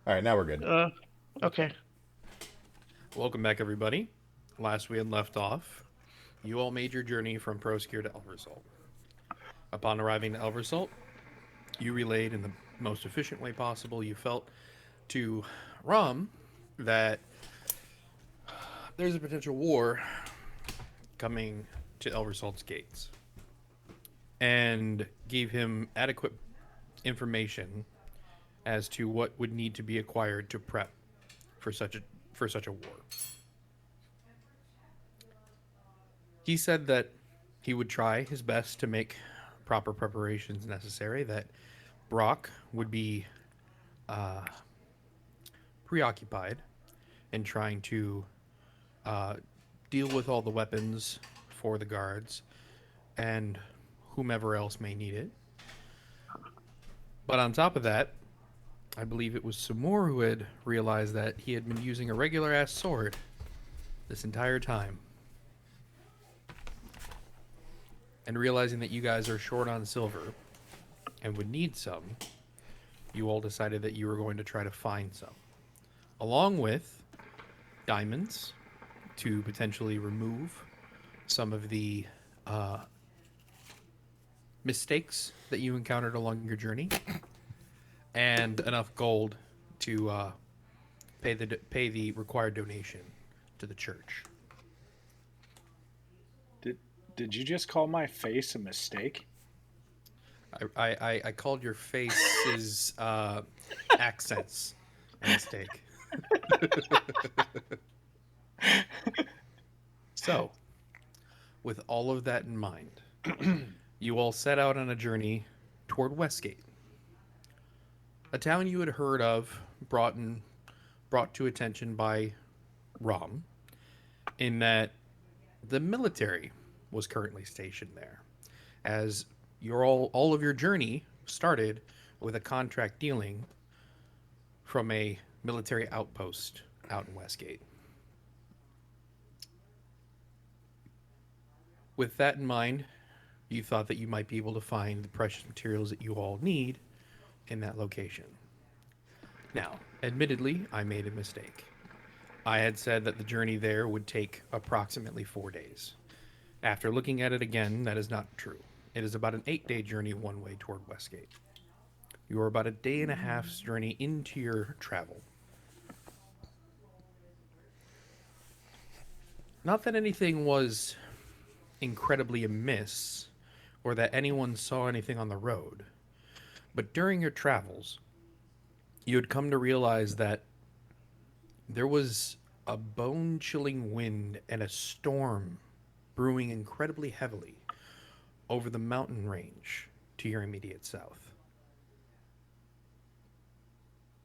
All right, now we're good. Okay. Welcome back, everybody. Last we had left off, you all made your journey from Proskier to Elversalt. Upon arriving to Elversalt, you relayed in the most efficient way possible you felt to Rom that there's a potential war coming to Elversalt's gates, and gave him adequate information as to what would need to be acquired to prep for such a war. He said that he would try his best to make proper preparations necessary, that Brock would be preoccupied in trying to uh, deal with all the weapons for the guards and whomever else may need it. But on top of that, I believe it was Samur who had realized that he had been using a regular ass sword this entire time. And realizing that you guys are short on silver and would need some, you all decided that you were going to try to find some, along with diamonds to potentially remove some of the uh, mistakes that you encountered along your journey, and enough gold to pay the required donation to the church. Did did you just call my face a mistake? I called your face's accents a mistake. So, with all of that in mind, you all set out on a journey toward Westgate, a town you had heard of, brought to attention by Rom, in that the military was currently stationed there, as all of your journey started with a contract dealing from a military outpost out in Westgate. With that in mind, you thought that you might be able to find the precious materials that you all need in that location. Now, admittedly, I made a mistake. I had said that the journey there would take approximately 4 days. After looking at it again, that is not true. It is about an 8 day journey one way toward Westgate. You are about a day and a half's journey into your travel. Not that anything was incredibly amiss or that anyone saw anything on the road, but during your travels, you had come to realize that there was a bone chilling wind and a storm brewing incredibly heavily over the mountain range to your immediate south,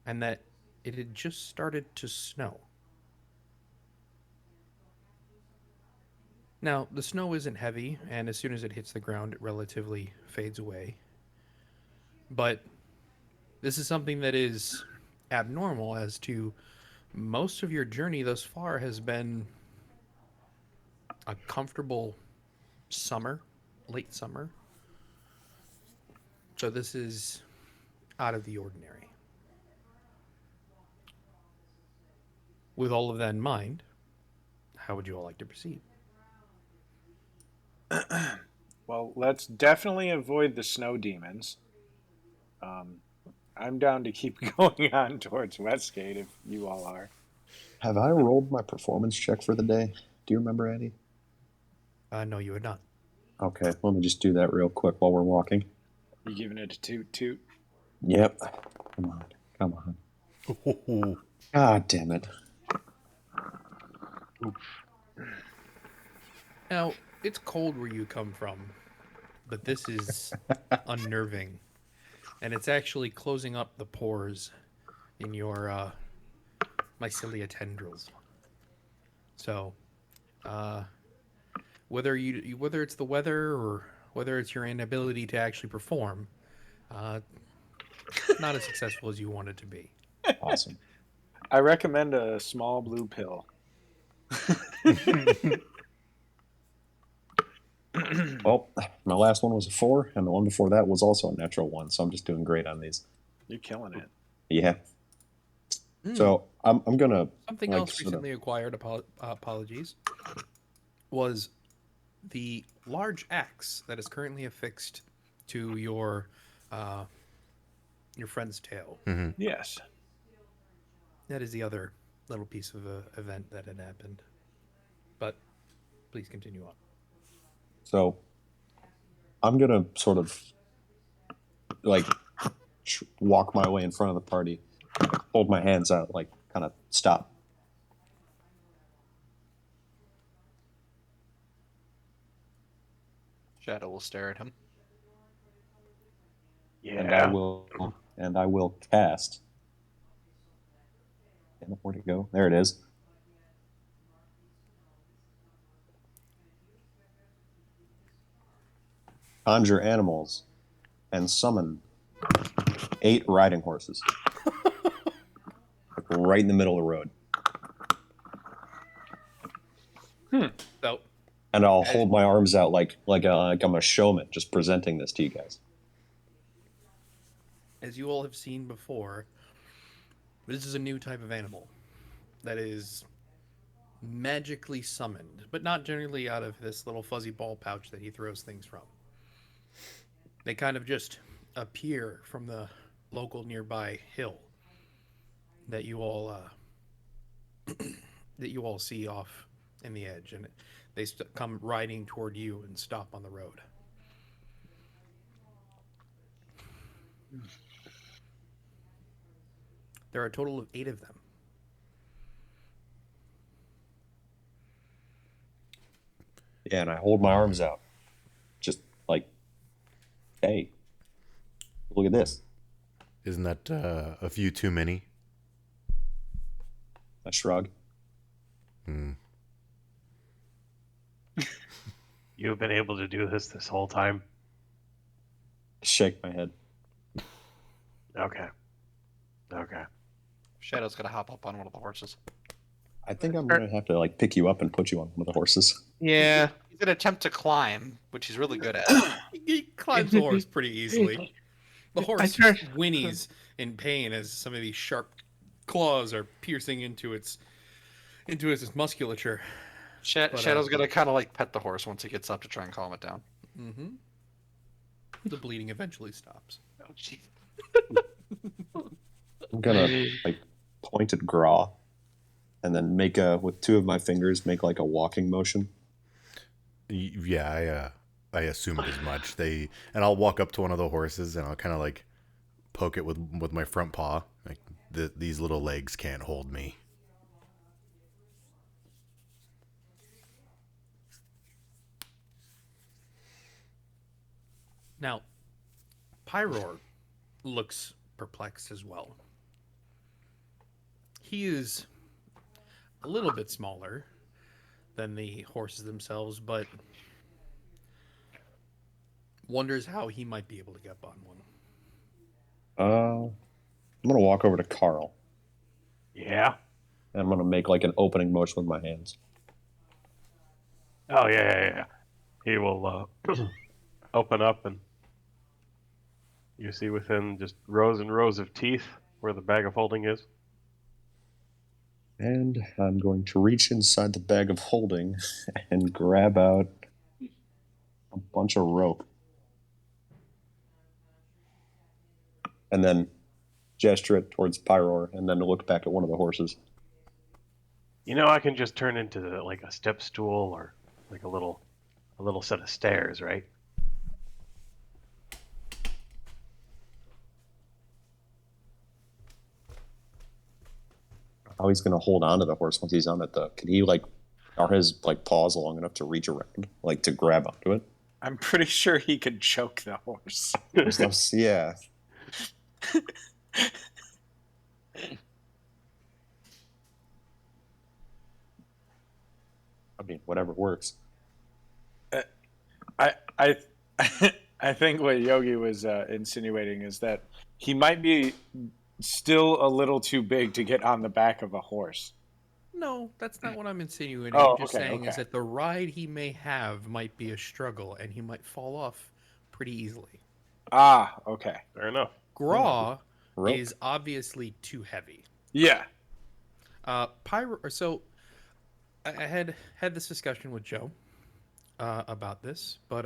and that it had just started to snow. Now, the snow isn't heavy, and as soon as it hits the ground, it relatively fades away. But this is something that is abnormal, as to most of your journey thus far has been a comfortable summer, late summer. So this is out of the ordinary. With all of that in mind, how would you all like to proceed? Well, let's definitely avoid the snow demons. Um, I'm down to keep going on towards Westgate if you all are. Have I rolled my performance check for the day? Do you remember, Andy? No, you would not. Okay, let me just do that real quick while we're walking. You giving it a toot toot? Yep. Come on. Come on. God damn it. Now, it's cold where you come from, but this is unnerving. And it's actually closing up the pores in your mycelia tendrils. So, uh, whether it's the weather or whether it's your inability to actually perform, uh, not as successful as you want it to be. Awesome. I recommend a small blue pill. Well, my last one was a 4, and the one before that was also a natural 1, so I'm just doing great on these. You're killing it. Yeah. So I'm gonna Something like else sort of recently acquired, apologies, was the large axe that is currently affixed to your friend's tail. Yes. That is the other little piece of a event that had happened. But please continue on. so I'm gonna sort of like walk my way in front of the party, hold my hands out, like kind of stop. Shadow will stare at him. Yeah. And I will cast. And where'd it go? There it is. Conjure animals and summon 8 riding horses. Like right in the middle of the road. So, And I'll hold my arms out like I'm a showman, just presenting this to you guys. as you all have seen before, this is a new type of animal that is magically summoned, but not generally out of this little fuzzy ball pouch that he throws things from. They kind of just appear from the local nearby hill that you all see off in the edge, and they come riding toward you and stop on the road. There are a total of 8 of them. Yeah, and I hold my arms out. Just like, hey, look at this. Isn't that a few too many? I shrug. You've been able to do this whole time? Shake my head. Okay. Okay. Shadow's gonna hop up on one of the horses. I think I'm gonna have to like pick you up and put you on one of the horses. Yeah. He's gonna attempt to climb, which he's really good at. He climbs the horse pretty easily. The horse tried- whinnies in pain as some of these sharp claws are piercing into its musculature. Shadow's gonna kind of like pet the horse once he gets up to try and calm it down. Mm-hmm. The bleeding eventually stops. Oh, jeez. I'm gonna like point at Graw, and then make with 2 of my fingers make like a walking motion. Yeah, I assumed as much. And I'll walk up to one of the horses and I'll kind of like poke it with my front paw. Like these little legs can't hold me. Now, Pyror looks perplexed as well. He is a little bit smaller than the horses themselves, but wonders how he might be able to get up on one. I'm gonna walk over to Carl, Yeah. and I'm gonna make like an opening motion with my hands. Oh, yeah. He will open up, and you see within just rows and rows of teeth where the bag of holding is. And I'm going to reach inside the bag of holding and grab out a bunch of rope. And then gesture it towards Pyror, and then look back at one of the horses. You know, I can just turn into like a step stool or like a little set of stairs, right? How he's going to hold on to the horse once he's on it, though? Can he are his like paws long enough to reach around, like to grab onto it? I'm pretty sure he could choke the horse. Yeah. I mean, whatever works. I I think what Yogi was insinuating is that he might be still a little too big to get on the back of a horse. No, that's not what I'm insinuating. Oh, I'm just okay, saying is okay. that the ride he may have might be a struggle, and he might fall off pretty easily. Ah, okay. Fair enough. Graw Rope. is obviously too heavy. Yeah, Pyro. So I had this discussion with Joe about this, but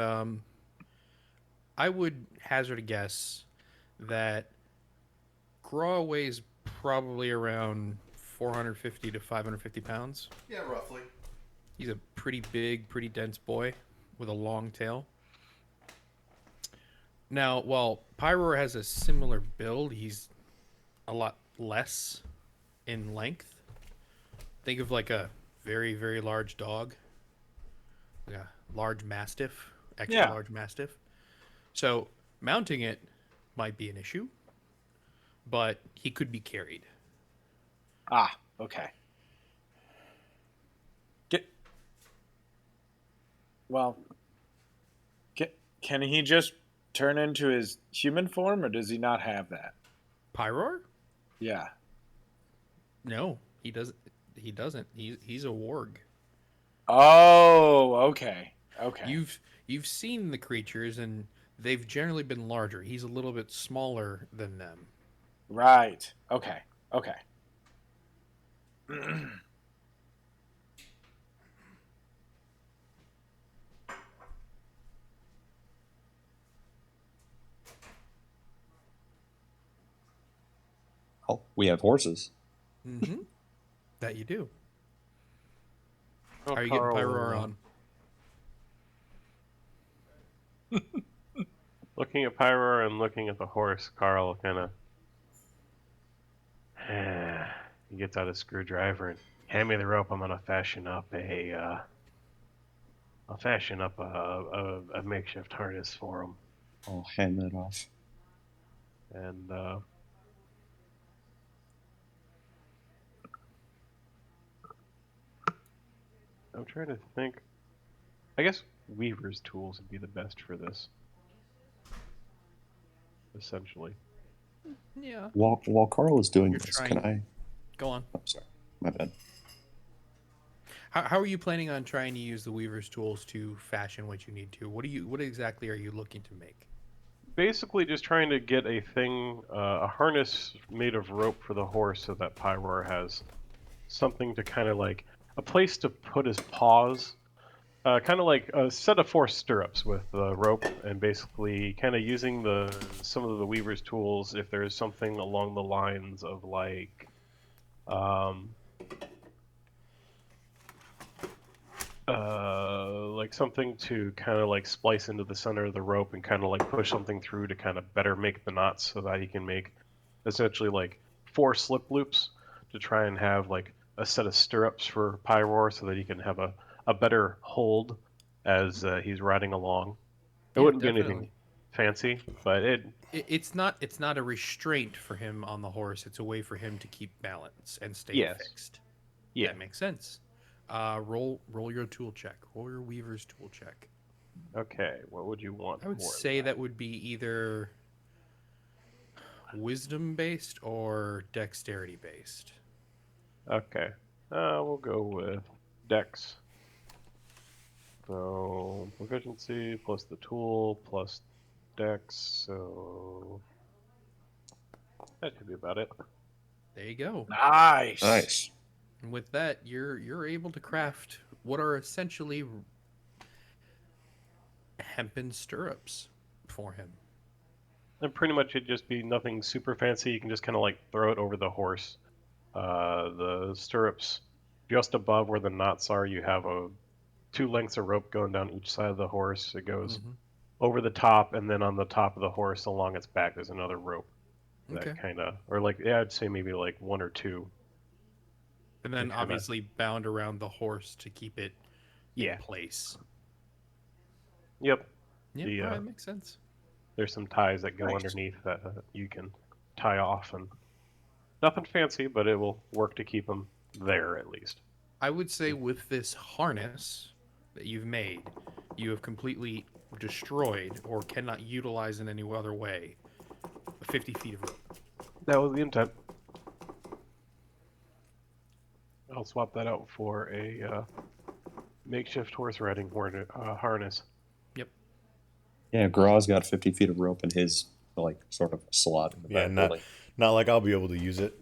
I would hazard a guess that Graw weighs probably around 450 to 550 pounds. Yeah, roughly. He's a pretty big, pretty dense boy with a long tail. Now, while Pyro has a similar build, he's a lot less in length. Think of like a very, very large dog, like a large mastiff, extra large mastiff. So mounting it might be an issue, but he could be carried. Ah, okay. Can he just turn into his human form, or does he not have that? Pyro? Yeah. No, he doesn't. He doesn't. He's a warg. Oh, okay. Okay. You've seen the creatures, and they've generally been larger. He's a little bit smaller than them. Right. Okay. Okay. Oh, we have horses. Mm-hmm. That you do. Oh, How are you getting Carl, Pyro on? Looking at Pyro and looking at the horse, Carl kind of he gets out a screwdriver and hand me the rope. I'm gonna fashion up a makeshift harness for him. I'll hand that off. And I'm trying to think. I guess Weaver's tools would be the best for this. Essentially. Yeah. While Carl is doing You're this, trying- can I? Go on. I'm sorry, my bad. How are you planning on trying to use the Weaver's tools to fashion what you need to? What exactly are you looking to make? Basically, just trying to get a harness made of rope for the horse, so that Pyroar has something to kind of like a place to put his paws. Kind of like a set of 4 stirrups with the rope, and basically kind of using some of the Weaver's tools if there's something along the lines of like something to kind of like splice into the center of the rope and kind of like push something through to kind of better make the knots, so that he can make essentially like 4 slip loops to try and have like a set of stirrups for Pyroar, so that he can have a better hold as he's riding along. It Yeah, wouldn't be definitely. anything fancy, but It's not a restraint for him on the horse. It's a way for him to keep balance and stay Yes. fixed. yeah. That makes sense. Roll your tool check. Roll your Weaver's tool check. Okay, what would you want? I would more say than that would be either wisdom based or dexterity based. Okay, we'll go with Dex. So proficiency plus the tool plus Dex, so that should be about it. There you go. Nice. Nice. And with that, you're able to craft what are essentially hempen stirrups for him. And pretty much it'd just be nothing super fancy. You can just kind of like throw it over the horse. The stirrups just above where the knots are, you have 2 lengths of rope going down each side of the horse. It goes Mhm. over the top, and then on the top of the horse along its back there's another rope. That Okay. kind of, or like, yeah, I'd say maybe like 1 or 2. And then kinda- obviously bound around the horse to keep it Yeah. in place. Yep. Yeah, The, alright, makes sense. There's some ties that go Nice. underneath that you can tie off, and nothing fancy, but it will work to keep them there at least. I would say with this harness that you've made, you have completely destroyed or cannot utilize in any other way 50 feet of rope. That was the intent. I'll swap that out for a makeshift horse riding harness. Yeah, Graw's got 50 feet of rope in his like sort of slot in the Yeah, back building. not like I'll be able to use it.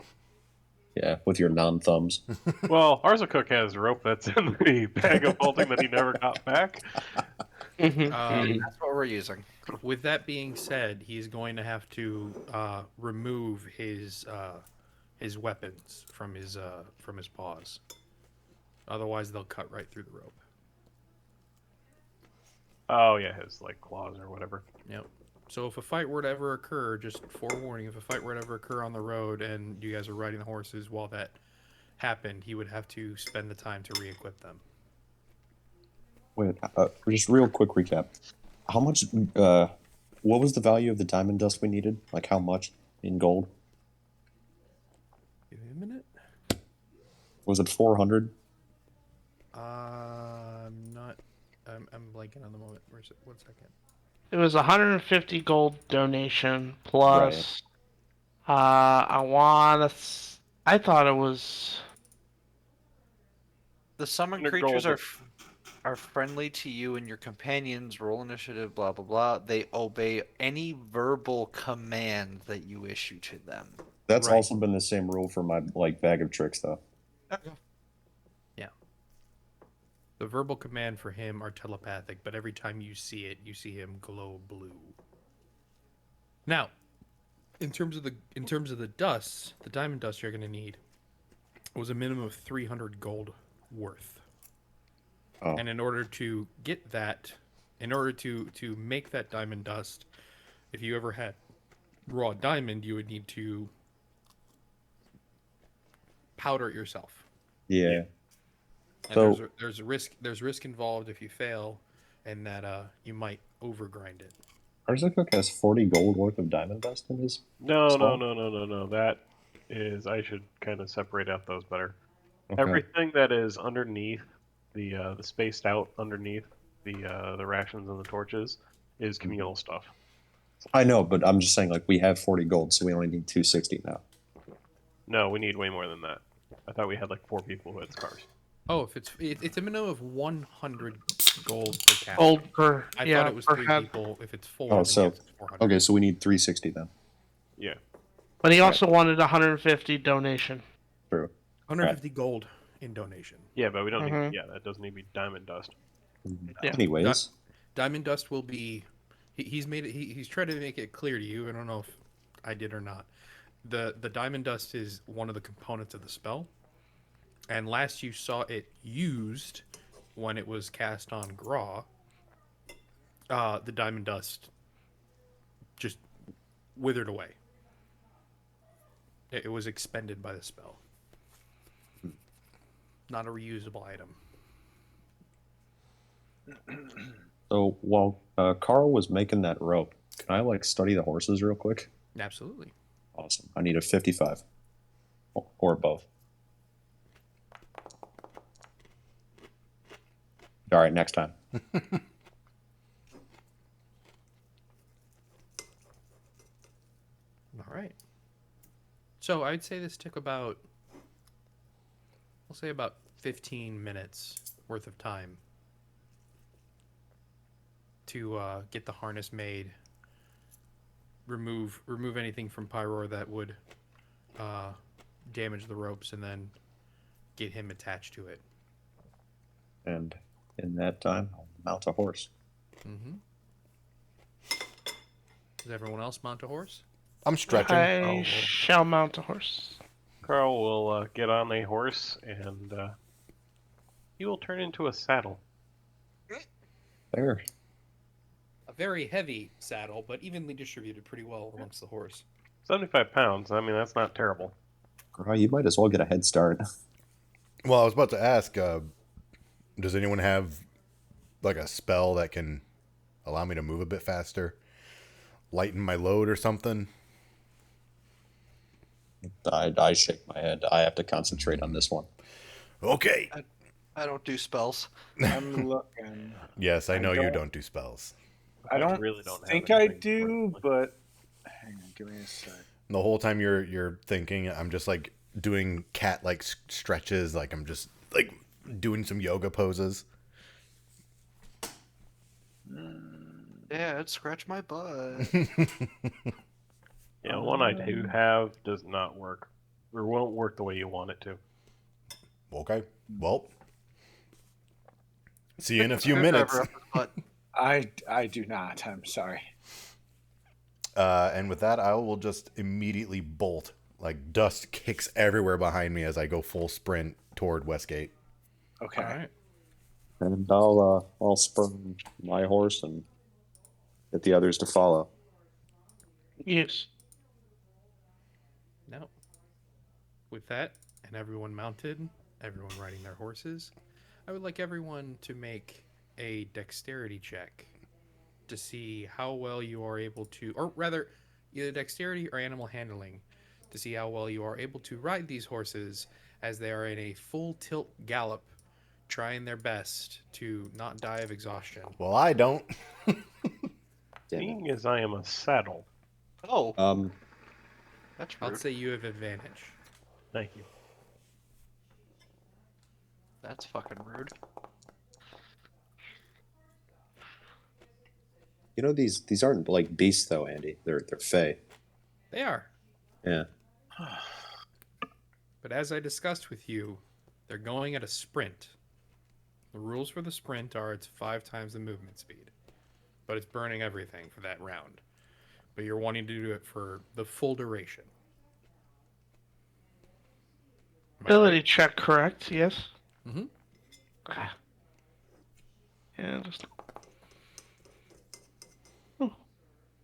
Yeah, with your non-thumbs. Well, Arzacook has rope that's in the bag of holding that he never got back. That's what we're using. With that being said, he's going to have to remove his weapons from his paws. Otherwise, they'll cut right through the rope. Oh yeah, his like claws or whatever. Yep. So if a fight were to ever occur, just forewarning, if a fight were to ever occur on the road and you guys are riding the horses while that happened, he would have to spend the time to re-equip them. Wait, just real quick recap. How much? What was the value of the diamond dust we needed? Like how much in gold? Give me a minute. Was it 400? I'm not. I'm blanking on the moment. Where's it? 1 second. It was 150 gold donation plus. I thought it was. The summon 100 creatures gold. are friendly to you and your companions. Roll initiative. Blah blah blah. They obey any verbal command that you issue to them. That's Right. also been the same rule for my like bag of tricks though. The verbal command for him are telepathic, but every time you see it, you see him glow blue. Now, in terms of the dust, the diamond dust you're going to need was a minimum of 300 gold worth. Oh. And in order to get that, in order to make that diamond dust, if you ever had raw diamond, you would need to powder it yourself. Yeah. And So- there's risk involved if you fail, and that you might overgrind it. Arzacook has 40 gold worth of diamond dust in his. No. Small? That is, I should kind of separate out those better. Okay. Everything that is underneath the spaced out underneath the rations and the torches is communal stuff. I know, but I'm just saying like we have 40 gold, so we only need 260 now. No, we need way more than that. I thought we had like 4 people who had scars. Oh, if it's a minimum of 100 gold per cap. Gold per. I yeah, thought it was per 3 head. people. If it's 4, Oh, then so- yes, it's 400. Okay, so we need 360 then. Yeah. But he also wanted 150 donation. True. 150 gold in donation. Yeah, but we don't Mhm. need. Yeah, that doesn't need to be diamond dust. Yeah. Anyways, Diamond dust will be. He's made it. He's tried to make it clear to you. I don't know if I did or not. The diamond dust is one of the components of the spell, and last you saw it used when it was cast on Graw. The diamond dust just withered away. It was expended by the spell. Not a reusable item. so while Carl was making that rope, can I like study the horses real quick? Absolutely. Awesome. I need a 55 or above. All right, next time. All right. So I'd say this took about, we'll say about 15 minutes worth of time to get the harness made. Remove anything from Pyroar that would damage the ropes, and then get him attached to it. And in that time, I'll mount a horse. Mm-hmm. Does everyone else mount a horse? I'm stretching. I shall mount a horse. Carl will get on a horse and he will turn into a saddle. There. A very heavy saddle, but evenly distributed pretty well amongst the horse. 75 pounds. I mean, that's not terrible. Girl, you might as well get a head start. Well, I was about to ask, does anyone have like a spell that can allow me to move a bit faster? Lighten my load or something? I shake my head. I have to concentrate on this one. Okay. I don't do spells. I'm looking. Yes, I know you don't- don't do spells. I don't really don't have think I anything do, for it. but hang on, give me a sec. The whole time you're thinking, I'm just like doing cat-like stretches, like I'm just like doing some yoga poses. Yeah, it'd scratch my butt. Yeah, one I do have does not work or won't work the way you want it to. Okay. Well, see you in a few Screwdriver minutes. up his butt. I do not. I'm sorry. And with that, I will just immediately bolt. Like dust kicks everywhere behind me as I go full sprint toward Westgate. Okay. All right. And I'll spur my horse and get the others to follow. Yes. Now, with that, and everyone mounted, everyone riding their horses, I would like everyone to make a dexterity check to see how well you are able to, or rather, either dexterity or animal handling, to see how well you are able to ride these horses as they are in a full tilt gallop, trying their best to not die of exhaustion. Well, I don't. Damn Seeing as I am a saddle, Oh, it. that's I'll rude. say you have advantage. thank you. That's fucking rude. You know these aren't like beasts though, Andy. They're fey. They are. Yeah. But as I discussed with you, they're going at a sprint. The rules for the sprint are it's 5 times the movement speed, but it's burning everything for that round. But you're wanting to do it for the full duration. Am I Ability right? check, correct? Yes. Mhm. Okay. Yeah, just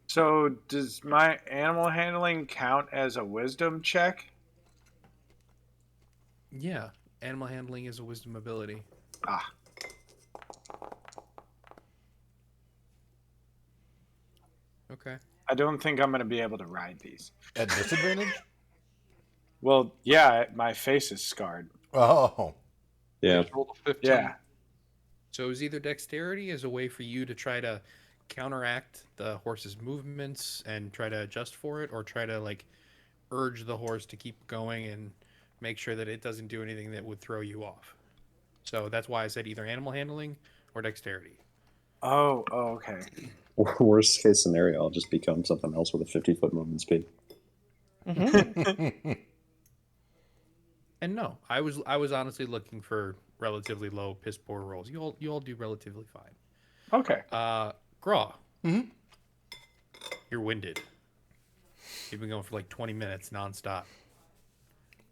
So does my animal handling count as a wisdom check? Yeah, animal handling is a wisdom ability. Ah. Okay. I don't think I'm going to be able to ride these. At disadvantage? Well, yeah, my face is scarred. Oh. Yeah. Just rolled a 15. Yeah. So is either dexterity as a way for you to try to counteract the horse's movements and try to adjust for it, or try to like urge the horse to keep going and make sure that it doesn't do anything that would throw you off. So that's why I said either animal handling or dexterity. Oh, okay. Worst case scenario, I'll just become something else with a 50-foot movement speed. And no, I was honestly looking for relatively low piss poor rolls. You all do relatively fine. Okay. Graw. Mhm. You're winded. You've been going for like 20 minutes nonstop.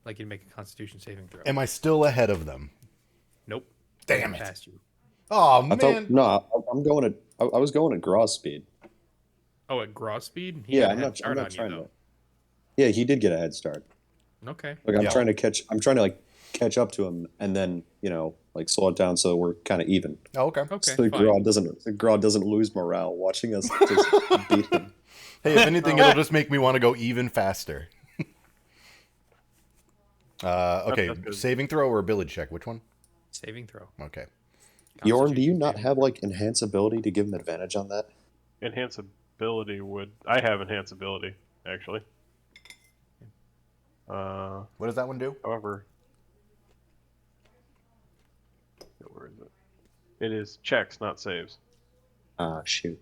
Like you'd make a Constitution saving throw. Am I still ahead of them? Nope. Damn They it. Passed you. Oh, I man. thought no, I'm going at I was going at Gross speed. Oh, at Graw speed? He Yeah, got a I'm head not start on trying you, to. Yeah, he did get a head start. though. Okay. Like I'm Yeah. trying to like catch up to him and then, like slow it down so we're kind of even. Oh, okay. Okay. So Fine. Grodd doesn't lose morale watching us just beat him. Hey, if anything, it'll just make me want to go even faster. Okay, That's good. saving throw or ability check? Which one? Saving throw. Okay. Yorn, do you Constitution not saving have throw. like enhance ability to give him advantage on that? Enhance ability would. I have enhance ability actually. What does that one do? However, where is it? It is checks, not saves. Ah, shoot.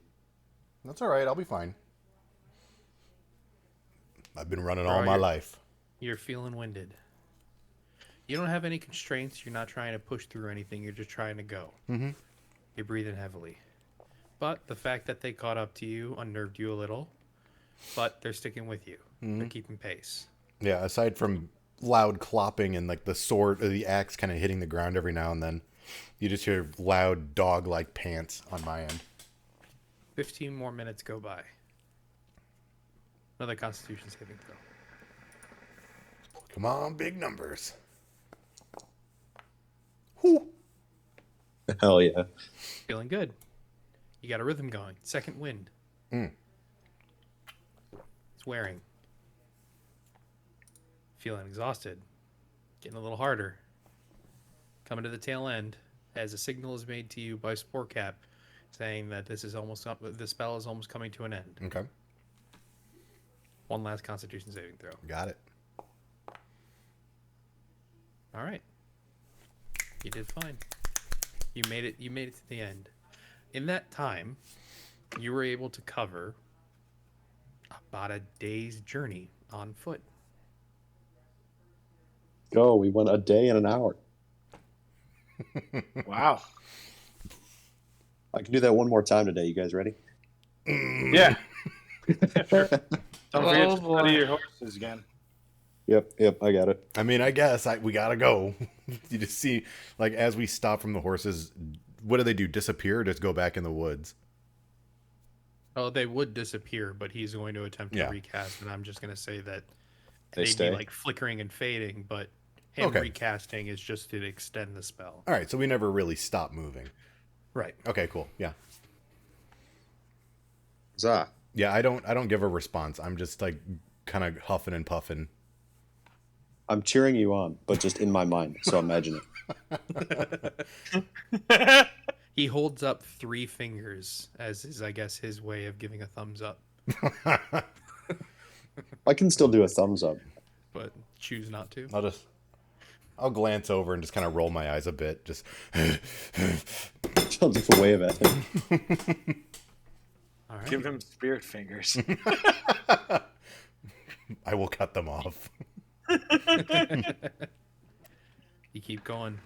That's all right. I'll be fine. I've been running all Draw my your- life. You're feeling winded. You don't have any constraints. You're not trying to push through anything. You're just trying to go. Mhm. You're breathing heavily. But the fact that they caught up to you unnerved you a little. But they're sticking with you. They're keeping pace. Yeah, aside from loud clopping and like the sword or the axe kind of hitting the ground every now and then, you just hear loud dog-like pants on my end. 15 more minutes go by. Another Constitution saving throw. Come on, big numbers. Whew. Hell yeah. Feeling good. You got a rhythm going. Second wind. Mm. It's wearing. Feeling exhausted. Getting a little harder. Coming to the tail end as a signal is made to you by Sporecap saying that this spell is almost coming to an end. Okay, One last Constitution saving throw. got it. All right. You did fine. You made it to the end. In that time, you were able to cover about a day's journey on foot. go. We went a day and an hour. Wow. I can do that one more time today. You guys ready? Yeah. Sure. Don't forget Oh, to boy. study your horses again. Yep, I got it. I mean, I guess we gotta go. You just see, like, as we stop from the horses, what do they do? Disappear or just go back in the woods? Oh, they would disappear, but he's going to attempt to Yeah. recast, and I'm just going to say that They they'd stay? be like flickering and fading, but him Okay. recasting is just to extend the spell. All right, so we never really stop moving. Right. Okay, cool. Yeah. Zah. Yeah, I don't give a response. I'm just like kind of huffing and puffing. I'm cheering you on, but just in my mind. So imagine it. He holds up 3 fingers as is, I guess, his way of giving a thumbs up, I can still do a thumbs up. but choose not to. I'll glance over and just kind of roll my eyes a bit. Just I'll just wave at him. All right. Give him spirit fingers. I will cut them off. You keep going.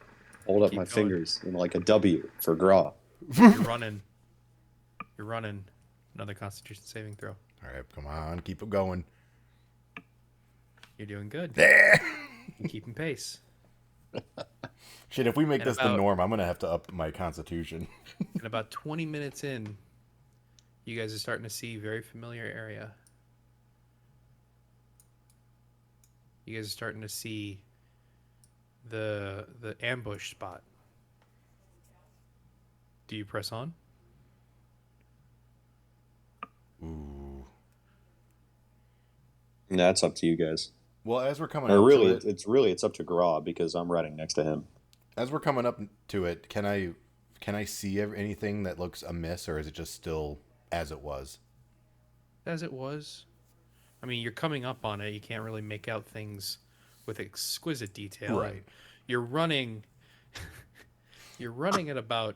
Hold up Keep my going. fingers in like a W for Graw. You're running. You're running. Another Constitution saving throw. All right, come on, keep it going. You're doing good. There. You're keeping pace. Shit, if we make And this the about- norm, I'm gonna have to up my constitution. And about 20 minutes in, you guys are starting to see very familiar area. You guys are starting to see the ambush spot. Do you press on? Ooh. That's up to you guys. Well, as we're coming Or up really, to it, it's up to Graw because I'm riding next to him. as we're coming up to it, can I see anything that looks amiss, or is it just still as it was? As it was. I mean, you're coming up on it. You can't really make out things with exquisite detail. Right. You're running. You're running at about.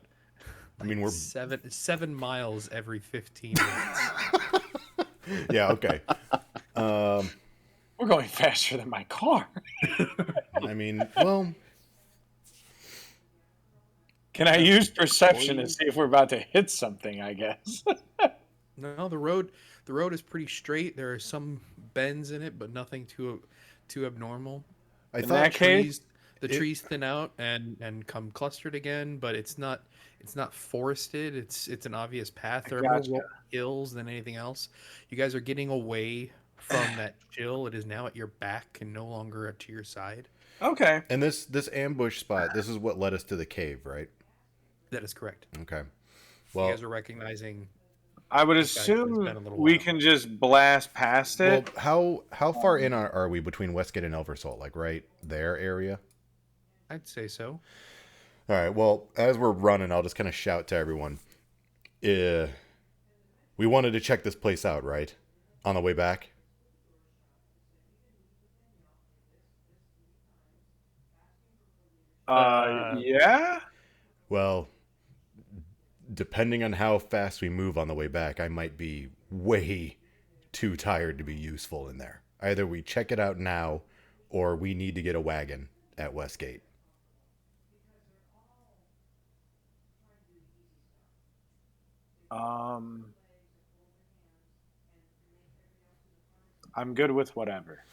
I mean, we're 7 miles every 15 minutes. yeah, okay. We're going faster than my car. I mean, well, Can I use perception to see if we're about to hit something, I guess? No, the road is pretty straight. There are some bends in it, but nothing too abnormal. I In thought that case, The trees thin out and come clustered again, but it's not forested. It's an obvious path. There are Gotcha. more hills than anything else. You guys are getting away from that chill. It is now at your back and no longer to your side. Okay. and this ambush spot, this is what led us to the cave, right? That is correct. Okay. You Well, guys are recognizing. I would This guy's been a assume little we while. can just blast past well, it. how far in are we between Westgate and Elversalt? Like right there area? I'd say so. All right. Well, as we're running, I'll just kind of shout to everyone. We wanted to check this place out, right? On the way back. Yeah? Well, depending on how fast we move on the way back, I might be way too tired to be useful in there. Either we check it out now, or we need to get a wagon at Westgate. I'm good with whatever.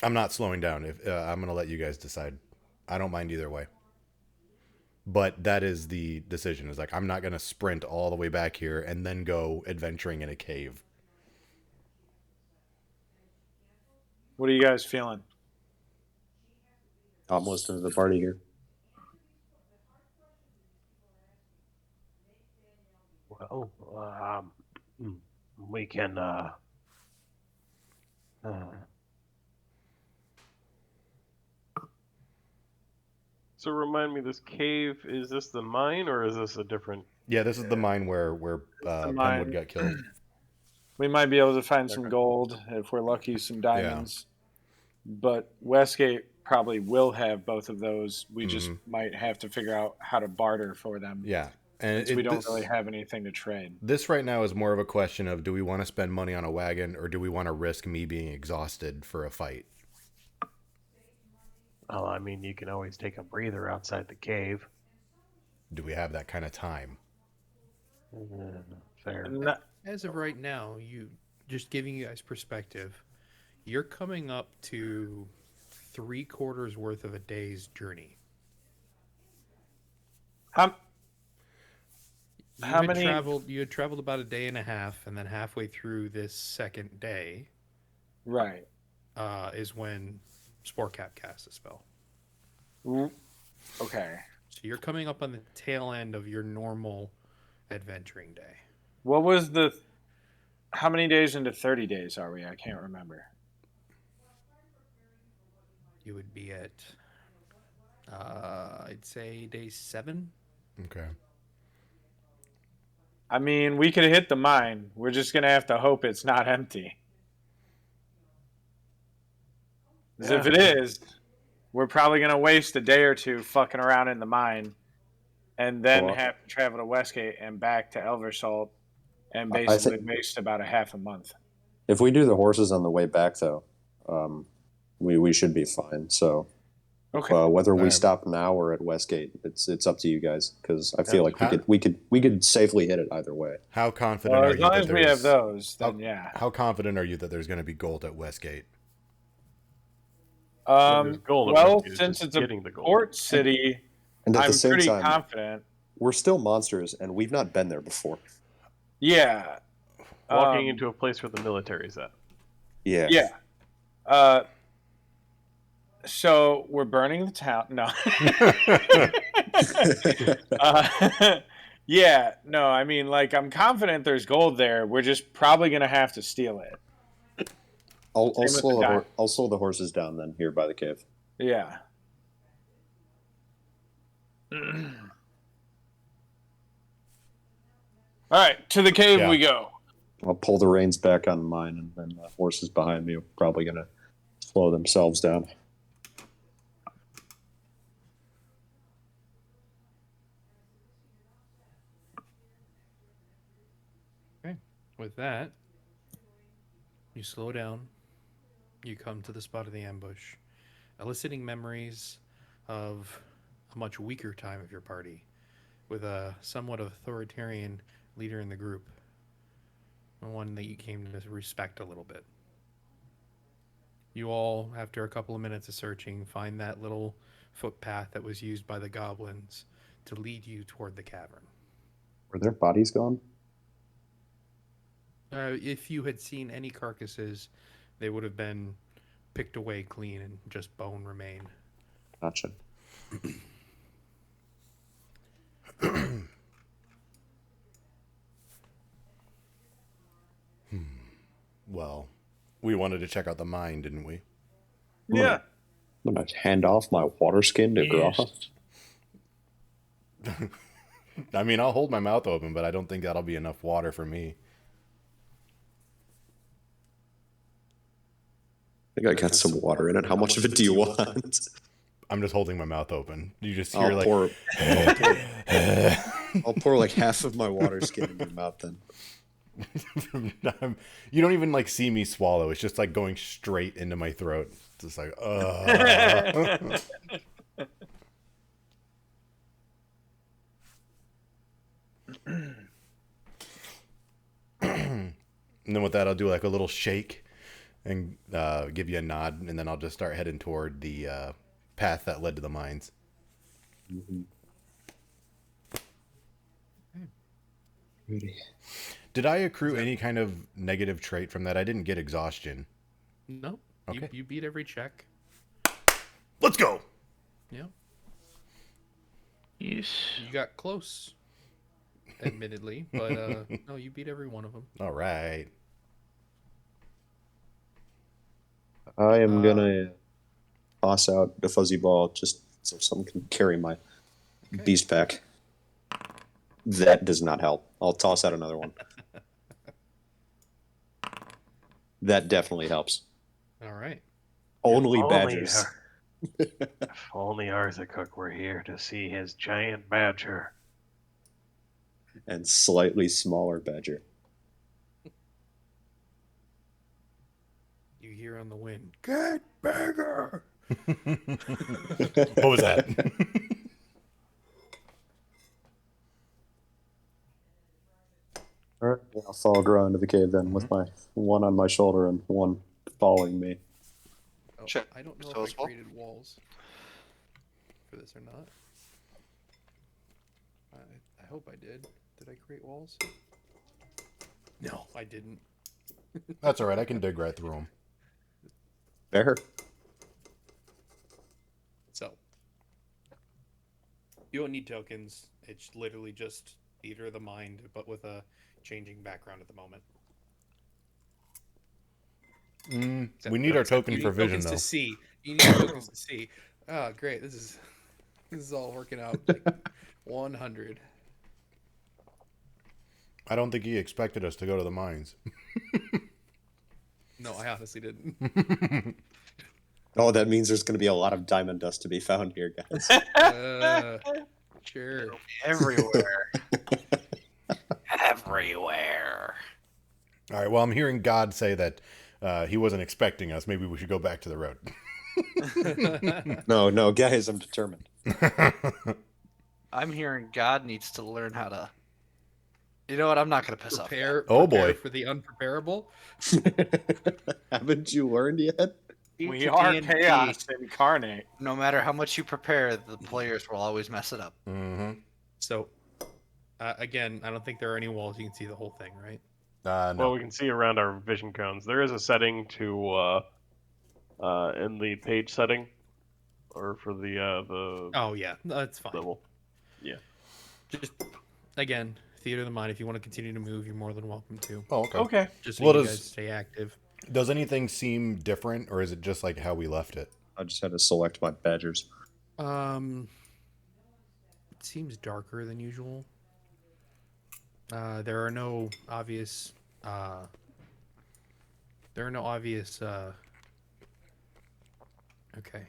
I'm not slowing down. If I'm going to let you guys decide. I don't mind either way. But that is the decision. Is like I'm not going to sprint all the way back here and then go adventuring in a cave. What are you guys feeling? I'm listening to the party here. Well, we can. So remind me, this cave, is this the mine or is this a different? Yeah, this is the mine where mine. Penwood got killed. We might be able to find some gold if we're lucky, some diamonds. But Westgate probably will have both of those. We just might have to figure out how to barter for them. Yeah, and Since we don't really have anything to trade. This right now is more of a question of do we want to spend money on a wagon or do we want to risk me being exhausted for a fight? Well, I mean, you can always take a breather outside the cave. Do we have that kind of time? Fair. No, As of right now, you just giving you guys perspective, you're coming up to 3/4 worth of a day's journey. how You How had many- traveled you had traveled about a day and a half, and then halfway through this second day right? is when Sporecap casts a spell. Okay. So you're coming up on the tail end of your normal adventuring day. What was the? How many days into 30 days are we? I can't remember. You would be at, I'd say day 7. Okay. I mean, we could hit the mine. We're just gonna have to hope it's not empty. 'Cause if it is, we're probably gonna waste a day or two fucking around in the mine, and then Well, have to travel to Westgate and back to Elversalt, and I basically think- waste about a half a month. If we do the horses on the way back, though, we should be fine. So Okay. whether we Alright. stop now or at Westgate, it's up to you guys because I feel like How- we could safely hit it either way. How confident Well, are as you long that as we have there's those, then yeah. how confident are you that there's going to be gold at Westgate? There's gold at Well, Westgate, it's since just it's a getting the gold. port city, And at I'm the same pretty time, confident. we're still monsters, and we've not been there before. Yeah. Walking into a place where the military's at. Yeah. Yeah. So we're burning the town. No. Yeah. No, I mean, like, I'm confident there's gold there. We're just probably going to have to steal it. I'll Same with slow the the diamond. I'll slow the horses down then here by the cave. Yeah. All right. To the cave Yeah. we go. I'll pull the reins back on mine, and then the horses behind me are probably gonna slow themselves down. With that, you slow down. You come to the spot of the ambush, eliciting memories of a much weaker time of your party, with a somewhat authoritarian leader in the group, one that you came to respect a little bit. You all, after a couple of minutes of searching, find that little footpath that was used by the goblins to lead you toward the cavern. Were their bodies gone? If you had seen any carcasses, they would have been picked away clean and just bone remain. Gotcha. Well, we wanted to check out the mine, didn't we? Yeah. I'm gonna hand off my water skin to Yes. Graha. I mean, I'll hold my mouth open, but I don't think that'll be enough water for me. I think I got some water in it. How much of it do you want? I'm just holding my mouth open. You just hear I'll like pour. I'll pour like half of my water skin in your mouth then. you don't even like see me swallow. It's just like going straight into my throat. It's just like, and then with that, I'll do like a little shake and give you a nod, and then I'll just start heading toward the path that led to the mines. Ready. Did I accrue any kind of negative trait from that? I didn't get exhaustion. No, Okay. you beat every check. Let's go. Yeah, Yes. you got close, admittedly, but no, you beat every one of them. All right. I am gonna toss out the fuzzy ball just so someone can carry my beast pack. That does not help. I'll toss out another one. That definitely helps. All right. Only If badgers. If only Arthurcook were here to see his giant badger. And slightly smaller badger. You hear on the wind, "Get bigger!" What was that? All right, I'll follow Gro into the cave then with my one on my shoulder and one following me. Oh, Check. I don't know So if as I well? created walls for this or not. I hope I did. Did I create walls? No, I didn't. That's all right. I can dig right through them. Fair. So, you don't need tokens. It's literally just theater of the mind, but with a changing background at the moment. We need our Except token you for need vision, tokens though. to see. You need tokens to see. Oh, great! This is all working out like 100. I don't think he expected us to go to the mines. No, I honestly didn't. Oh, that means there's going to be a lot of diamond dust to be found here, guys. Sure. Everywhere. Everywhere. All right. Well, I'm hearing God say that he wasn't expecting us. Maybe we should go back to the road. No, guys, I'm determined. I'm hearing God needs to learn how to. You know what? I'm not going to piss off. Prepare. Oh, Prepare boy. for the unpreparable. Haven't you learned yet? We are chaos incarnate. No matter how much you prepare, the players will always mess it up. Mm-hmm. So, again, I don't think there are any walls. You can see the whole thing, right? No. Well, we can see around our vision cones. There is a setting to in the page setting, or for the Oh yeah, that's fine. level. Just again, theater of the mind. If you want to continue to move, you're more than welcome to. Oh, okay. Okay. Just so Well, you does- guys stay active. Does anything seem different, or is it just like how we left it? I just had to select my badgers. It seems darker than usual. There are no obvious. Okay.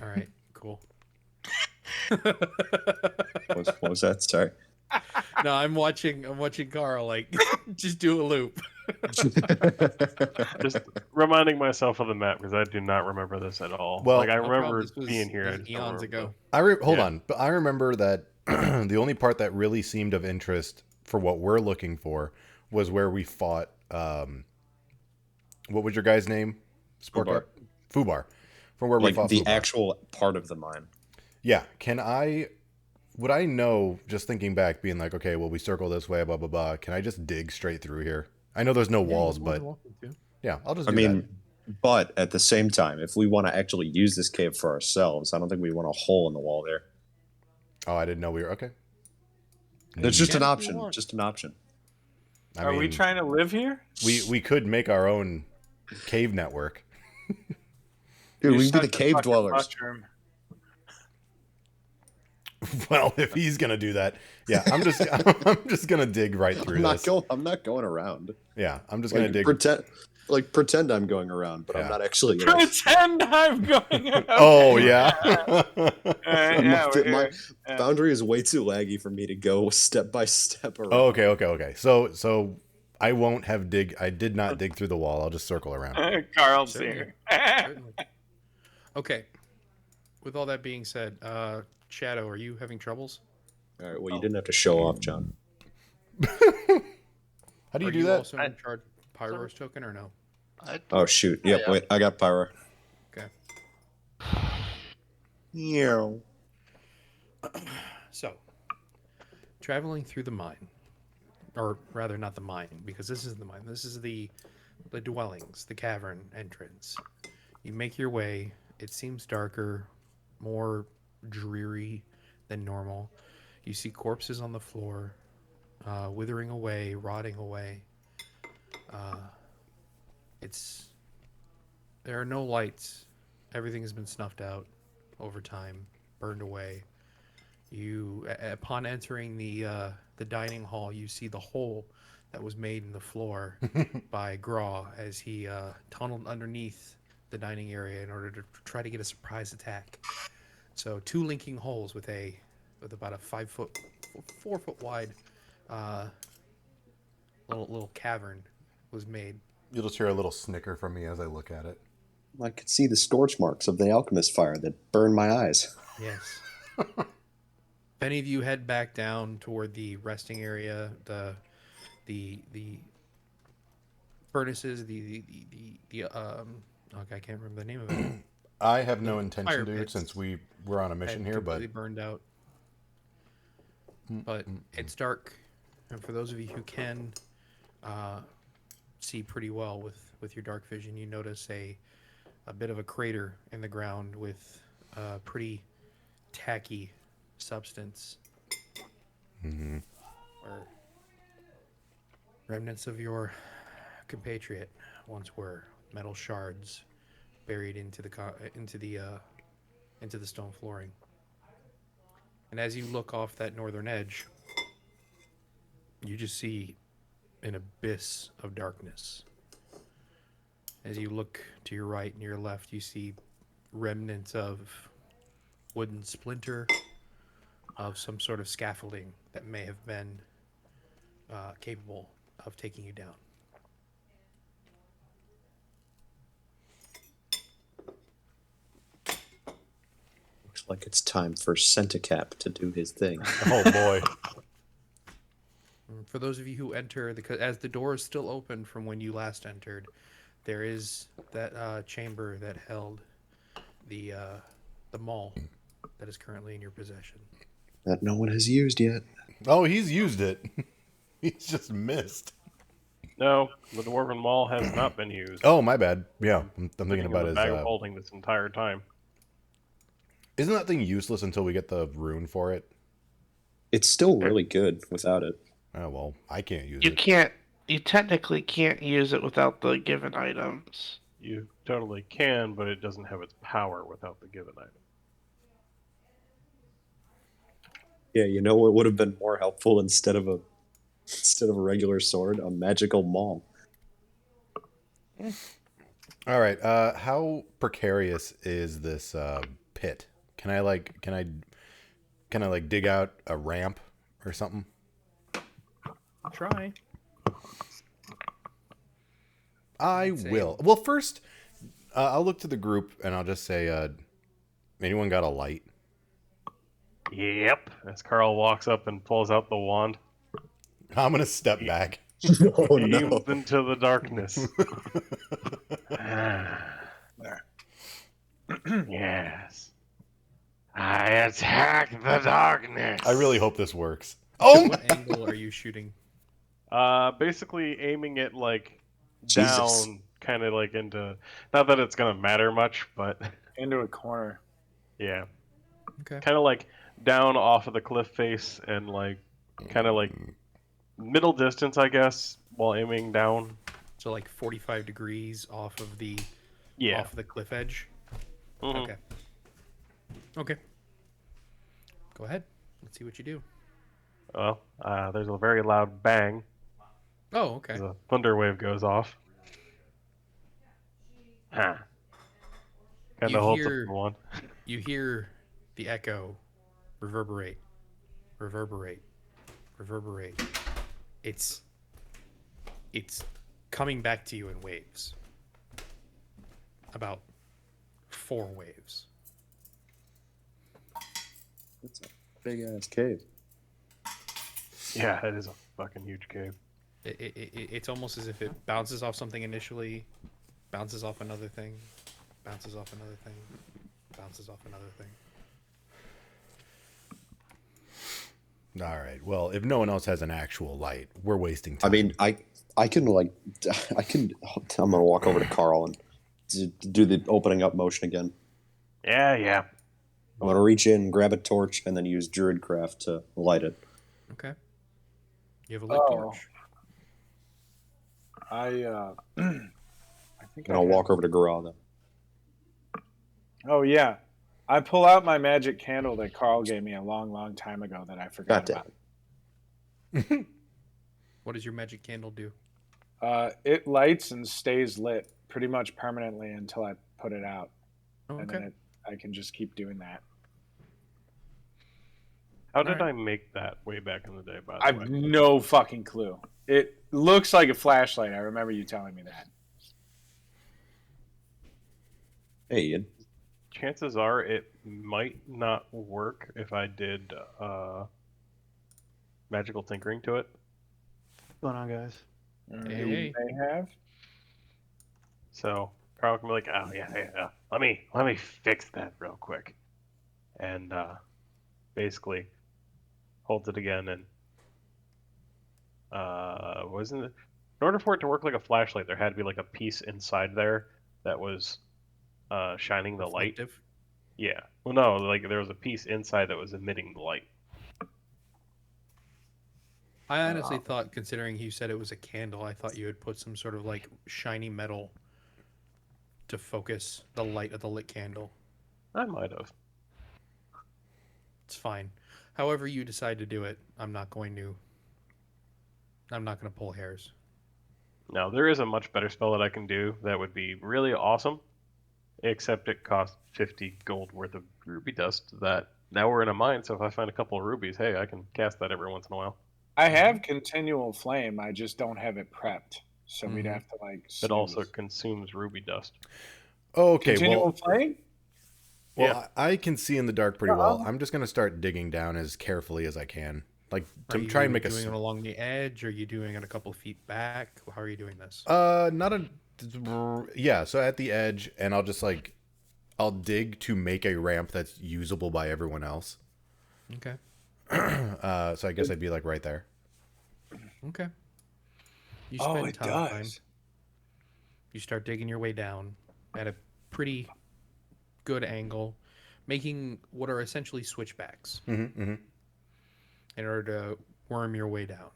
All right. Cool. What was that? Sorry. No, I'm watching Carl like just do a loop. Just reminding myself of the map because I do not remember this at all. Well- like I No problem, remember this was- being here. this I was just don't eons remember ago. Hold Yeah. on. But I remember that the only part that really seemed of interest for what we're looking for was where we fought. What was your guy's name? Fubar. Fubar. From where we Like fought the Fubar. actual part of the mine. Yeah. Would I know, just thinking back, being like, okay, well, we circle this way, blah, blah, blah. Can I just dig straight through here? I know there's no walls, but yeah, I'll just I do mean, but at the same time, if we want to actually use this cave for ourselves, I don't think we want a hole in the wall there. that. Oh, I didn't know we were, okay. It's just can an if you option. want. Just an option. I Are we mean, trying to live here? we could make our own cave network. Dude, we You're can be the such a cave fucking dwellers. mushroom. Well, if he's gonna do that, yeah, I'm just I'm just gonna dig right through this. I'm not going around. Yeah, I'm just gonna dig. Pretend I'm going I'm Yeah. not actually. Gonna, Pretend I'm going out. Oh yeah. Yeah, we're my here. Yeah. boundary is way too laggy for me to go step by step around. Oh, okay. So I won't have dig. I did not dig through the wall. I'll just circle around. Carl's Certainly. here. Certainly. Okay. With all that being said, Shadow, are you having troubles? All right. Well, you didn't have to show off, John. How do you Are do you that? also in charge of Pyro's token or no? Oh shoot. Yep. yeah. Wait. I got pyro. Okay. Yeah. So, traveling through the mine, or rather, not the mine, because this isn't the mine. This is the dwellings, the cavern entrance. You make your way. It seems darker, more dreary than normal. You see corpses on the floor, withering away, rotting away. There are no lights. Everything has been snuffed out over time, burned away. You, upon entering the dining hall, you see the hole that was made in the floor by Graw as he tunneled underneath the dining area in order to try to get a surprise attack. So 2 linking holes with about a 4 foot wide little cavern was made. You'll just hear a little snicker from me as I look at it. I could see the scorch marks of the alchemist fire that burned my eyes. Yes. If any of you head back down toward the resting area, the furnaces, okay, I can't remember the name of it. I have no The intention fire to, pits since we were on a mission had here, but completely burned out. But it's dark, and for those of you who can see pretty well with your dark vision, you notice a bit of a crater in the ground with a pretty tacky substance. Where remnants of your compatriot once were, metal shards buried into the stone flooring. And as you look off that northern edge, you just see an abyss of darkness. As you look to your right and your left, you see remnants of wooden splinter of some sort of scaffolding that may have been capable of taking you down. Looks like it's time for Centicap to do his thing. oh boy. For those of you who enter, as the door is still open from when you last entered, there is that chamber that held the maul that is currently in your possession. That no one has used yet. Oh, he's used it. He's just missed. No, the Dwarven Maul has not been used. Oh, my bad. Yeah, I'm thinking Sitting in about the his. bag of holding this entire time. Isn't that thing useless until we get the rune for it? It's still really good without it. Oh well, I can't use You it. can't. You technically can't use it without the given items. You totally can, but it doesn't have its power without the given item. Yeah, you know what would have been more helpful instead of a regular sword? A magical maul. All right. How precarious is this pit? Can I dig out a ramp or something? Try. I will. Well, first, I'll look to the group and I'll just say, anyone got a light? Yep. As Carl walks up and pulls out the wand, I'm gonna step back. Oh no. aims into the darkness. Yes. I attack the darkness. I really hope this works. Oh, What angle are you shooting? Basically aiming it like Jesus. down, kind of like into. Not that it's gonna matter much, but Into a corner. yeah, Okay. kind of like down off of the cliff face and like kind of like middle distance, I guess, while aiming down. So like 45 degrees off of the cliff edge. Mhm. Okay. Okay. Go ahead. Let's see what you do. Well, there's a very loud bang. Oh, okay. The thunder wave goes off. Huh. Kind You of holds up hear- the one. You hear the echo reverberate, reverberate, reverberate. It's coming back to you in waves. About 4 waves. That's a big ass cave. Yeah, that is a fucking huge cave. It's almost as if it bounces off something initially, bounces off another thing, bounces off another thing, bounces off another thing. all right. Well, if no one else has an actual light, we're wasting time. I mean, I can I'm gonna walk over to Carl and do the opening up motion again. Yeah. I'm gonna reach in, grab a torch, and then use Druidcraft to light it. Okay. You have a lit torch. I think And I'll walk over to Garal then. Oh yeah, I pull out my magic candle that Carl gave me a long time ago that I forgot God about. What does your magic candle do? It lights and stays lit pretty much permanently until I put it out, Oh, and okay. then I can just keep doing that. How did Alright. I make that way back in the day, by the I've way? no fucking clue. It looks like a flashlight. I remember you telling me that. Hey, Ian. Chances are it might not work if I did magical tinkering to it. What's going on, guys? Hey, You hey. may have. So Carl can be like, "Oh yeah. Let me fix that real quick," and basically holds it again and wasn't it? In order for it to work like a flashlight, there had to be like a piece inside there that was shining the light. Reflective. Yeah. Well, no, like there was a piece inside that was emitting the light. I honestly thought, considering you said it was a candle, I thought you had put some sort of like shiny metal to focus the light of the lit candle. I might have. It's fine. However you decide to do it, I'm not going to pull hairs. Now there is a much better spell that I can do that would be really awesome, except it costs 50 gold worth of ruby dust. That now we're in a mine, so if I find a couple of rubies, hey, I can cast that every once in a while. I have continual flame. I just don't have it prepped, so we'd have to like. It also snooze. consumes ruby dust. Okay, Continual well, flame. I can see in the dark pretty well. I'm just gonna start digging down as carefully as I can, like Are to you try and make doing it along the edge? Or are you doing it a couple of feet back? How are you doing this? not a yeah. So at the edge, and I'll dig to make a ramp that's usable by everyone else. Okay. So I guess I'd be like right there. Okay. You Oh, spend it time. does. You start digging your way down at a pretty good angle, making what are essentially switchbacks in order to worm your way down.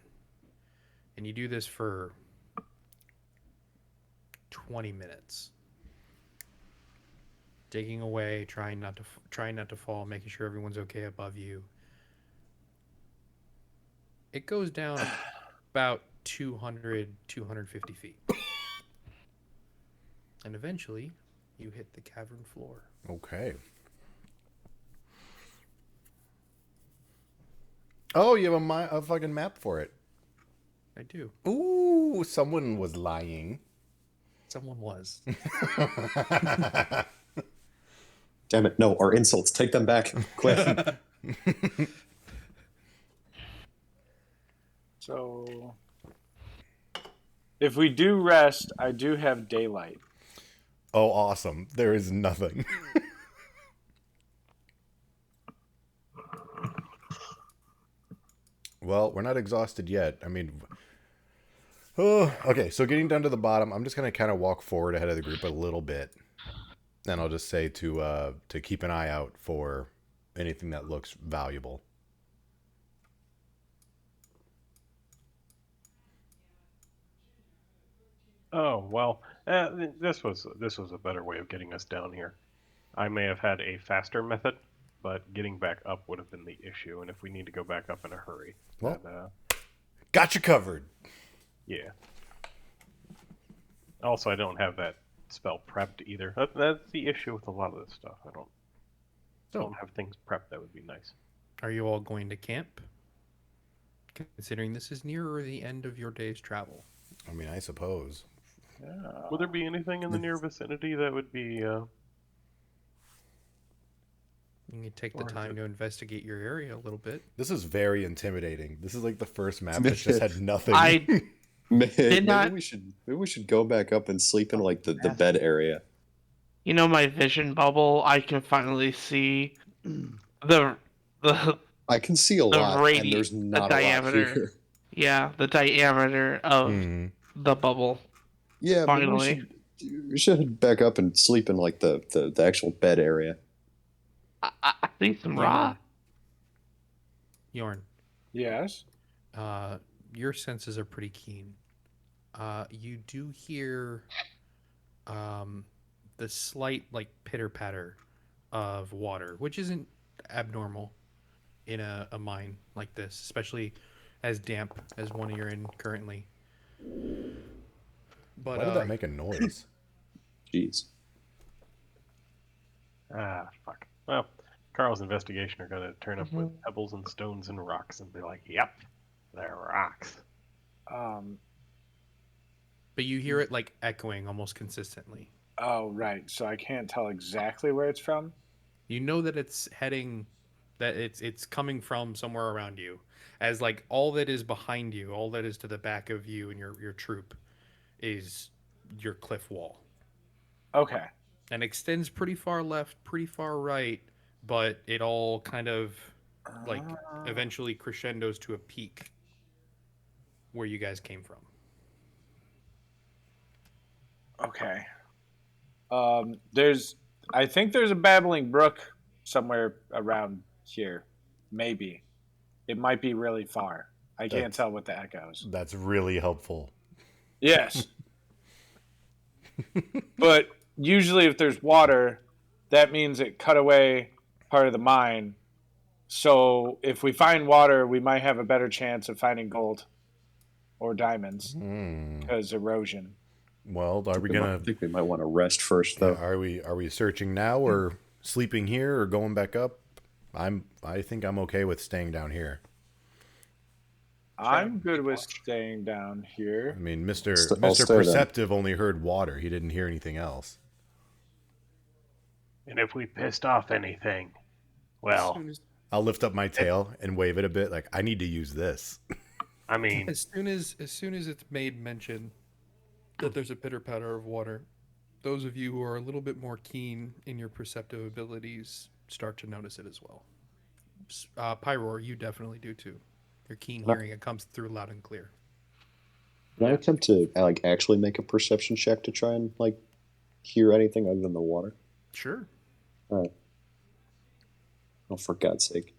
And you do this for 20 minutes. Digging away, trying not to fall, making sure everyone's okay above you. It goes down about 250 feet. And eventually, you hit the cavern floor. Okay. Oh, you have a fucking map for it. I do. Ooh, someone was lying. Someone was. Damn it! No, our insults. Take them back, quick. So, if we do rest, I do have daylight. Oh, awesome. There is nothing. Well, we're not exhausted yet. I mean, oh, okay. So getting down to the bottom, I'm just gonna kind of walk forward ahead of the group a little bit, and I'll just say to keep an eye out for anything that looks valuable. Oh well, this was a better way of getting us down here. I may have had a faster method, but getting back up would have been the issue. And if we need to go back up in a hurry, Well, then, got you covered. yeah. Also, I don't have that spell prepped either. That's the issue with a lot of this stuff. I don't have things prepped that would be nice. Are you all going to camp? Considering this is nearer the end of your day's travel. I mean, I suppose. Would there be anything in the near vicinity that would be? You can take the Or is time it- to investigate your area a little bit. This is very intimidating. This is like the first map that just had nothing. Maybe not- we should go back up and sleep in like the bed area. You know, my vision bubble, I can finally see the I can see a lot, and there's the not a lot diameter. here. Yeah, the diameter of the bubble. Yeah, Finally. we should head back up and sleep in like the actual bed area. I see some rock. Yorn, Yes. your senses are pretty keen. You do hear the slight like pitter patter of water, which isn't abnormal in a mine like this, especially as damp as one you're in currently. But Why did that make a noise? Jeez. Fuck. Well, Carl's investigation are gonna turn up with pebbles and stones and rocks and be like, "Yep, they're rocks." but you hear it like echoing almost consistently. Oh, right. So I can't tell exactly where it's from. You know that it's heading, that it's coming from somewhere around you, as like all that is behind you, all that is to the back of you and your troop, is your cliff wall, Okay. and extends pretty far left, pretty far right, but it all kind of like eventually crescendos to a peak where you guys came from. Okay. There's, I think there's a babbling brook somewhere around here. Maybe. It might be really far. I can't That's tell with the echoes. that's really helpful. Yes. But usually if there's water, that means it cut away part of the mine. So if we find water, we might have a better chance of finding gold or diamonds because erosion. Well, are we I gonna? think we might want to rest first, Yeah, though. are we searching now or sleeping here or going back up? I think I'm okay with staying down here. I'm good with staying down I here. mean, Mister I'll Mister stay then. Perceptive only heard water. He didn't hear anything else. And if we pissed off anything, well, I'll lift up my tail and wave it a bit, like I need to use this. I mean, As soon as it's made mention that there's a pitter patter of water, those of you who are a little bit more keen in your perceptive abilities start to notice it as well. Pyroar, you definitely do too. Your keen hearing, it comes through loud and clear. Can I attempt to like actually make a perception check to try and like hear anything other than the water? Sure. All right. Oh, for God's sake!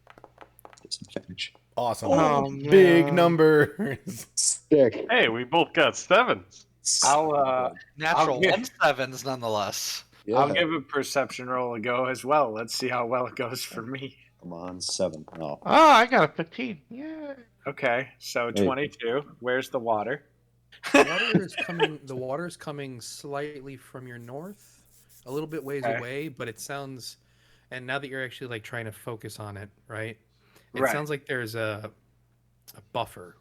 Disadvantage. Awesome. Oh, Big man. numbers. Sick. hey, we both got sevens. I'll Natural get- 1 7s nonetheless. Yeah. I'll give a perception roll a go as well. Let's see how well it goes for me. Come on, 7. Oh, Oh, I got a 15. Yeah. Okay, so Hey. 22. Where's the water? The water is coming slightly from your north, a little bit ways Okay. away, but it sounds, and now that you're actually like trying to focus on it, right? It Right. sounds like there's a buffer.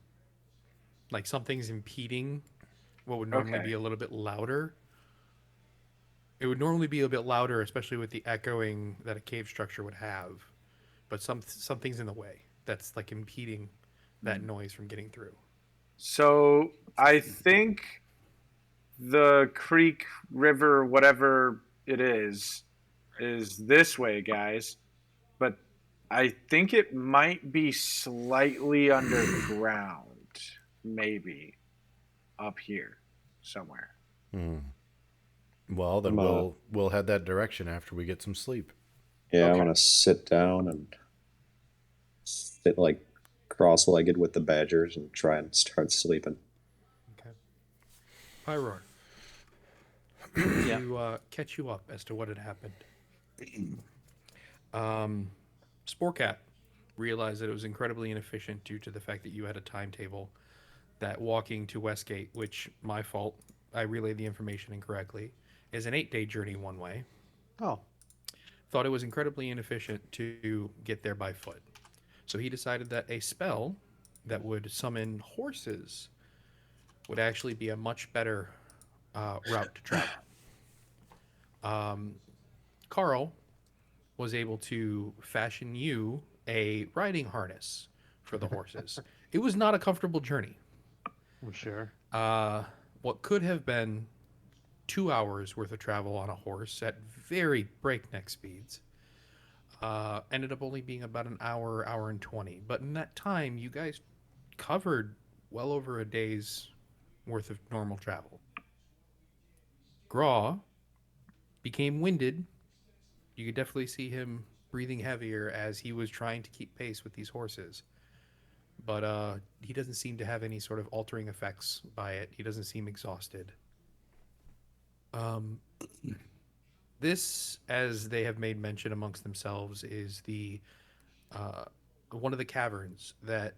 Like something's impeding what would normally Okay. be a little bit louder. It would normally be a bit louder, especially with the echoing that a cave structure would have. But something's in the way that's like impeding that noise from getting through. So I think the creek, river, whatever it is this way, guys. But I think it might be slightly underground, maybe up here somewhere. Well, then I'm, we'll head that direction after we get some sleep. yeah. I Okay. want to sit down and sit like cross-legged with the badgers and try and start sleeping. Okay. Pyroar. Yeah. To catch you up as to what had happened. Sporecat realized that it was incredibly inefficient due to the fact that you had a timetable that walking to Westgate, which my fault, I relayed the information incorrectly, is an 8-day journey one way. Oh, Thought it was incredibly inefficient to get there by foot. So he decided that a spell that would summon horses would actually be a much better route to travel. Carl was able to fashion you a riding harness for the horses. It was not a comfortable journey. I'm sure. What could have been 2 hours worth of travel on a horse at very breakneck speeds ended up only being about an hour, hour and 20. But in that time, you guys covered well over a day's worth of normal travel. Graw became winded. You could definitely see him breathing heavier as he was trying to keep pace with these horses. But he doesn't seem to have any sort of altering effects by it. He doesn't seem exhausted. This, as they have made mention amongst themselves, is the one of the caverns that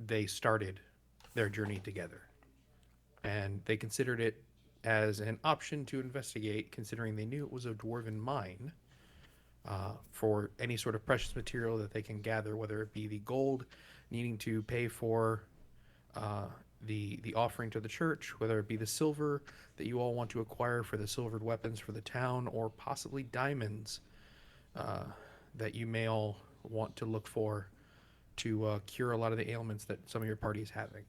they started their journey together, and they considered it as an option to investigate, considering they knew it was a dwarven mine for any sort of precious material that they can gather, whether it be the gold needing to pay for the offering to the church, whether it be the silver that you all want to acquire for the silvered weapons for the town, or possibly diamonds that you may all want to look for to cure a lot of the ailments that some of your party is having.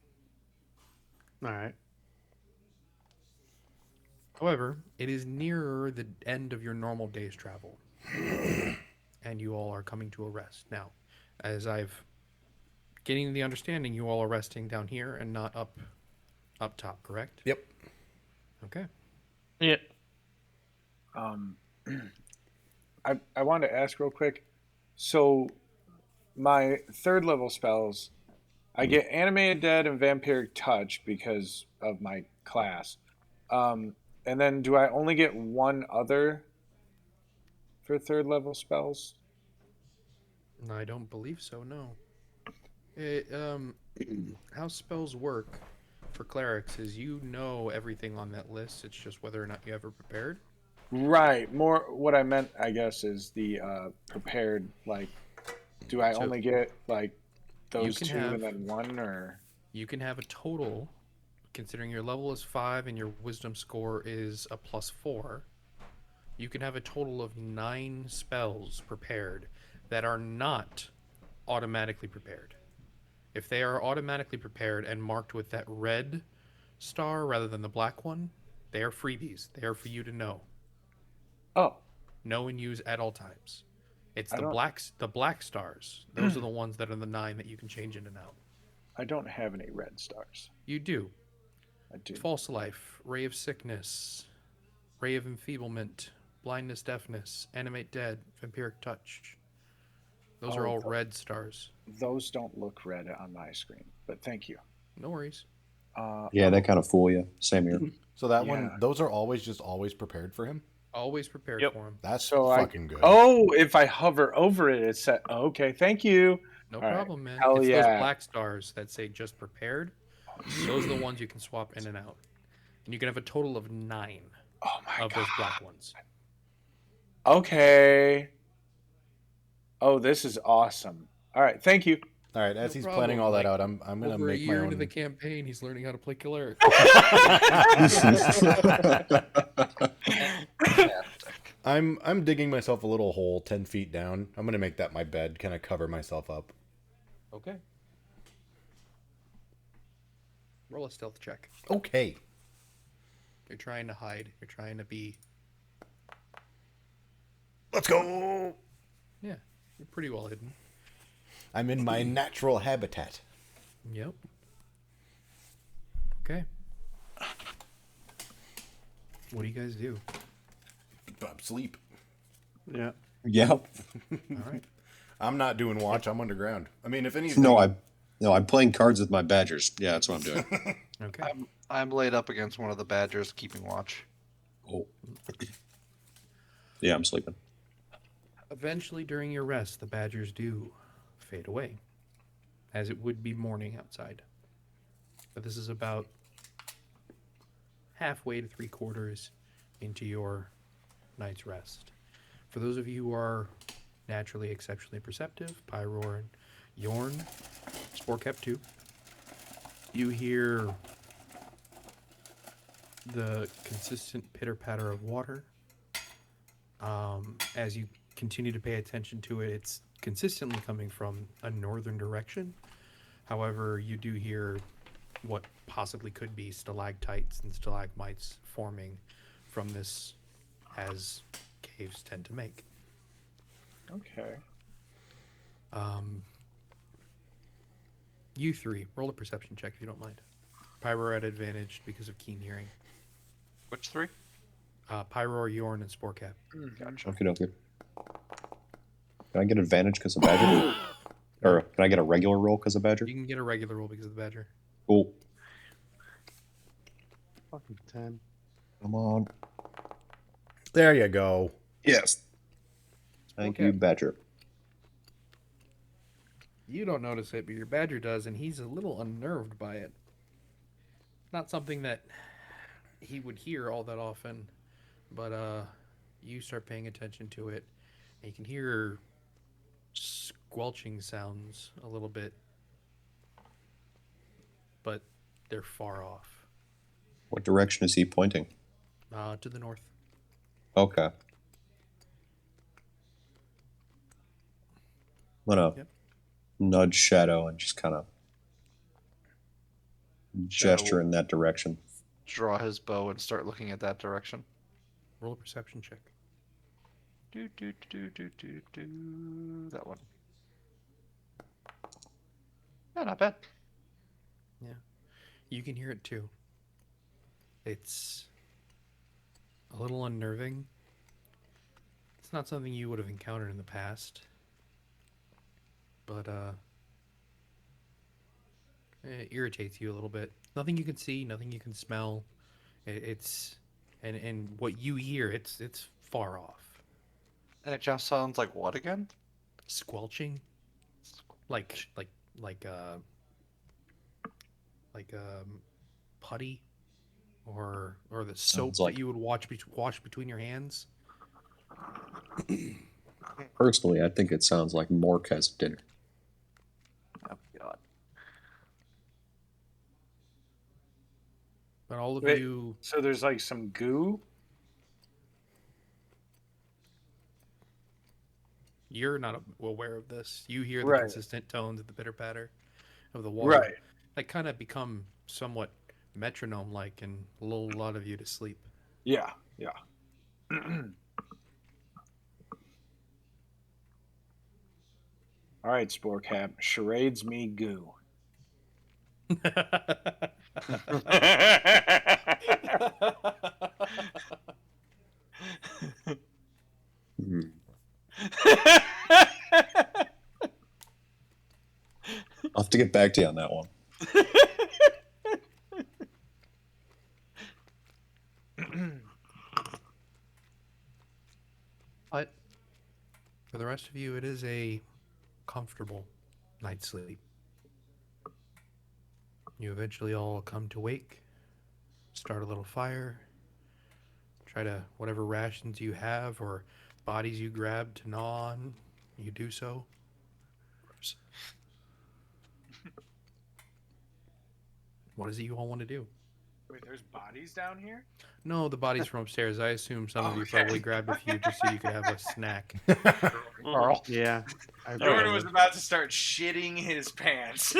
All right. However, it is nearer the end of your normal day's travel, and you all are coming to a rest. Now, as I've getting the understanding, you all are resting down here and not up top, correct? Yep. Okay. Yeah. I wanted to ask real quick. So, my third level spells, I get Animated Dead and Vampiric Touch because of my class. And then do I only get one other for third level spells? No, I don't believe so, no. It, how spells work for clerics is you know everything on that list. It's just whether or not you ever prepared. Right. More what I meant, I guess, is the prepared. Like, do I So, only get like you those can two have- and then one, or You can have a total, considering your level is 5 and your wisdom score is a +4, you can have a total of 9 spells prepared that are not automatically prepared. If they are automatically prepared and marked with that red star rather than the black one, they are freebies. They are for you to know. oh, Know and use at all times. It's I the don't- black stars. Those are the ones that are the 9 that you can change in and out. I don't have any red stars. You do. I do. False life, ray of sickness, ray of enfeeblement, blindness, deafness, animate dead, vampiric touch. Those are Oh, all red stars. Those don't look red on my screen, but thank you. No worries. Yeah, that kind of fool you. Same here. So that Yeah. one, those are always prepared for him. Always prepared Yep. for him. That's So fucking good. Oh, if I hover over it, it's set. Oh, okay, thank you. No All right. problem, man. Hell It's yeah. those black stars that say just prepared. Those are the ones you can swap in and out. And you can have a total of 9 Oh my of those god. black ones. Okay. Oh, this is awesome. All right, thank you. All right, as No he's problem. planning all that Like, out, I'm gonna Over a make my year own. into the campaign, he's learning how to play cleric. I'm digging myself a little hole 10 feet down. I'm gonna make that my bed, kind of cover myself up. Okay. Roll a stealth check. Okay. You're trying to hide. You're trying to be. Let's go. Yeah, you're pretty well hidden. I'm in my natural habitat. Yep. Okay. What do you guys do? I'm sleep. Yeah. Yep. All right. I'm not doing watch. I'm underground. I mean, if anything. No, I'm playing cards with my badgers. Yeah, that's what I'm doing. Okay. I'm laid up against one of the badgers, keeping watch. Oh. Yeah, I'm sleeping. Eventually, during your rest, the badgers do fade away, as it would be morning outside. But this is about halfway to 3/4 into your night's rest. For those of you who are naturally exceptionally perceptive, Pyroar and Yorn, Sporkep too, you hear the consistent pitter-patter of water. As you continue to pay attention to it, it's consistently coming from a northern direction. However, you do hear what possibly could be stalactites and stalagmites forming from this, as caves tend to make. Okay. You three, roll a perception check if you don't mind. Pyro at advantage because of keen hearing. Which 3? Pyro, Yorn, and Sporkap. Gotcha. Okay. Can I get advantage because of badger? Or can I get a regular roll because of badger? You can get a regular roll because of the badger. Cool. Fucking 10. Come on. There you go. Yes. Thank you, badger. You don't notice it, but your badger does, and he's a little unnerved by it. Not something that he would hear all that often, but you start paying attention to it, and you can hear squelching sounds a little bit, but they're far off. What direction is he pointing? To the north. Okay. I'm gonna Yep. nudge Shadow and just kind of gesture in that direction. Draw his bow and start looking at that direction. Roll a perception check. That one. Yeah, not bad. You can hear it too. It's a little unnerving. It's not something you would have encountered in the past. But it irritates you a little bit. Nothing you can see, nothing you can smell. It's and what you hear, it's far off. And it just sounds like what again? Squelching, like putty, or the soap like- that you would wash between your hands. Personally, I think it sounds like Mork has dinner. Oh God. But all of Wait. you, So there's like some goo. you're not aware of this. You hear the Right. consistent tones of the pitter patter of the water. Right. That kind of become somewhat metronome-like and lull a lot of you to sleep. Yeah. Yeah. All right, Spore Cap. Charades me goo. Mhm. I'll have to get back to you on that one. But for the rest of you, it is a comfortable night's sleep. You eventually all come to wake, start a little fire, try to, whatever rations you have or bodies you grab to gnaw on, you do so. What is it you all want to do? Wait, there's bodies down here? No, the bodies from upstairs. I assume some of you Okay. probably grabbed a few just so you could have a snack. Carl. Yeah. I Jordan agree. was about to start shitting his pants.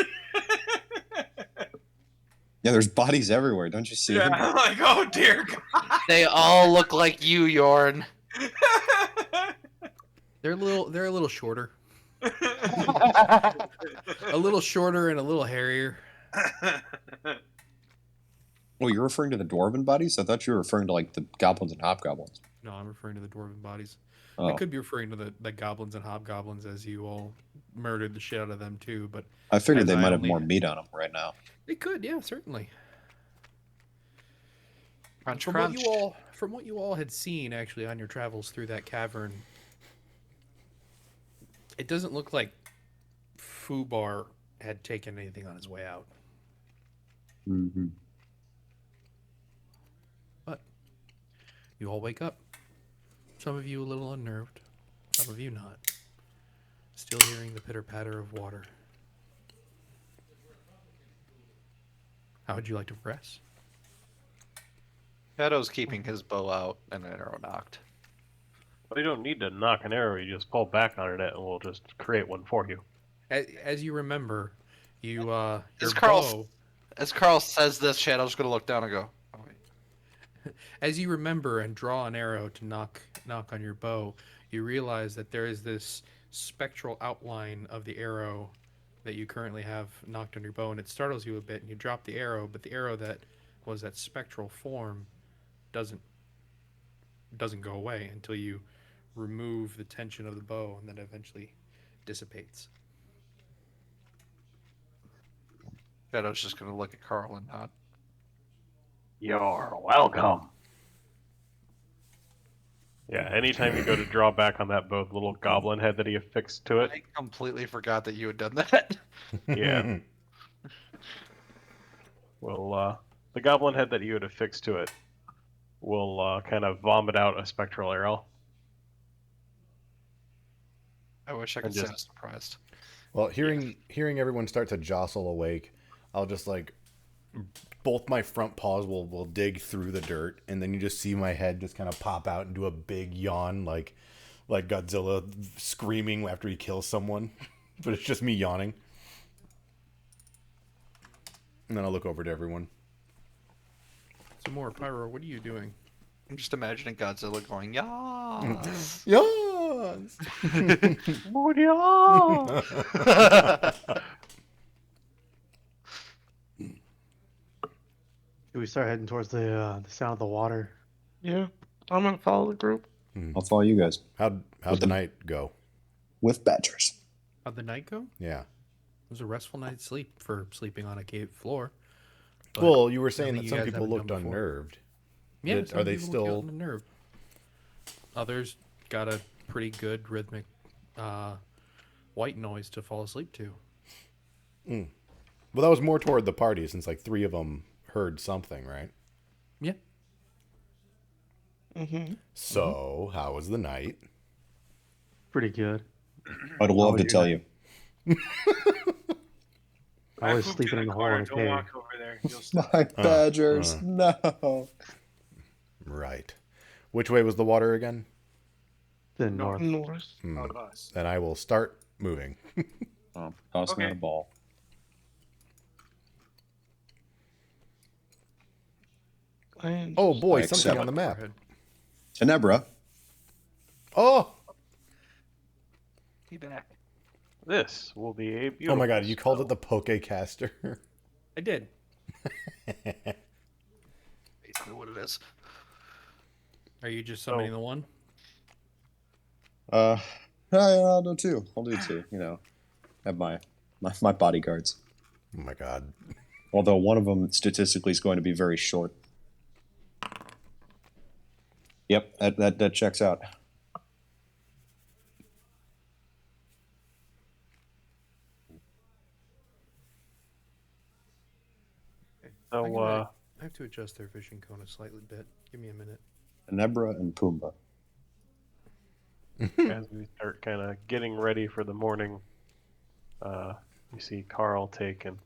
Yeah, there's bodies everywhere. Don't you see them? I'm like, oh dear God. They all look like you, Yorn. They're a little shorter. A little shorter and a little hairier. Oh, you're referring to the dwarven bodies? I thought you were referring to like the goblins and hobgoblins. No, I'm referring to the dwarven bodies. Oh, I could be referring to the goblins and hobgoblins as you all murdered the shit out of them too, but I figured as they I might have only- more meat on them right now. they could, yeah, certainly. Crunch, From crunch. what you all had seen actually on your travels through that cavern, it doesn't look like Fubar had taken anything on his way out. Mm-hmm. But you all wake up. Some of you a little unnerved, some of you not. Still hearing the pitter-patter of water. How would you like to progress? Shadow's keeping his bow out and an arrow knocked. Well, you don't need to knock an arrow. You just pull back on it, and we'll just create one for you. As you remember, you your Is Carl- bow. As Carl says this, Shadow's gonna look down and go, oh, wait. As you remember and draw an arrow to knock on your bow, you realize that there is this spectral outline of the arrow that you currently have knocked on your bow, and it startles you a bit, and you drop the arrow, but the arrow that was that spectral form doesn't go away until you remove the tension of the bow, and then eventually dissipates. Shadow's just gonna look at Carl and nod. You're welcome. Yeah, anytime you go to draw back on that bow, the little goblin head that he affixed to it. I completely forgot that you had done that. Yeah. Well, the goblin head that you had affixed to it will kind of vomit out a spectral arrow. I wish I could And say I just- was surprised. Well, hearing everyone start to jostle awake, I'll just like both my front paws will dig through the dirt, and then you just see my head just kind of pop out and do a big yawn, like Godzilla screaming after he kills someone. But it's just me yawning. And then I'll look over to everyone. Some more Pyro. What are you doing? I'm just imagining Godzilla going, yeah. Yawns! Do we start heading towards the sound of the water? Yeah, I'm gonna follow the group. I'll follow you guys How'd the night go? with badgers. How'd the night go? Yeah. It was a restful night's sleep for sleeping on a cave floor. But Well, you were saying nothing that you some guys people haven't looked done before. unnerved. Yeah, Did- some are they people look still- unnerved. Others got a pretty good rhythmic white noise to fall asleep to. Well, that was more toward the party, since like 3 of them heard something, right? Yeah. So, how was the night? Pretty good. I'd love to you're tell not- you. I was pooped sleeping in the hole in a Don't cave. walk over there. You'll stop. My badgers, no. Right. Which way was the water again? The north. North. Out of us. Then I will start moving. Toss me Okay. a ball. And Oh boy, Like something on seven. the map. Forehead. Tenebra. Oh! Be back. This will be a beautiful. Oh my god, you called it spell. the Pokecaster. I did. Basically what it is. Are you just summoning the one? Yeah, I'll do 2. I'll do 2. You know, have my bodyguards. Oh my god. Although one of them statistically is going to be very short. Yep, that checks out. So, I have to adjust their vision cone a slightly bit. Give me a minute. Tenebra and Pumbaa. as we start kind of getting ready for the morning, you see Carl take and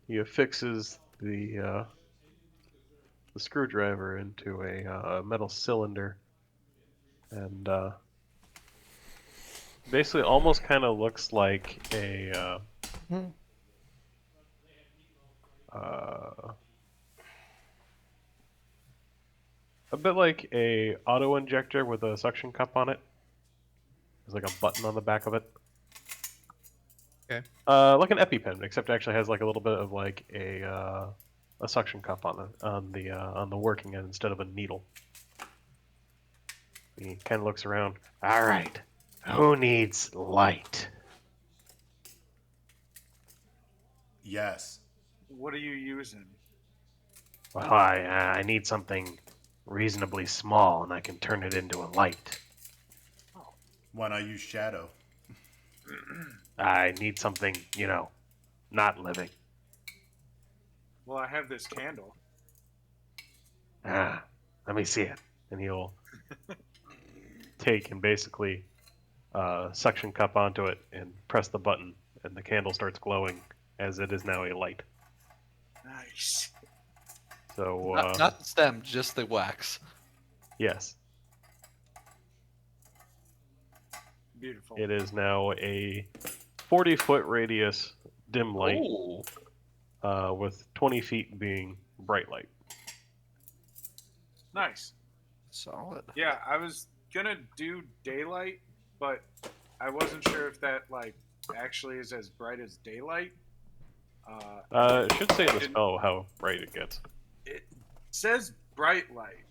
he affixes the screwdriver into a metal cylinder, and basically almost kind of looks like a bit like a auto injector with a suction cup on it. There's like a button on the back of it. Okay. Like an EpiPen, except it actually has like a little bit of like a suction cup on the working end instead of a needle. He kind of looks around. All right, who needs light? Yes. What are you using? Well, I need something reasonably small, and I can turn it into a light. Why not use Shadow? I need something, not living. Well, I have this candle. Let me see it. And he'll take and basically suction cup onto it and press the button, and the candle starts glowing as it is now a light. Nice. So, Not the stem, just the wax. yes, Beautiful. it is now a 40-foot radius dim light Ooh. with 20 feet being bright light. Nice. Solid. Yeah, I was gonna do daylight, but I wasn't sure if that actually is as bright as daylight. It should say in the Didn't- spell how bright it gets. It says bright light,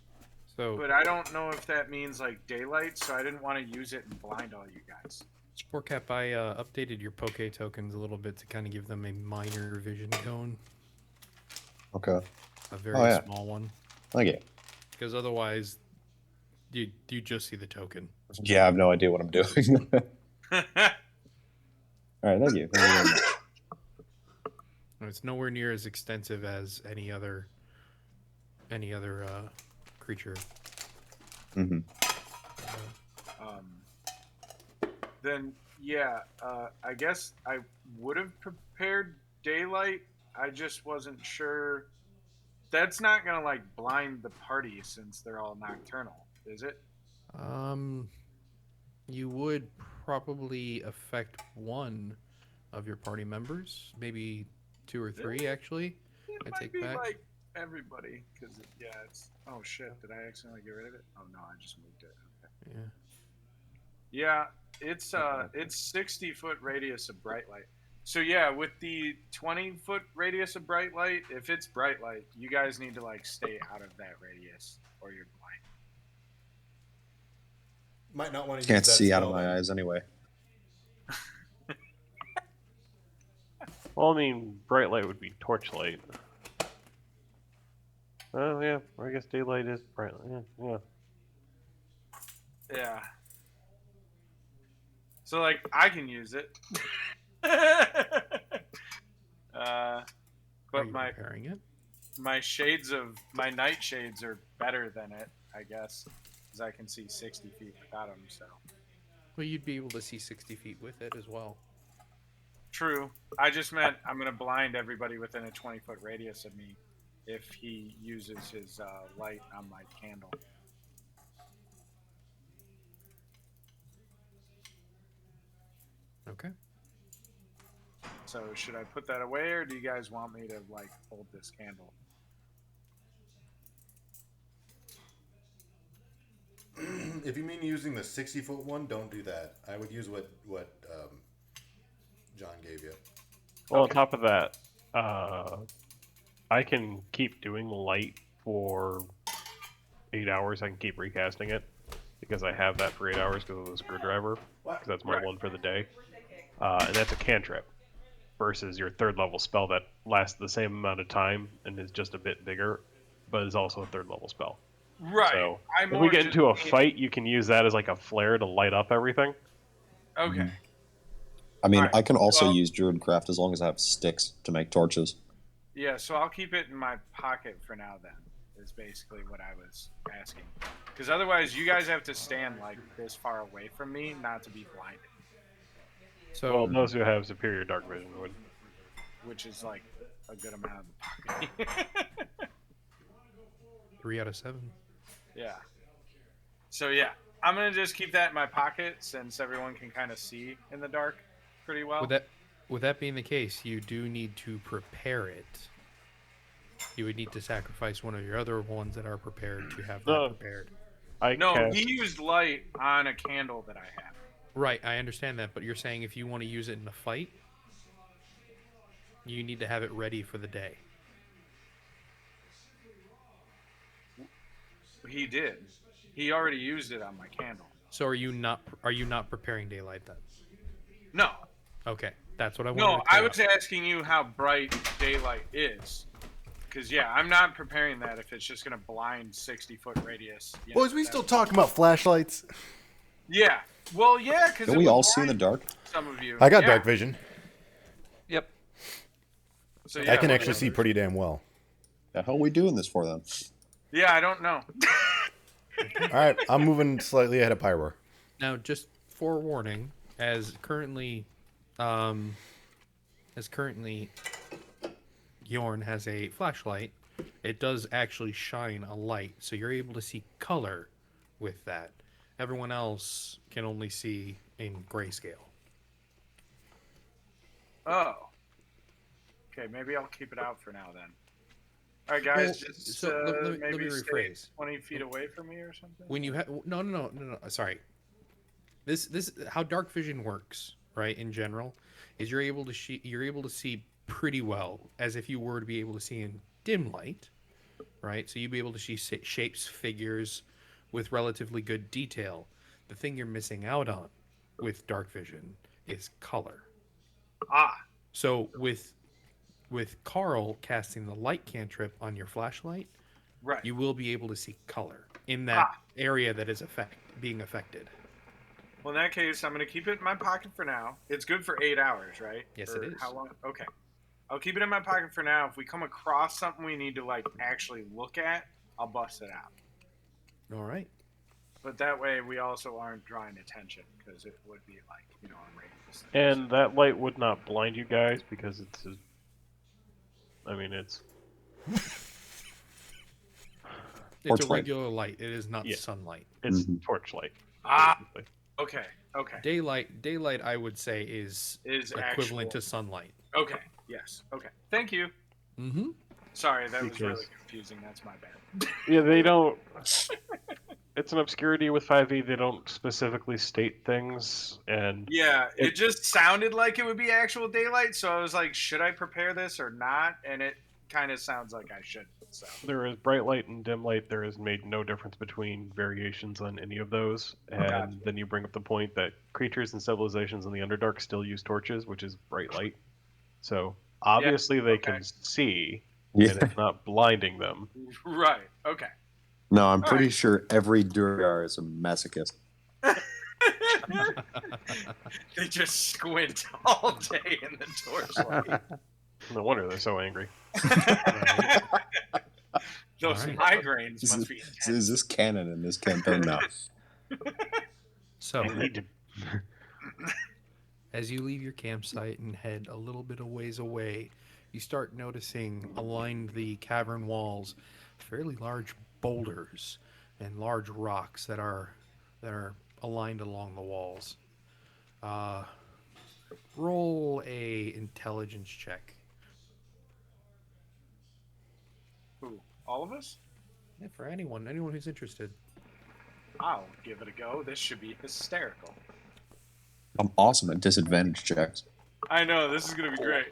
So, but I don't know if that means daylight, so I didn't want to use it and blind all you guys. Sportcap, I updated your Poke tokens a little bit to kind of give them a minor vision cone, Okay. a very Oh, yeah. small one, Okay. because otherwise, you just see the token. Yeah, I have no idea what I'm doing. All right, thank you. Thank you very much. And it's nowhere near as extensive as any other creature. Mm-hmm. Then yeah, I guess I would have prepared daylight I just wasn't sure. That's not gonna like blind the party since they're all nocturnal, is it? You would probably affect one of your party members, maybe two or three actually. It I might take be back. like everybody, because yeah, it's. Oh shit! Did I accidentally get rid of it? Oh no, I just moved it. Okay. Yeah. Yeah, it's 60-foot radius of bright light. So yeah, with the 20-foot radius of bright light, if it's bright light, you guys need to like stay out of that radius or you're blind. Might not want to use Can't that see out of spell, my then. eyes anyway. Well, I mean, bright light would be torchlight. Oh yeah, or I guess daylight is bright light. Yeah. Yeah. So like I can use it. Are But you my preparing it? my night shades are better than it, I guess, because I can see 60 feet without them. So Well, you'd be able to see 60 feet with it as well. true. I just meant I'm gonna blind everybody within a 20-foot radius of me if he uses his light on my candle. Okay. So should I put that away, or do you guys want me to like hold this candle? If you mean using the 60-foot one, don't do that. I would use what John gave you. Well, on top of that, I can keep doing light for 8 hours. I can keep recasting it because I have that for 8 hours because of the screwdriver. Because that's my one for the day, and that's a cantrip versus your third level spell that lasts the same amount of time and is just a bit bigger, but is also a third level spell. Right. So I'm if we more get just into a fight, you can use that as like a flare to light up everything. Okay. I mean, Alright, I can also well- use Druidcraft as long as I have sticks to make torches. Yeah, so I'll keep it in my pocket for now. Then is basically what I was asking, because otherwise you guys have to stand like this far away from me not to be blinded, So, Well, those who have superior dark vision would. which is like a good amount of the pocket. 3 out of 7. Yeah. So yeah, I'm gonna just keep that in my pocket since everyone can kind of see in the dark pretty well. With that being the case, you do need to prepare it. You would need to sacrifice one of your other ones that are prepared to have that No. prepared. No, cast- he used light on a candle that I have. Right, I understand that, but you're saying if you want to use it in a fight, you need to have it ready for the day. He did. He already used it on my candle. So are you not preparing daylight then? No, Okay, that's what I wanted no, to I clear was up. asking you how bright daylight is. Because, yeah, I'm not preparing that if it's just going to blind 60-foot radius. You know, Boys, we that- still talking about flashlights? Yeah. Well, yeah, because Don't we all see in the dark? some of you. I got Yeah. dark vision. Yep. So, I yeah, can what- actually see pretty damn well. The hell are we doing this for then? Yeah, I don't know. All right, I'm moving slightly ahead of Pyro. Now, just forewarning, as currently Yorn has a flashlight, it does actually shine a light, so you're able to see color with that. Everyone else can only see in grayscale. Oh. Okay, maybe I'll keep it out for now then. All right, guys, Well, just so let me maybe stay rephrase. 20 feet away from me or something? When you have no, sorry. This how dark vision works, right? In general, is you're able to see pretty well as if you were to be able to see in dim light, right? So you'd be able to see shapes, figures with relatively good detail. The thing you're missing out on with dark vision is color. Ah, So with Carl casting the light cantrip on your flashlight, right. you will be able to see color in that area that is being affected. Well, in that case, I'm going to keep it in my pocket for now. It's good for 8 hours, right? Yes, Or it is. How long? Okay. I'll keep it in my pocket for now. If we come across something we need to, like, actually look at, I'll bust it out. All right. But that way, we also aren't drawing attention, because it would be, like, a radius thing. And that light would not blind you guys because it's I mean, it's It's a Torchlight. regular light. It is not Yeah. sunlight. torchlight. Ah, basically. okay, okay. Daylight, I would say, is equivalent to sunlight. Okay, yes, okay. Thank you. Mm-hmm. Sorry, that was Because- really confusing. That's my bad. Yeah, they don't. It's an obscurity with 5e. They don't specifically state things, and Yeah, it just sounded like it would be actual daylight, so I was like, should I prepare this or not? And it kind of sounds like I should. So there is bright light and dim light. There is made no difference between variations on any of those. And Gotcha. then you bring up the point that creatures and civilizations in the Underdark still use torches, which is bright light. So obviously they okay. can see, Yeah. and it's not blinding them. right, okay. No, I'm pretty Alright. sure every Duergar is a masochist. They just squint all day in the torchlight. No wonder they're so angry. Those Alright. migraines Is must be this, intense. is this canon in this campaign now? So, I need to. as you leave your campsite and head a little bit of ways away, you start noticing aligned the cavern walls fairly large boulders and large rocks that are aligned along the walls. Roll a intelligence check. Who? All of us? Yeah, for anyone who's interested. I'll give it a go. This should be hysterical. I'm awesome at disadvantage checks. I know, this is going to be great.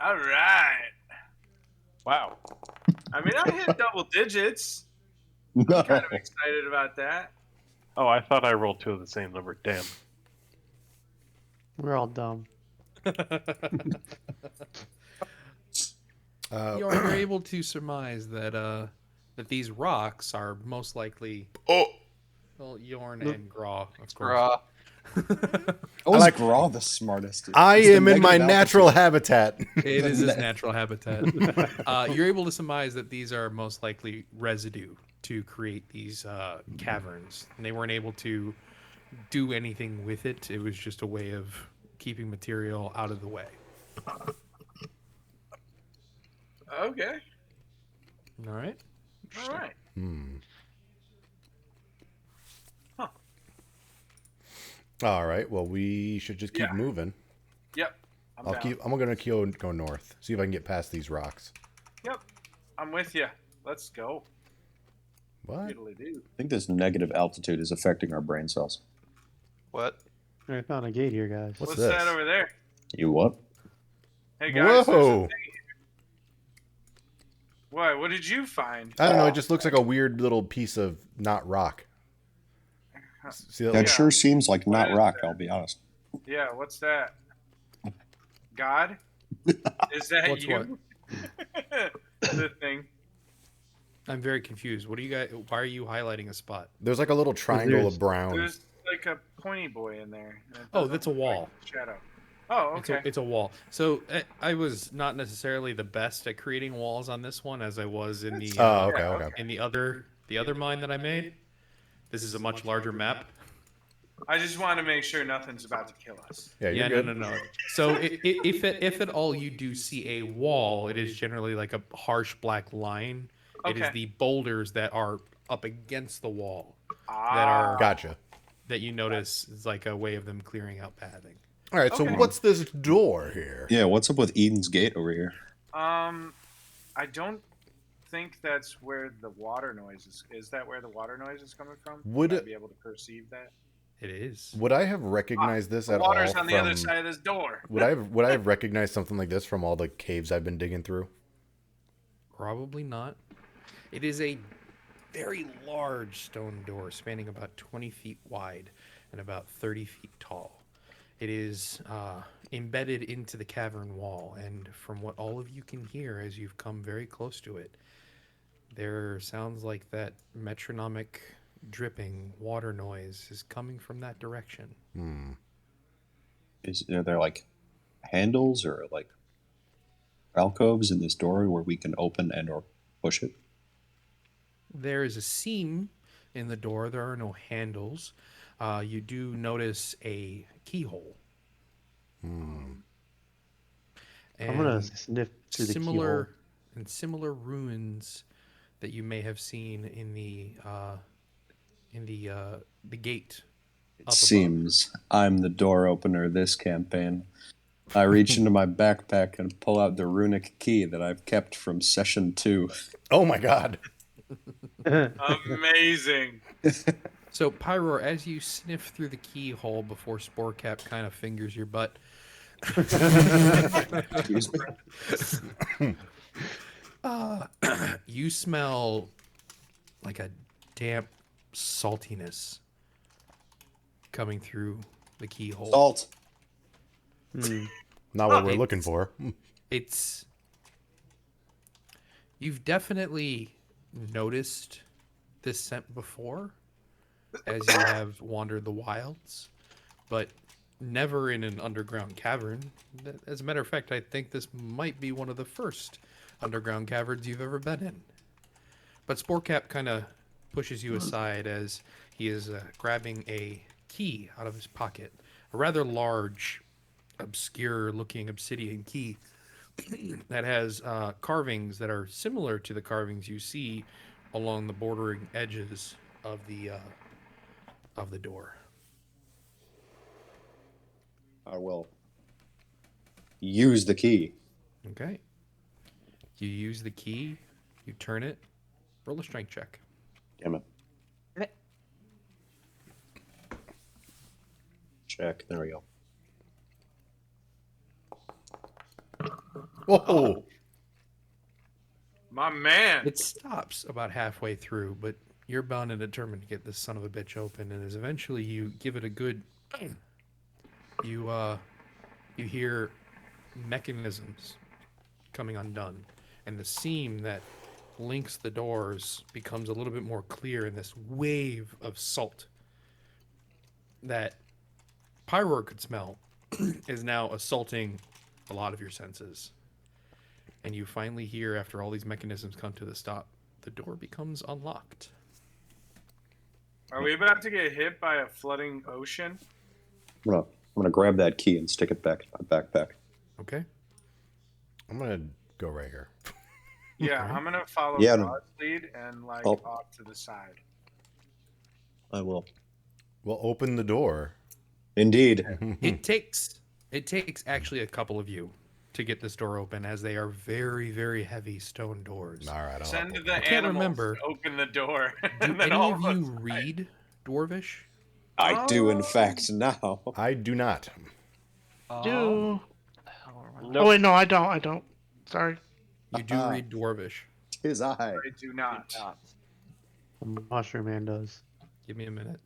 All right. Wow. I mean, I hit double digits. No. Kind of excited about that. Oh, I thought I rolled two of the same number. Damn. We're all dumb. You're able to surmise that that these rocks are most likely well, Yorn and Graw, of course. Bruh. I was like- Graw the smartest. I It's the am in my negative natural altitude. habitat. It is his natural habitat. You're able to surmise that these are most likely residue to create these caverns. And they weren't able to do anything with it. It was just a way of keeping material out of the way. Okay. All right. All right. All right. Well, we should just keep Yeah. moving. Yep. I'm down. I'm gonna go north. See if I can get past these rocks. Yep. I'm with you. Let's go. What? Diddly-do. I think this negative altitude is affecting our brain cells. What? I found a gate here, guys. What's What's this? that over there? You what? Hey, guys. there's a Whoa! thing here. What? What did you find? I don't know. It just looks like a weird little piece of not rock. See that? That Yeah. sure seems like What not is rock, that? I'll be honest. Yeah, what's that? God? Is that What's you? The thing. I'm very confused. What do you guys? Why are you highlighting a spot? There's like a little triangle there's- of brown. There's like a pointy boy in there. and it Oh, doesn't that's a look like wall. Shadow. Oh, okay. It's a wall. So I was not necessarily the best at creating walls on this one as I was in the Oh, okay, Yeah, okay. in the other mine that I made. This is a much larger map. I just want to make sure nothing's about to kill us. Yeah, Yeah, you're no, good. no, no. So if at all you do see a wall, it is generally like a harsh black line. It is Okay. the boulders that are up against the wall Ah, Gotcha. that you notice is like a way of them clearing out pathing. All right. So Okay. what's this door here? Yeah, what's up with Eden's Gate over here? I don't think that's where the water noise is. Is that where the water noise is coming from? Would I it- be able to perceive that? It is. Would I have recognized this The at water's all on the other from- side of this door. Would I have recognized something like this from all the caves I've been digging through? Probably not. It is a very large stone door spanning about 20 feet wide and about 30 feet tall. It is embedded into the cavern wall, and from what all of you can hear as you've come very close to it, there sounds like that metronomic dripping water noise is coming from that direction. Are there like handles or like alcoves in this door where we can open and or push it? There is a seam in the door. There are no handles. You do notice a keyhole. I'm gonna and sniff through the keyhole. similar ruins that you may have seen in the gate It up above. seems I'm the door opener this campaign. I reach into my backpack and pull out the runic key that I've kept from session 2. Oh my god. Amazing. So, Pyro, as you sniff through the keyhole before Sporecap kind of fingers your butt, Excuse me. you smell like a damp saltiness coming through the keyhole. Salt. Not what we're looking for. It's you've definitely noticed this scent before as you have wandered the wilds, but never in an underground cavern. As a matter of fact, I think this might be one of the first underground caverns you've ever been in. But Sporecap kind of pushes you aside as he is grabbing a key out of his pocket, a rather large, obscure-looking obsidian key that has carvings that are similar to the carvings you see along the bordering edges of the door. I will use the key. Okay. You use the key, you turn it, roll a strength check. Damn it. Check. There we go. Whoa. My man. It stops about halfway through, but you're bound and determined to get this son of a bitch open, and as eventually you give it a good you hear mechanisms coming undone, and the seam that links the doors becomes a little bit more clear, and this wave of salt that Pyro could smell is now assaulting a lot of your senses. And you finally hear, after all these mechanisms come to the stop, the door becomes unlocked. Are we about to get hit by a flooding ocean? I'm gonna grab that key and stick it back in my backpack. Okay. I'm gonna go right here. Yeah, I'm gonna follow Yeah, God's lead and Oh. off to the side. I will. Well, open the door. Indeed. It takes actually a couple of you to get this door open, as they are very, very heavy stone doors. All right. Send the can't animals remember. to open the door. Do and then any all of you us- read Dwarvish? I do, in fact, now. I do not. Do. Nope. Oh wait, no, I don't. Sorry. You do read Dwarvish. Tis I. I do not. Mushroom Man does. Give me a minute.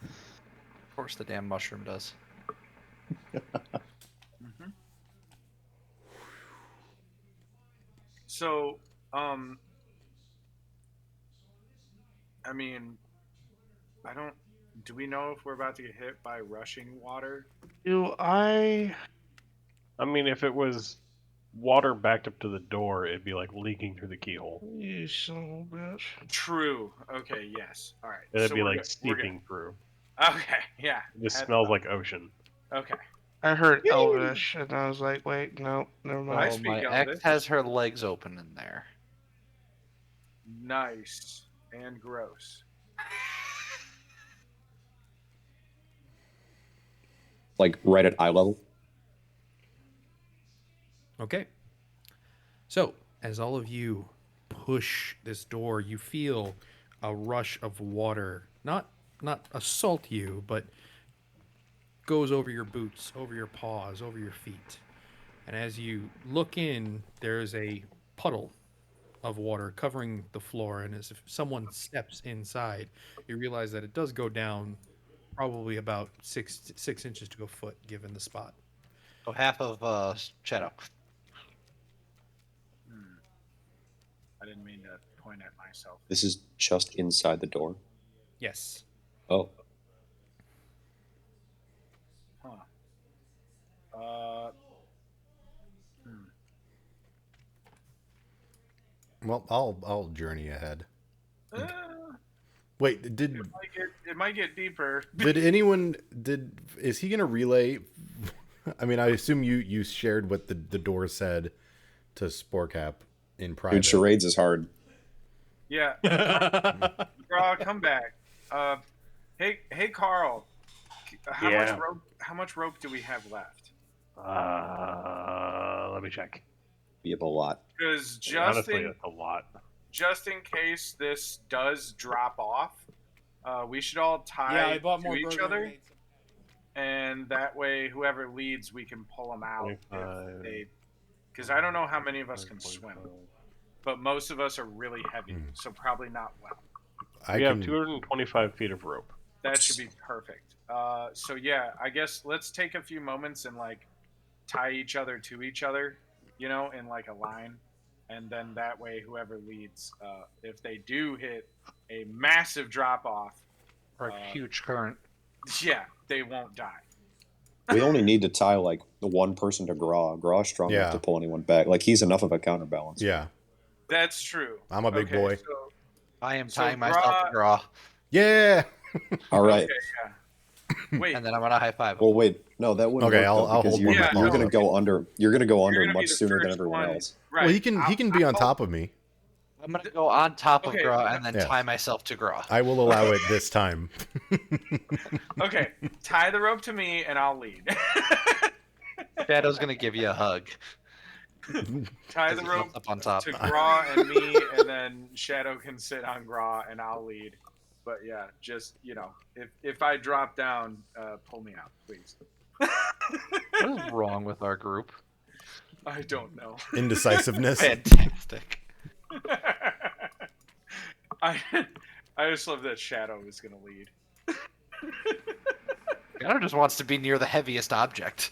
Of course, the damn mushroom does. So, I mean, I don't. Do we know if we're about to get hit by rushing water? Do I? I mean, if it was water backed up to the door, it'd be like leaking through the keyhole. You son of a bitch. True. Okay. Yes. All right. It'd So be we're like good. We're good. seeping through. Okay. Yeah. It just Had smells thought. like ocean. Okay. I heard Elvish, and I was like, wait, no, never Oh, mind. speak my Elvish. ex has her legs open in there. Nice and gross. Like right at eye level. Okay. So, as all of you push this door, you feel a rush of water, not assault you, but goes over your boots, over your paws, over your feet. And as you look in, there's a puddle of water covering the floor, and as if someone steps inside, you realize that it does go down probably about six inches to a foot, given the spot. So half of Shadow. I didn't mean to point at myself. This is just inside the door. Yes. Oh. Huh. Well, I'll journey ahead. Uh, Wait, it might get deeper. did is he gonna relay I mean, I assume you shared what the door said to Sporcap in private. Dude, charades is hard. Yeah. Graw, come back. Hey, Carl. How much rope do we have left? Let me check. Be a lot. Because Honestly, that's a lot. just in case this does drop off, we should all tie to each other, and that way, whoever leads, we can pull them out. Because I don't know how many of us can swim, but most of us are really heavy, so probably not well. We have 225 feet of rope. That should be perfect. So yeah, I guess let's take a few moments and like tie each other to each other, in like a line, and then that way whoever leads, if they do hit a massive drop off or a huge current, yeah, they won't die. We only need to tie like the one person to Graw. Graw's strong enough to pull anyone back. Like he's enough of a counterbalance. Yeah, that's true. I'm a big boy. So, I am tying myself to Graw. Yeah. All right. Okay, yeah. Wait. And then I'm gonna high five. Well, wait. No, that wouldn't Okay, work. I'll hold you're, one. you're gonna go under. You're gonna go under gonna be much the sooner than first everyone one. else. Right. Well, he can be on top of me. I'm gonna go on top of Okay, Graw and then yeah. tie myself to Graw. I will allow it this time. Okay, tie the rope to me and I'll lead. Shadow's gonna give you a hug. Tie the rope up on top. to Graw and me, and then Shadow can sit on Graw and I'll lead. But yeah, just if I drop down, pull me out, please. What is wrong with our group? I don't know. Indecisiveness. Fantastic. I just love that Shadow is gonna lead. Shadow just wants to be near the heaviest object.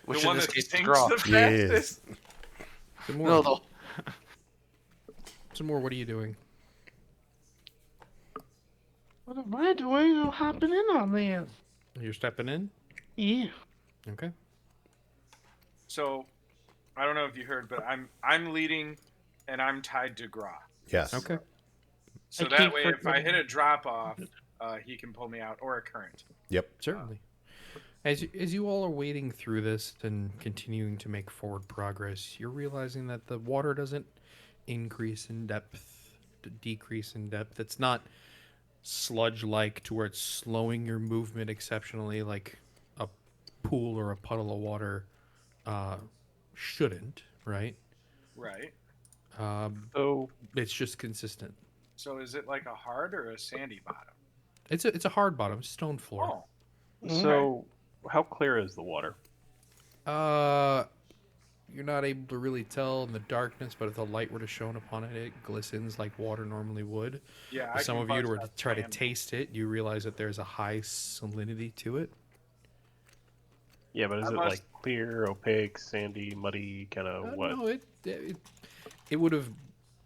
Which The one in this that case is sinks Graw. the fastest. Some more. No. Some more. What are you doing? What am I doing? I'm hopping in on this. You're stepping in. Yeah. Okay. So, I don't know if you heard, but I'm leading, and I'm tied to Graw. Yes. Okay. So I that keep way, if I forgetting. hit a drop off, he can pull me out, or a current. Yep. Certainly. As you all are wading through this and continuing to make forward progress, you're realizing that the water doesn't increase in depth, decrease in depth. It's not sludge-like to where it's slowing your movement exceptionally like a pool or a puddle of water shouldn't, right? Right. So It's just consistent. So is it like a hard or a sandy bottom? It's a hard bottom, stone floor. Oh. So, how clear is the water? You're not able to really tell in the darkness, but if the light were to shine upon it, it glistens like water normally would. Yeah. If some of you were to try to sand. taste it, you realize that there's a high salinity to it. Yeah, but is I it must- like clear, opaque, sandy, muddy, kind of what? No, it would have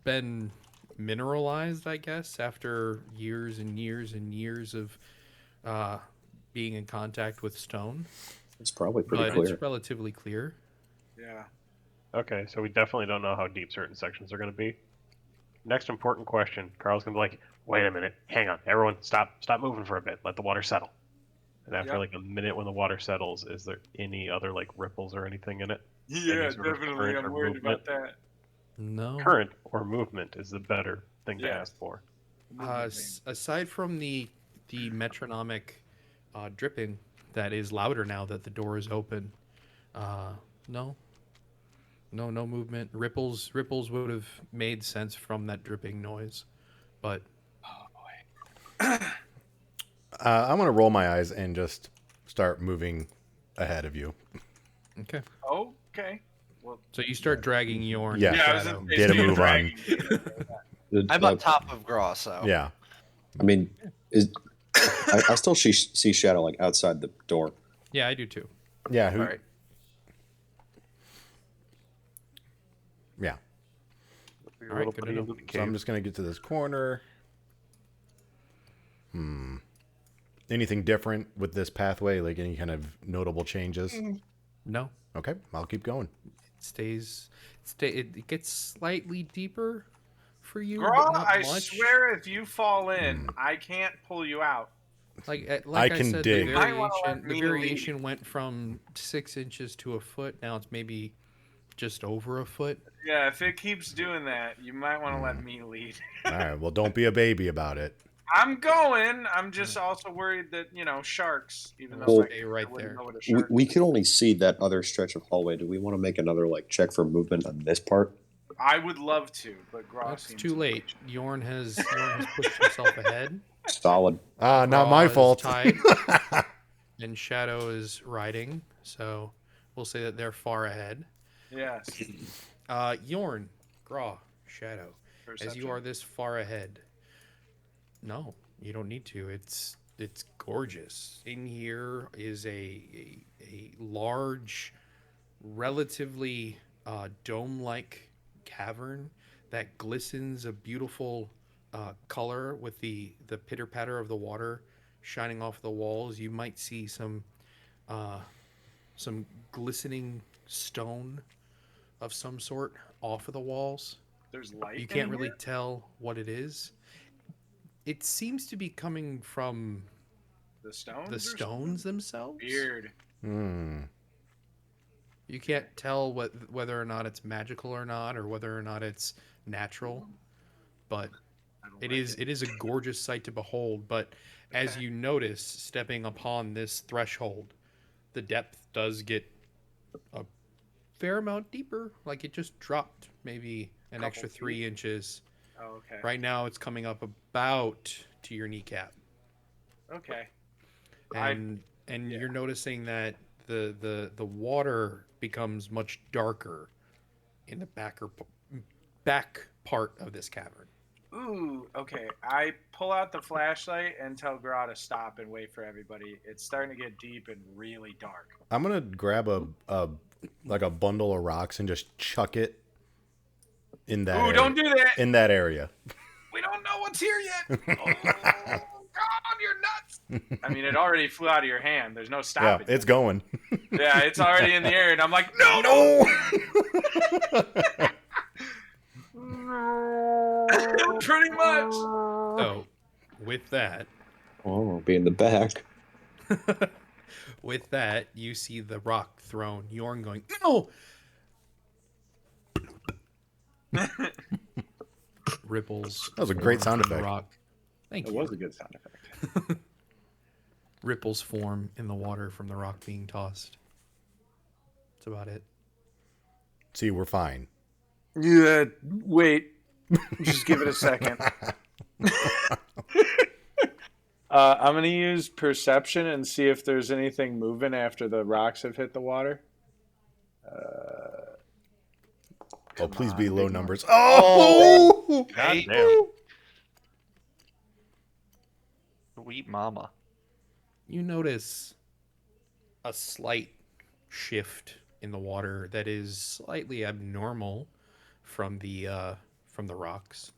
been mineralized, I guess, after years and years and years of being in contact with stone. It's probably pretty But clear. it's relatively clear. Yeah. Okay, so we definitely don't know how deep certain sections are going to be. Next important question. Carl's going to be like, wait a minute, hang on, everyone stop moving for a bit, let the water settle. And after Yep. like a minute when the water settles, is there any other like ripples or anything in it? Yeah, Any sort of definitely. current I'm or worried movement? about that. No. Current or movement is the better thing to Yeah. ask for. Aside from the metronomic dripping that is louder now that the door is open, no movement. Ripples would have made sense from that dripping noise, but I'm gonna roll my eyes and just start moving ahead of you. okay. Okay. Well, So you start dragging Yorn. Yeah. and yeah, I was Shadow. gonna say, Get a so you're move on. dragging me. I'm on top of Graw, so Yeah. I mean, I still see Shadow like outside the door. Yeah, I do too. Yeah. Who? all right. Yeah. A All right, little good bit to into know. the So I'm cave. just gonna get to this corner. Anything different with this pathway? Like any kind of notable changes? No, Okay, I'll keep going. it gets slightly deeper for you, Graw, but not I much. swear if you fall in, I can't pull you out. Like I can said, dig. the You might wanna let variation me lead. went from 6 inches to a foot. Now it's maybe just over a foot. Yeah, if it keeps doing that, you might want to let me lead. All right. Well, don't be a baby about it. I'm going. I'm just also worried that sharks. Even We'll though stay right I wouldn't there. know what a We, shark. we can only see that other stretch of hallway. Do we want to make another check for movement on this part? I would love to, but Gross It's seems too late. Yorn has pushed himself ahead. Solid. Not Raw my is fault. tied, and Shadow is riding. So we'll say that they're far ahead. Yes. Yorn, Graw, Shadow, as you Perception? are this far ahead. No, you don't need to. It's gorgeous. In here is a large, relatively dome-like cavern that glistens a beautiful color with the pitter patter of the water shining off the walls. You might see some glistening stone of some sort off of the walls. There's light. You in can't really here? tell what it is. It seems to be coming from The stones. the or stones something? themselves. Weird. You can't tell whether or not it's magical or not, or whether or not it's natural. But I don't it like is a gorgeous sight to behold. But as Okay. you notice, stepping upon this threshold, the depth does get a fair amount deeper. Like it just dropped maybe an Couple extra feet. 3 inches. Oh, okay. Right now, it's coming up about to your kneecap. Okay. and yeah. you're noticing that the water becomes much darker in the back part of this cavern. Ooh. Okay. I pull out the flashlight and tell Gra to stop and wait for everybody. It's starting to get deep and really dark. I'm gonna grab a bundle of rocks and just chuck it in that. Ooh! area. Don't do that. In that area. We don't know what's here yet. Oh God, you're nuts. I mean, it already flew out of your hand. There's no Yeah, stopping. it's going. Yeah, it's already in the air, and I'm like, no. Pretty much. So, with that, Oh, I'll be in the back. you see the rock thrown. Yorn going, no! Ripples. That was a great form sound from the effect. rock. Thank It you. was a good sound effect. Ripples form in the water from the rock being tossed. That's about it. See, we're fine. Yeah. Wait. Just give it a second. I'm gonna use perception and see if there's anything moving after the rocks have hit the water. Oh, please be on, low big numbers. one. Oh! God Hey. damn. Sweet mama. You notice a slight shift in the water that is slightly abnormal from the rocks.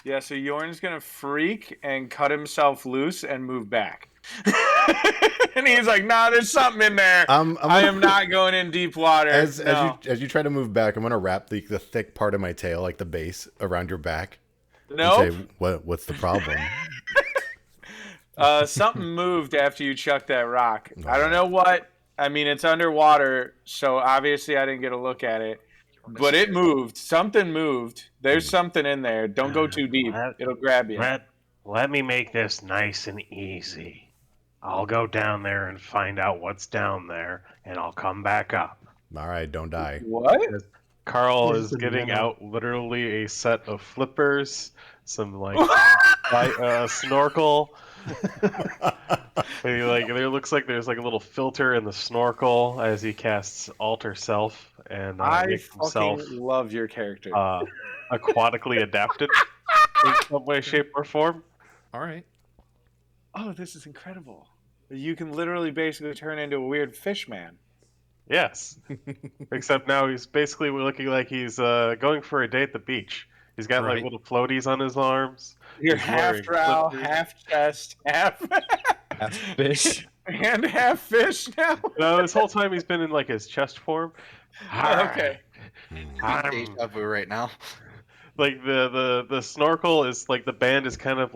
Yeah, so Yorn's gonna freak and cut himself loose and move back. And he's like, "Nah, there's something in there. I am not going in deep water." As No. you try to move back, I'm gonna wrap the thick part of my tail, like the base, around your back. Nope. And say, what's the problem? Something moved after you chucked that rock. I don't know what. I mean, it's underwater, so obviously I didn't get a look at it. But it moved. Something moved. There's something in there. Don't go too deep. It'll grab you. Let me make this nice and easy. I'll go down there and find out what's down there, and I'll come back up. All right, don't die. What? Carl Here's is the getting memo. out literally a set of flippers, some snorkel. And there looks like there's a little filter in the snorkel as he casts Alter Self and I makes fucking himself love your character. aquatically adapted in some way, shape, or form. All right. Oh, this is incredible. You can literally basically turn into a weird fish man. Yes, except now he's basically looking like he's going for a day at the beach. He's got Right. little floaties on his arms. You're He's half wearing drow, flippers. half chest, half Half fish. and half fish now. No, this whole time he's been in his chest form. Okay. Deja vu right now. The snorkel is the band is kind of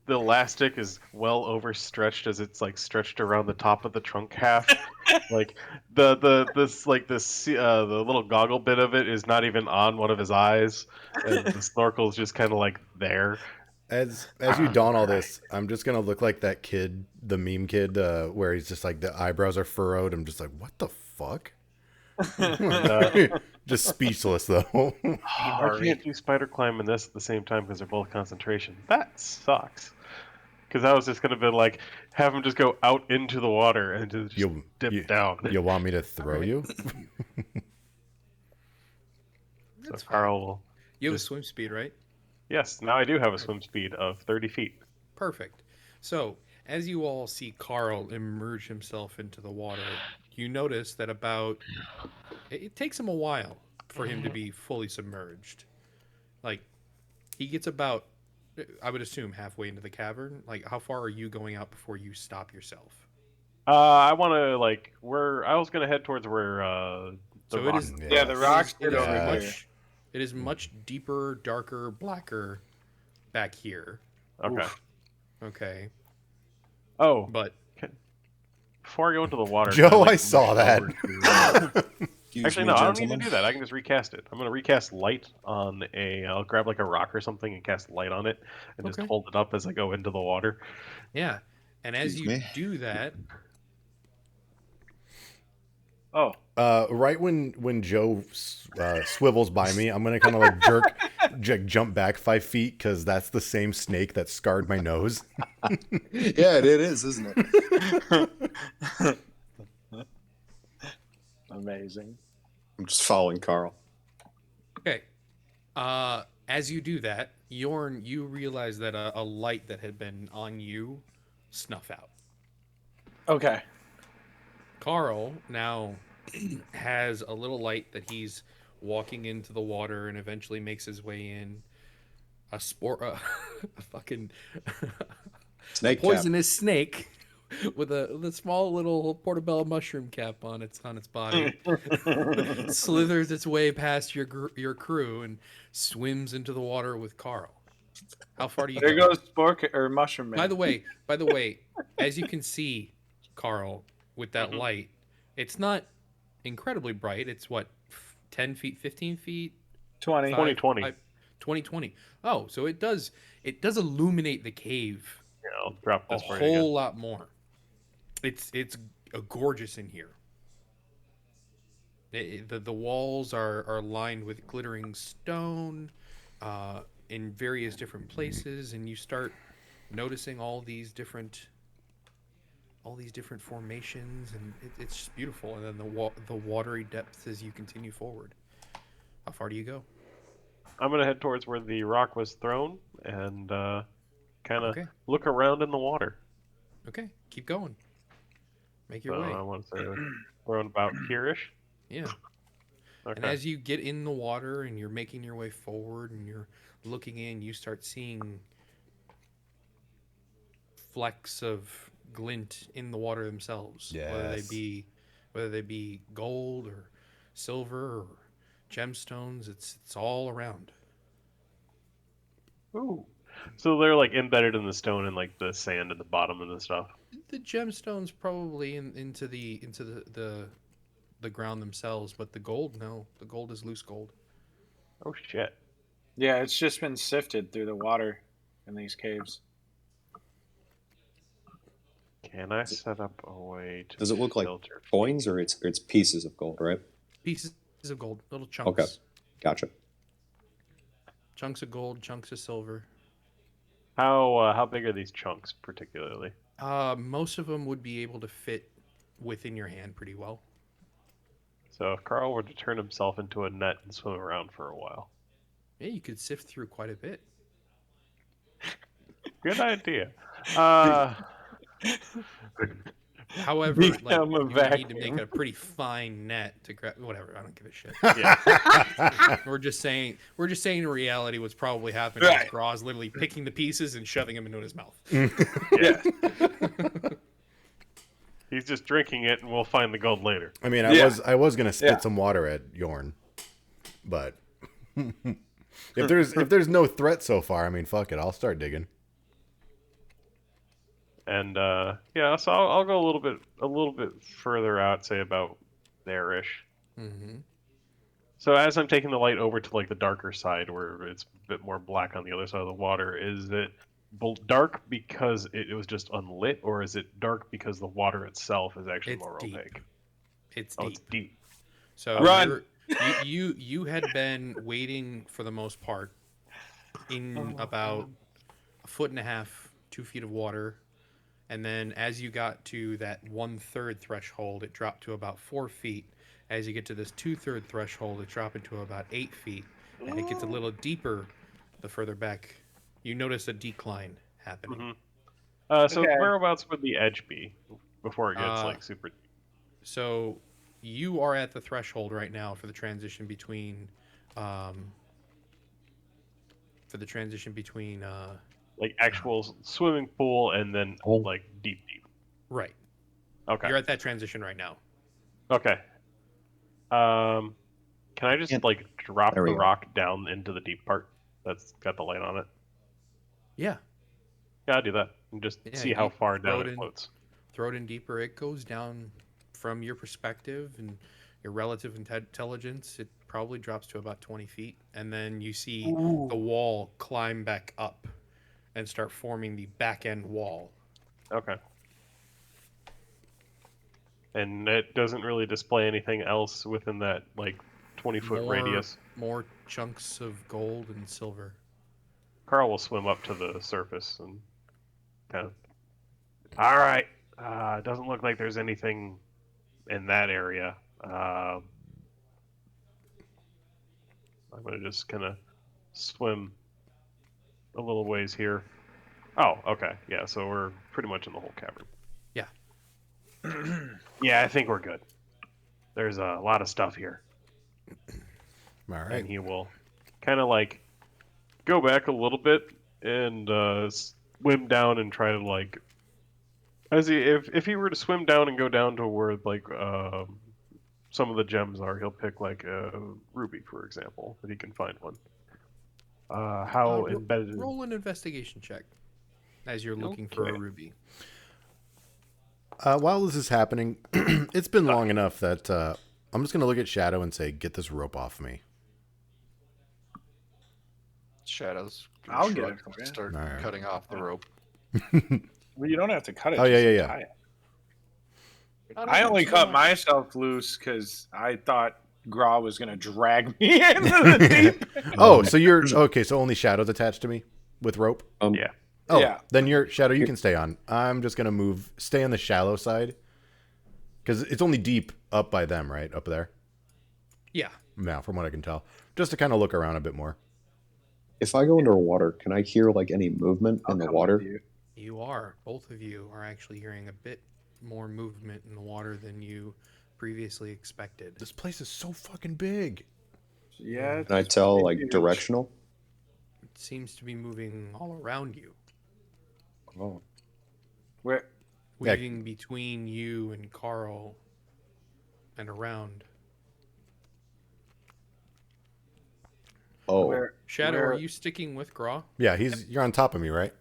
the elastic is well overstretched as it's like stretched around the top of the trunk half. Like the little goggle bit of it is not even on one of his eyes, and the snorkel is just kind of like there. As you don all this, I'm just gonna look like that kid, the meme kid, where he's just like the eyebrows are furrowed. I'm just like, what the fuck? Just speechless though. I can't do spider climb and this at the same time because they're both concentration. That sucks. Because I was just gonna be like, have him just go out into the water and just dip down. You want me to throw you? So Carl will. You have a swim speed, right? Yes, now I do have a swim speed of 30 feet. Perfect. So, as you all see Carl immerse himself into the water, you notice that it takes him a while for him to be fully submerged. Like, he gets about, I would assume, halfway into the cavern. Like, how far are you going out before you stop yourself? I want to I was gonna head towards where the So rock. it is. Yeah, the rocks It get is over here. much. It is much deeper, darker, blacker back here. Okay. Okay, Oh, but before I go into the water, Joe, can like, I saw reach that. over to- Excuse Actually, me, no, I don't need to gentlemen. do that. I can just recast it. I'm gonna recast light on I'll grab like a rock or something and cast light on it, and just Okay. hold it up as I go into the water. yeah, and as Excuse you me. do that, Oh, Right when Joe swivels by me, I'm gonna kind of like jump back 5 feet because that's the same snake that scarred my nose. Yeah, it is, isn't it? amazing. I'm just following Carl. okay, as you do that, Yorn, you realize that a light that had been on you snuff out. Okay. Carl now has a little light that he's walking into the water and eventually makes his way in. A fucking Snake cap. poisonous snake with a small little portobello mushroom cap on its body slithers its way past your crew and swims into the water with Carl. How far do you There go? goes Spork or Mushroom Man. By the way, as you can see, Carl, with that light, it's not incredibly bright. It's what, 10 feet, 15 feet? 20. 2020. 2020. Oh, so it does illuminate the cave Yeah, I'll drop a this for you again. whole lot more. It's gorgeous in here. The walls are lined with glittering stone in various different places, and you start noticing all these different formations, and it's just beautiful. And then the watery depths as you continue forward. How far do you go? I'm gonna head towards where the rock was thrown and kind of Okay. look around in the water. Okay, keep going. Make your So way. I want to say around about here-ish. Yeah. And Okay. as you get in the water and you're making your way forward and you're looking in, you start seeing flecks of glint in the water themselves. Yes. Whether they be gold or silver or gemstones, it's all around. Ooh. So they're like embedded in the stone and like the sand at the bottom and the stuff. The gemstones probably into the ground themselves, but the gold, no. The gold is loose gold. Oh shit. Yeah, it's just been sifted through the water in these caves. Can I set up a way to Does it look like filter? coins or it's pieces of gold, right? Pieces of gold, little chunks. Okay. Gotcha. Chunks of gold, chunks of silver. How big are these chunks particularly? Most of them would be able to fit within your hand pretty well. So if Carl were to turn himself into a net and swim around for a while. Yeah, you could sift through quite a bit. Good idea. However, like, Become a you would need to vacuum. make a pretty fine net to grab. Whatever, I don't give a shit. Yeah. We're just saying in reality what's probably happening Right. is Graw's literally picking the pieces and shoving them into his mouth. Yeah. He's just drinking it, and we'll find the gold later. I mean, Yeah. I was gonna spit Yeah. some water at Yorn, but if there's no threat so far, I mean, fuck it, I'll start digging. And yeah, so I'll go a little bit further out, say about there-ish. Mm-hmm. So as I'm taking the light over to like the darker side, where it's a bit more black on the other side of the water, is it dark because it was just unlit, or is it dark because the water itself is actually It's more deep. opaque? It's Oh, deep. it's deep. So Run! you had been wading for the most part in about a foot and a half, 2 feet of water, and then as you got to that 1/3 threshold, it dropped to about 4 feet. As you get to this 2/3 threshold, it dropped into about 8 feet, and it gets a little deeper the further back. You notice a decline happening. So Okay. whereabouts would the edge be before it gets Uh, like super deep? So you are at the threshold right now for the transition between, um, Like actual swimming pool and then like deep. right. Okay. You're at that transition right now. Okay. Can I just Can't- like drop There we the go. rock down into the deep part that's got the light on it? Yeah. Yeah, I'll do that and just Yeah, see how you far throw down it it in. floats. Throw it in deeper. It goes down from your perspective and your relative intelligence. It probably drops to about 20 feet, and then you see the wall climb back up and start forming the back end wall. Okay. And it doesn't really display anything else within that like 20-foot radius. More chunks of gold and silver. Carl will swim up to the surface and kind of. All right. It doesn't look like there's anything in that area. I'm gonna just kind of swim a little ways here. Oh, okay. Yeah, so we're pretty much in the whole cavern. Yeah. Yeah, I think we're good. There's a lot of stuff here. All right. And he will kind of like go back a little bit and swim down and try to like as he if he were to swim down and go down to where like some of the gems are, he'll pick like a ruby, for example, if he can find one. How embedded? Roll an investigation check as you're looking for a Okay. ruby. While this is happening, it's been long enough that I'm just going to look at Shadow and say, get this rope off me. Shadows. gonna I'll get shrug it for and you. Start All right. cutting off the rope. Well, you don't have to cut it. Oh, yeah, just yeah, yeah. tie it. I only cut myself loose because I thought Gra was going to drag me into the deep. Oh, so you're okay. So only Shadow's attached to me with rope. Yeah. Oh, Yeah. then you're Shadow. You can stay on. I'm just gonna stay on the shallow side because it's only deep up by them, right up there. Yeah. Now, from what I can tell, just to kind of look around a bit more. If I go underwater, can I hear like any movement in the Come water? with you. You are. Both of you are actually hearing a bit more movement in the water than you previously expected. This place is so fucking big. Yeah. Can I tell like huge. directional? It seems to be moving all around you, Oh, Where? Yeah. weaving between you and Carl and around. oh, Where? Shadow, where- are you sticking with Gra? Yeah, you're on top of me, right?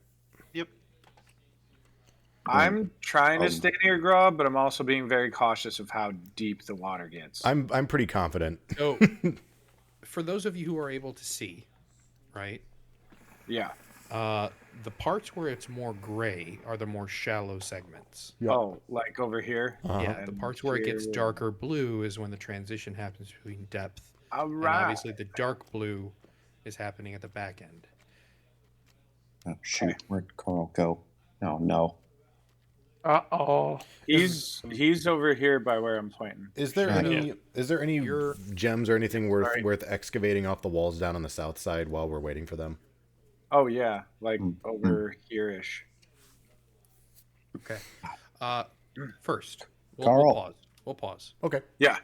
I'm trying to Um, stay near Gra, but I'm also being very cautious of how deep the water gets. I'm pretty confident. So, for those of you who are able to see, right, Yeah. the parts where it's more gray are the more shallow segments. Yep. Oh, like over here. Uh-huh. Yeah, the And parts where it gets here. darker blue is when the transition happens between depth. All And right. obviously, the dark blue is happening at the back end. oh shoot! Where'd Carl go? Oh no. Uh-oh. He's over here by where I'm pointing. Is there Shadow, any you're- gems or anything Sorry. worth excavating off the walls down on the south side while we're waiting for them? Oh yeah, like Mm. over here-ish. Okay. First, Carl. we'll pause. We'll pause. Okay. Yeah.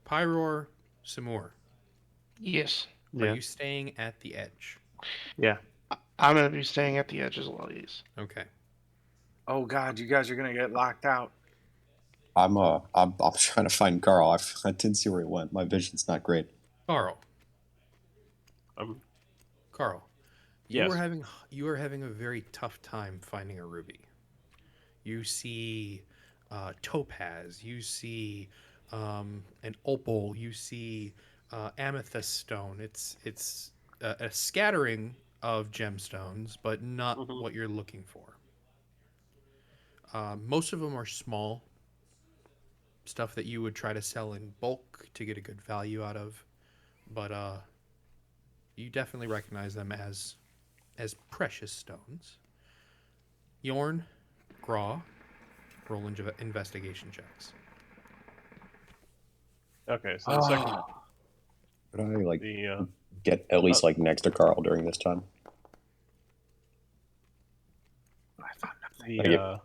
Pyror, Samur, Yes. are Yeah. you staying at the edge? Yeah. I'm going to be staying at the edge as well, yes. Okay. Oh god, you guys are gonna get locked out. I'm trying to find Carl. I didn't see where he went. My vision's not great. Carl, Um, you Yes. are having a very tough time finding a ruby. You see topaz. You see an opal. You see amethyst stone. It's a scattering of gemstones, but not Mhm. what you're looking for. Most of them are small stuff that you would try to sell in bulk to get a good value out of, but you definitely recognize them as precious stones. Yorn, Graw, roll investigation checks. Okay, so the second, Could I like the get at least like next to Carl during this time? the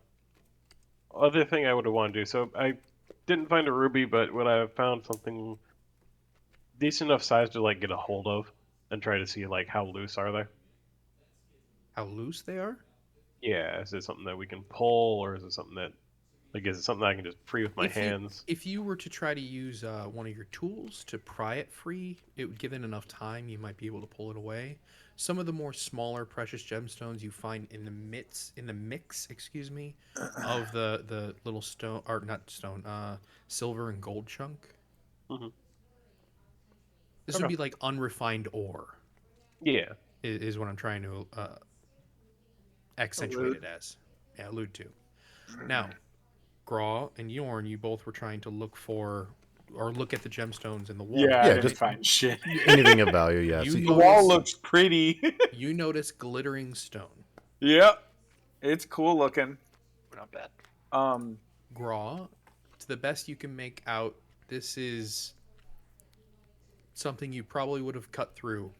other thing I would have wanted to do. So I didn't find a ruby, but would I have found something decent enough size to like get a hold of and try to see like how loose are they? How loose they are? Yeah, is it something that we can pull, or is it something that like is it something I can just free with my hands? If you were to try to use one of your tools to pry it free, it would give it enough time. You might be able to pull it away. Some of the more smaller precious gemstones you find in the mix, excuse me, of the little stone or not stone, silver and gold chunk. Mhm. This would Okay. be like unrefined ore, Yeah. is what I'm trying to accentuate it as. Yeah, allude to. Now, Graw and Yorn, you both were trying to look for or look at the gemstones in the wall. Yeah, I Yeah, didn't just- find shit. Anything of value, yeah. You See, The notice, wall looks pretty. you notice glittering stone. Yep, it's cool looking. Not bad. Graw, to the best you can make out, this is something you probably would have cut through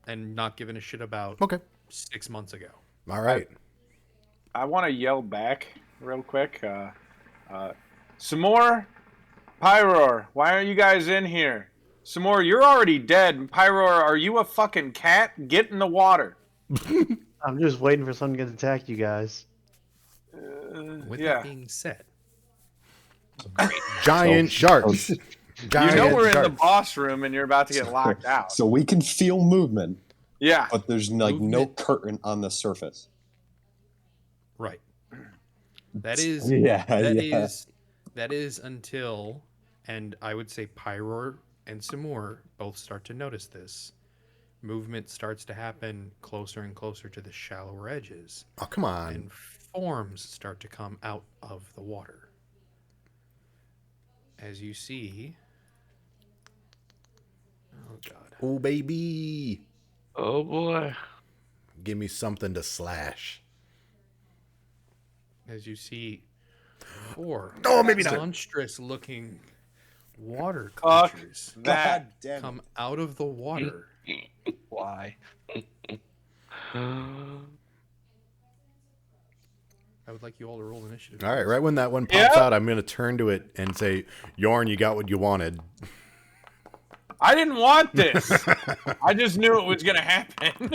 and not given a shit about okay. 6 months ago. All right. I want to yell back real quick. Some more, Pyror. Why are you guys in here? Some more. You're already dead. Pyror, are you a fucking cat? Get in the water. I'm just waiting for someone to attack you guys. With Yeah. that being said, Giant sharks. You Giant know we're in the sharks. boss room and you're about to get locked out. So we can feel movement, Yeah. but there's like no Movement. curtain on the surface. right. That is Yeah, that is until, and I would say Pyror and Simur both start to notice this. Movement starts to happen closer and closer to the shallower edges, Oh, come on. and forms start to come out of the water. As you see, oh god, Oh, baby. Oh boy. Give me something to slash. as you see, four Oh, maybe not. monstrous-looking water Fuck creatures that. damn come out of the water. Why? I would like you all to roll initiative. All right, please. right when that one pops Yeah. out, I'm going to turn to it and say, Yorn, you got what you wanted. I didn't want this. I just knew it was going to happen.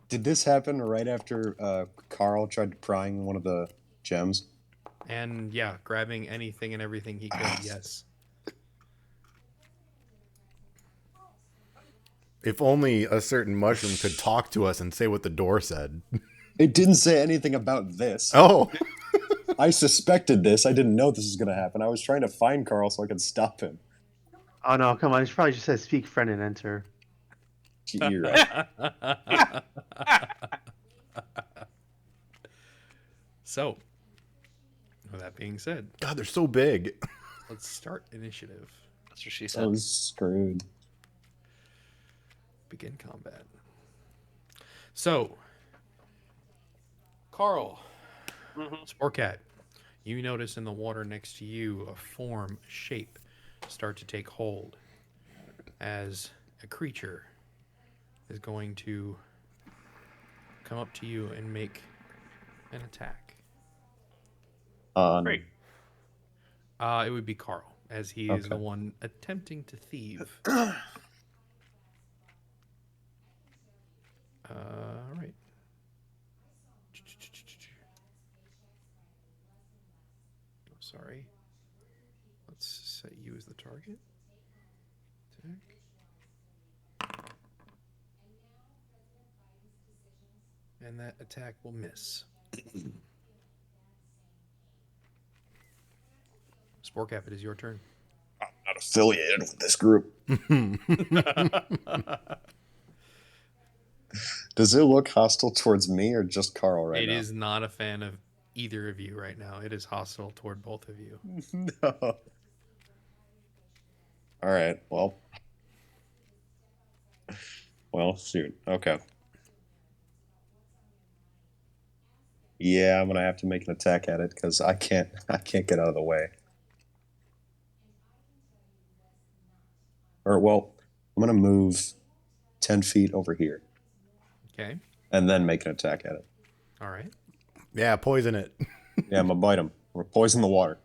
Did this happen right after Carl tried prying one of the gems? And yeah, grabbing anything and everything he could. Yes. If only a certain mushroom could talk to us and say what the door said. It didn't say anything about this. Oh, I suspected this. I didn't know this was going to happen. I was trying to find Carl so I could stop him. Oh no, come on. It probably just says speak friend and enter. You're right. So, with that being said, God, they're so big. let's start initiative. That's what she I said. was screwed. Begin combat. So, Carl, Sportcat, you notice in the water next to you a form, a shape start to take hold as a creature is going to come up to you and make an attack. Great. It would be Carl, as he is the Okay. one attempting to thieve. All right. Oh, sorry. Let's set you as the target. Attack. And that attack will miss. Sporkap, it is your turn. Not affiliated with this group. Does it look hostile towards me or just Carl right It now? is not a fan of either of you right now. It is hostile toward both of you. No. All right. Well, shoot. Okay. Yeah, I'm gonna have to make an attack at it because I can't get out of the way. Or well, I'm gonna move 10 feet over here Okay. and then make an attack at it. All right. Yeah, poison it. Yeah, I'm gonna bite him. Or poison the water.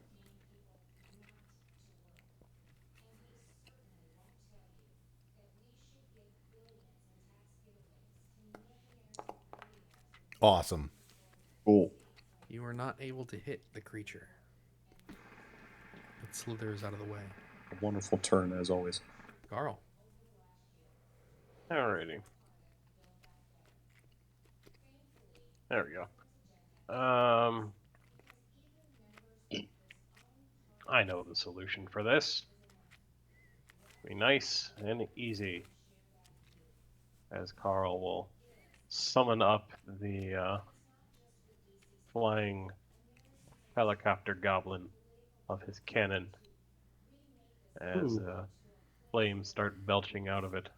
Awesome. Cool. You are not able to hit the creature. It slithers out of the way. A wonderful turn as always. Carl. Alrighty. There we go. I know the solution for this. Be nice and easy. As Carl will summon up the flying helicopter goblin of his cannon as flames start belching out of it.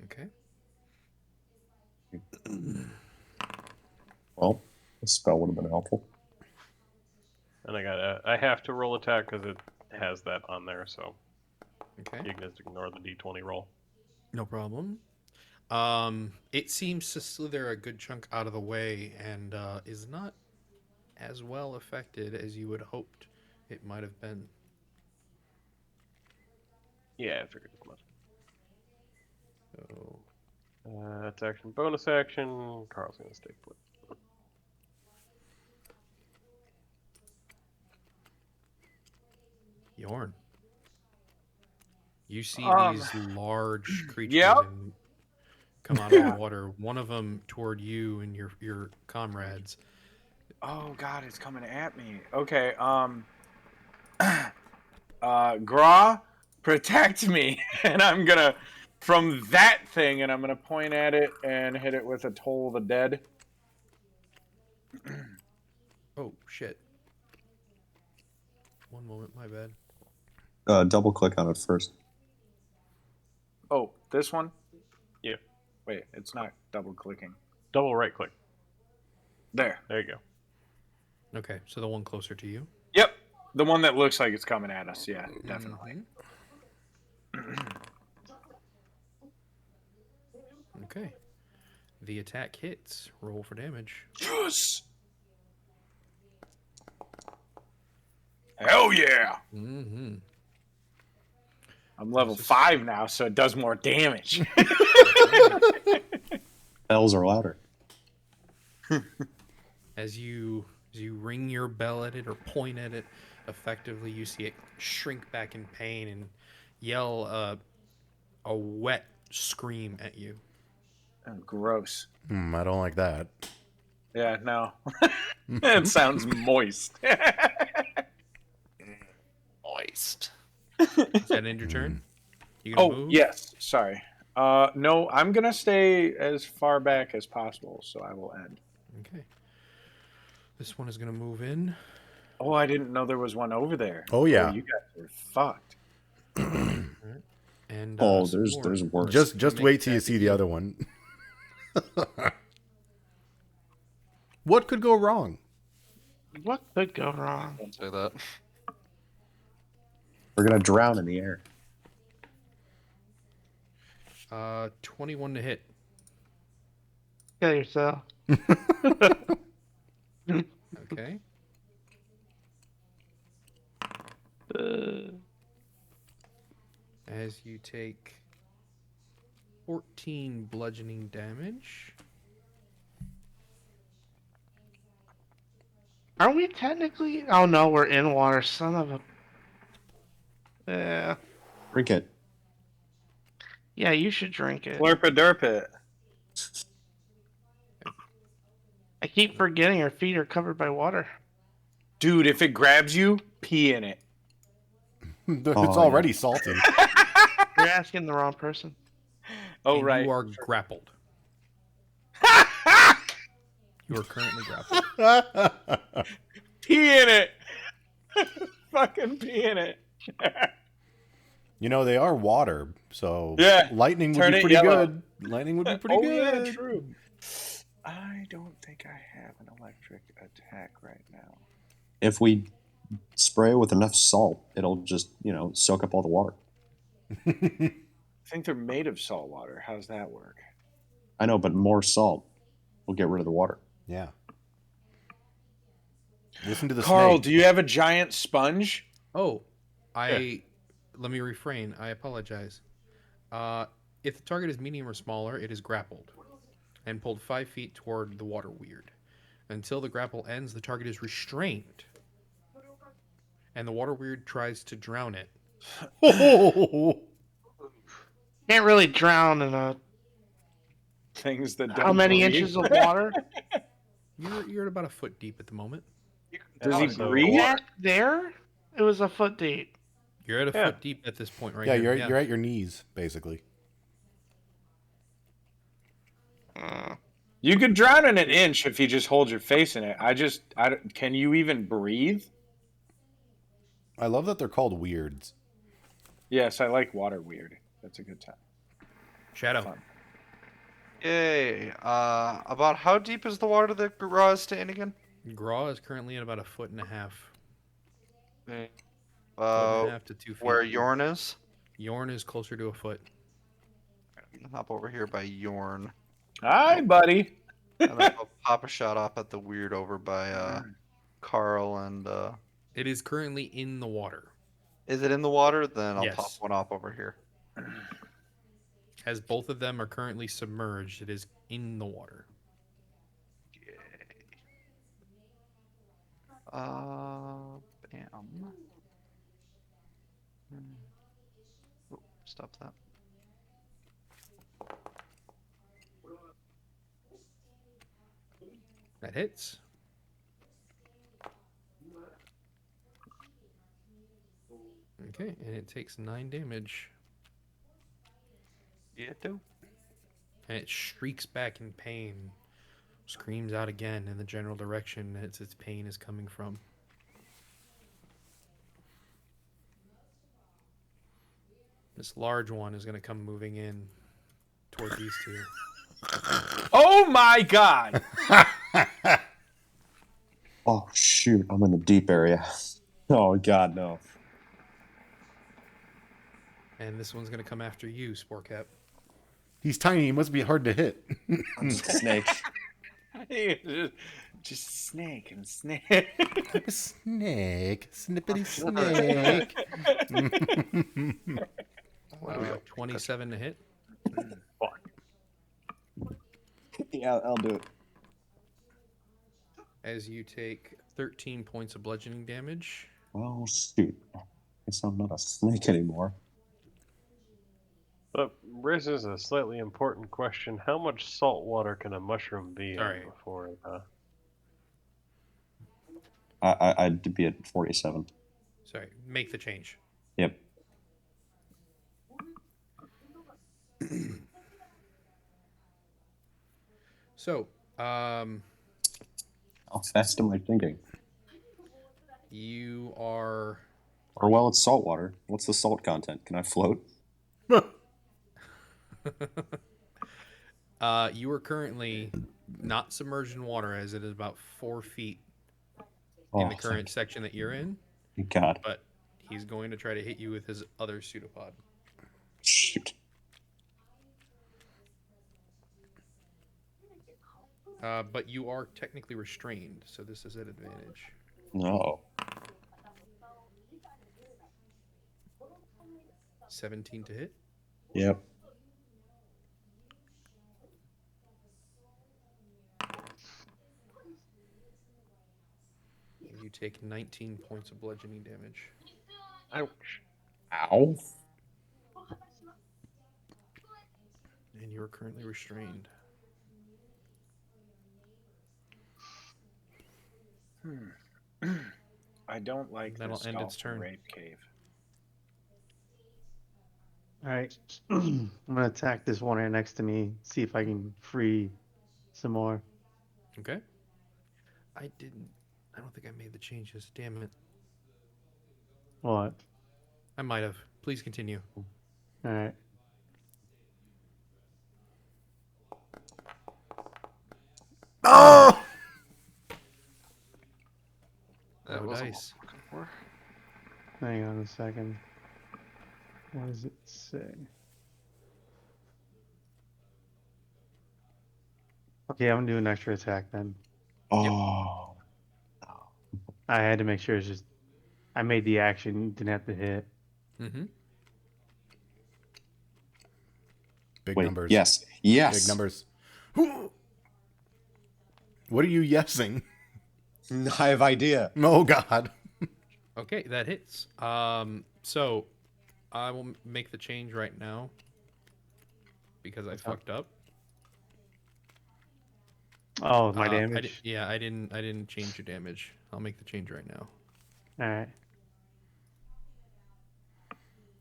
Okay. Well, the spell would have been helpful. And I have to roll attack because it has that on there, so Okay. you can just ignore the d20 roll. No problem. It seems to slither a good chunk out of the way and is not as well affected as you would hoped it might have been. Yeah, I figured as much. So, That's action, bonus action. Carl's gonna stay put. Yorn. You see Um, these large creatures yep. come out of the water. One of them toward you and your comrades. Oh God, it's coming at me. Okay. Gra, protect me, and I'm gonna from that thing, and I'm gonna point at it and hit it with a Toll of the Dead. Oh shit! One moment, my bad. Double click on it first. Oh, this one? Yeah. Wait, it's not double clicking. Double right click. There. There you go. Okay, so the one closer to you. Yep. The one that looks like it's coming at us. Yeah, definitely. Okay. The attack hits. Roll for damage. Yes! Hell yeah! Mm-hmm. I'm level 5 now, so it does more damage. Bells are louder. As you ring your bell at it or point at it, effectively you see it shrink back in pain and yell a wet scream at you. Oh, gross. I don't like that. Yeah, no. It sounds moist. Moist. Is that end your turn? You gonna Oh, move? yes. Sorry. No, I'm going to stay as far back as possible, so I will end. Okay. This one is gonna move in. Oh, I didn't know there was one over there. Oh, yeah. You guys are fucked. And Oh, some more. there's worse. Just Make wait till you that see the other one. What could go wrong? What could go wrong? Don't say that. We're gonna drown in the air. 21 to hit. Kill yourself. Okay. As you take 14 bludgeoning damage. Are we technically? Oh no, we're in water. Son of a. Yeah. Drink it. Yeah, you should drink it. Slurp it, derp it. I keep forgetting our feet are covered by water. Dude, if it grabs you, pee in it. It's already salty. You're asking the wrong person. Oh, And right. You are grappled. You are currently grappled. Pee in it. Fucking pee in it. You know, they are water, so Yeah, lightning would turn be it pretty yellow. good. Lightning would be pretty Oh, good. yeah, true. I don't think I have an electric attack right now. If we spray it with enough salt, it'll just, soak up all the water. I think they're made of salt water. How's that work? I know, but more salt will get rid of the water. Yeah. Listen to the Carl, snake. do you have a giant sponge? Oh, let me refrain. I apologize. If the target is medium or smaller, it is grappled and pulled 5 feet toward the water weird. Until the grapple ends, the target is restrained, and the water weird tries to drown it. Can't really drown in a. Things that don't How many breathe. inches of water? You're at about a foot deep at the moment. Does he So- breathe? Back there, it was a foot deep. You're at a Yeah. foot deep at this point, right? Yeah, here. you're at your knees, basically. You could drown in an inch if you just hold your face in it. Can you even breathe? I love that they're called weirds. Yes, I like water weird. That's a good time. Shadow. Fun. Yay. About how deep is the water that Gra is standing again? Graw is currently at about a foot and a half. Foot and a Uh, half to 2 feet. where Yorn is? Yorn is closer to a foot. I'm gonna hop over here by Yorn. Hi, buddy. And then I'll pop a shot off at the weird over by Carl and It is currently in the water. is it in the water? Then I'll Yes. pop one off over here. As both of them are currently submerged, it is in the water. Bam. Oh, stop that. That hits. Okay, and it takes 9 damage. Yeah, do. And it shrieks back in pain, screams out again in the general direction that its pain is coming from. This large one is going to come moving in toward these two. Oh my god. Oh, shoot. I'm in the deep area. Oh, God, no. And this one's going to come after you, Sportcap. He's tiny. He must be hard to hit. I'm just a snake. Just snake and snake. I'm a snake. Snippety snake. 27 to hit. Yeah, I'll do it. As you take 13 points of bludgeoning damage. Oh, shoot. Guess I'm not a snake anymore. But raises a slightly important question. How much salt water can a mushroom be in Sorry. before I'd be at 47. Sorry, make the change. Yep. So, How fast am I thinking? you are... Or, well, it's salt water. What's the salt content? Can I float? You are currently not submerged in water, as it is about 4 feet in the current section that you're in, Thank God. but he's going to try to hit you with his other pseudopod. Shoot. But you are technically restrained, so this is an advantage. No. 17 to hit. Yep. take 19 points of bludgeoning damage. Ouch. Ow. And you are currently restrained. I don't like That'll this end its golf turn. rape cave. All right. I'm gonna attack this one right next to me. See if I can free some more. Okay. I don't think I made the changes. Damn it. What? I might have. Please continue. All right. Oh! No wasn't dice. what I'm looking for. Hang on a second. What does it say? Okay, I'm gonna do an extra attack then. Oh. I had to make sure it's just I made the action, didn't have to hit. Mm-hmm. Big Wait. numbers. Yes. Big Yes. numbers. What are you yesing? I have idea. Oh, God. Okay, that hits. So I will make the change right now because I fucked up. Oh, my I damage. I didn't change your damage. I'll make the change right now. All right.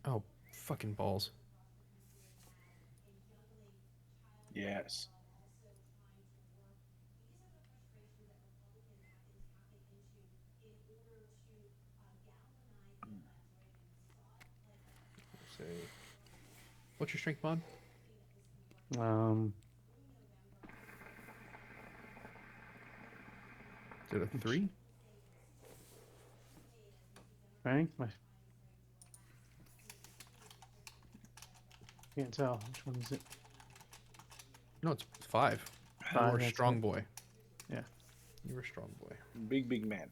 Oh, fucking balls. Yes. Say, what's your strength mod? Is it a 3? Right? Can't tell. Which one is it? No, it's 5. You Five, were a that's strong it. boy. Yeah. You were a strong boy. Big man.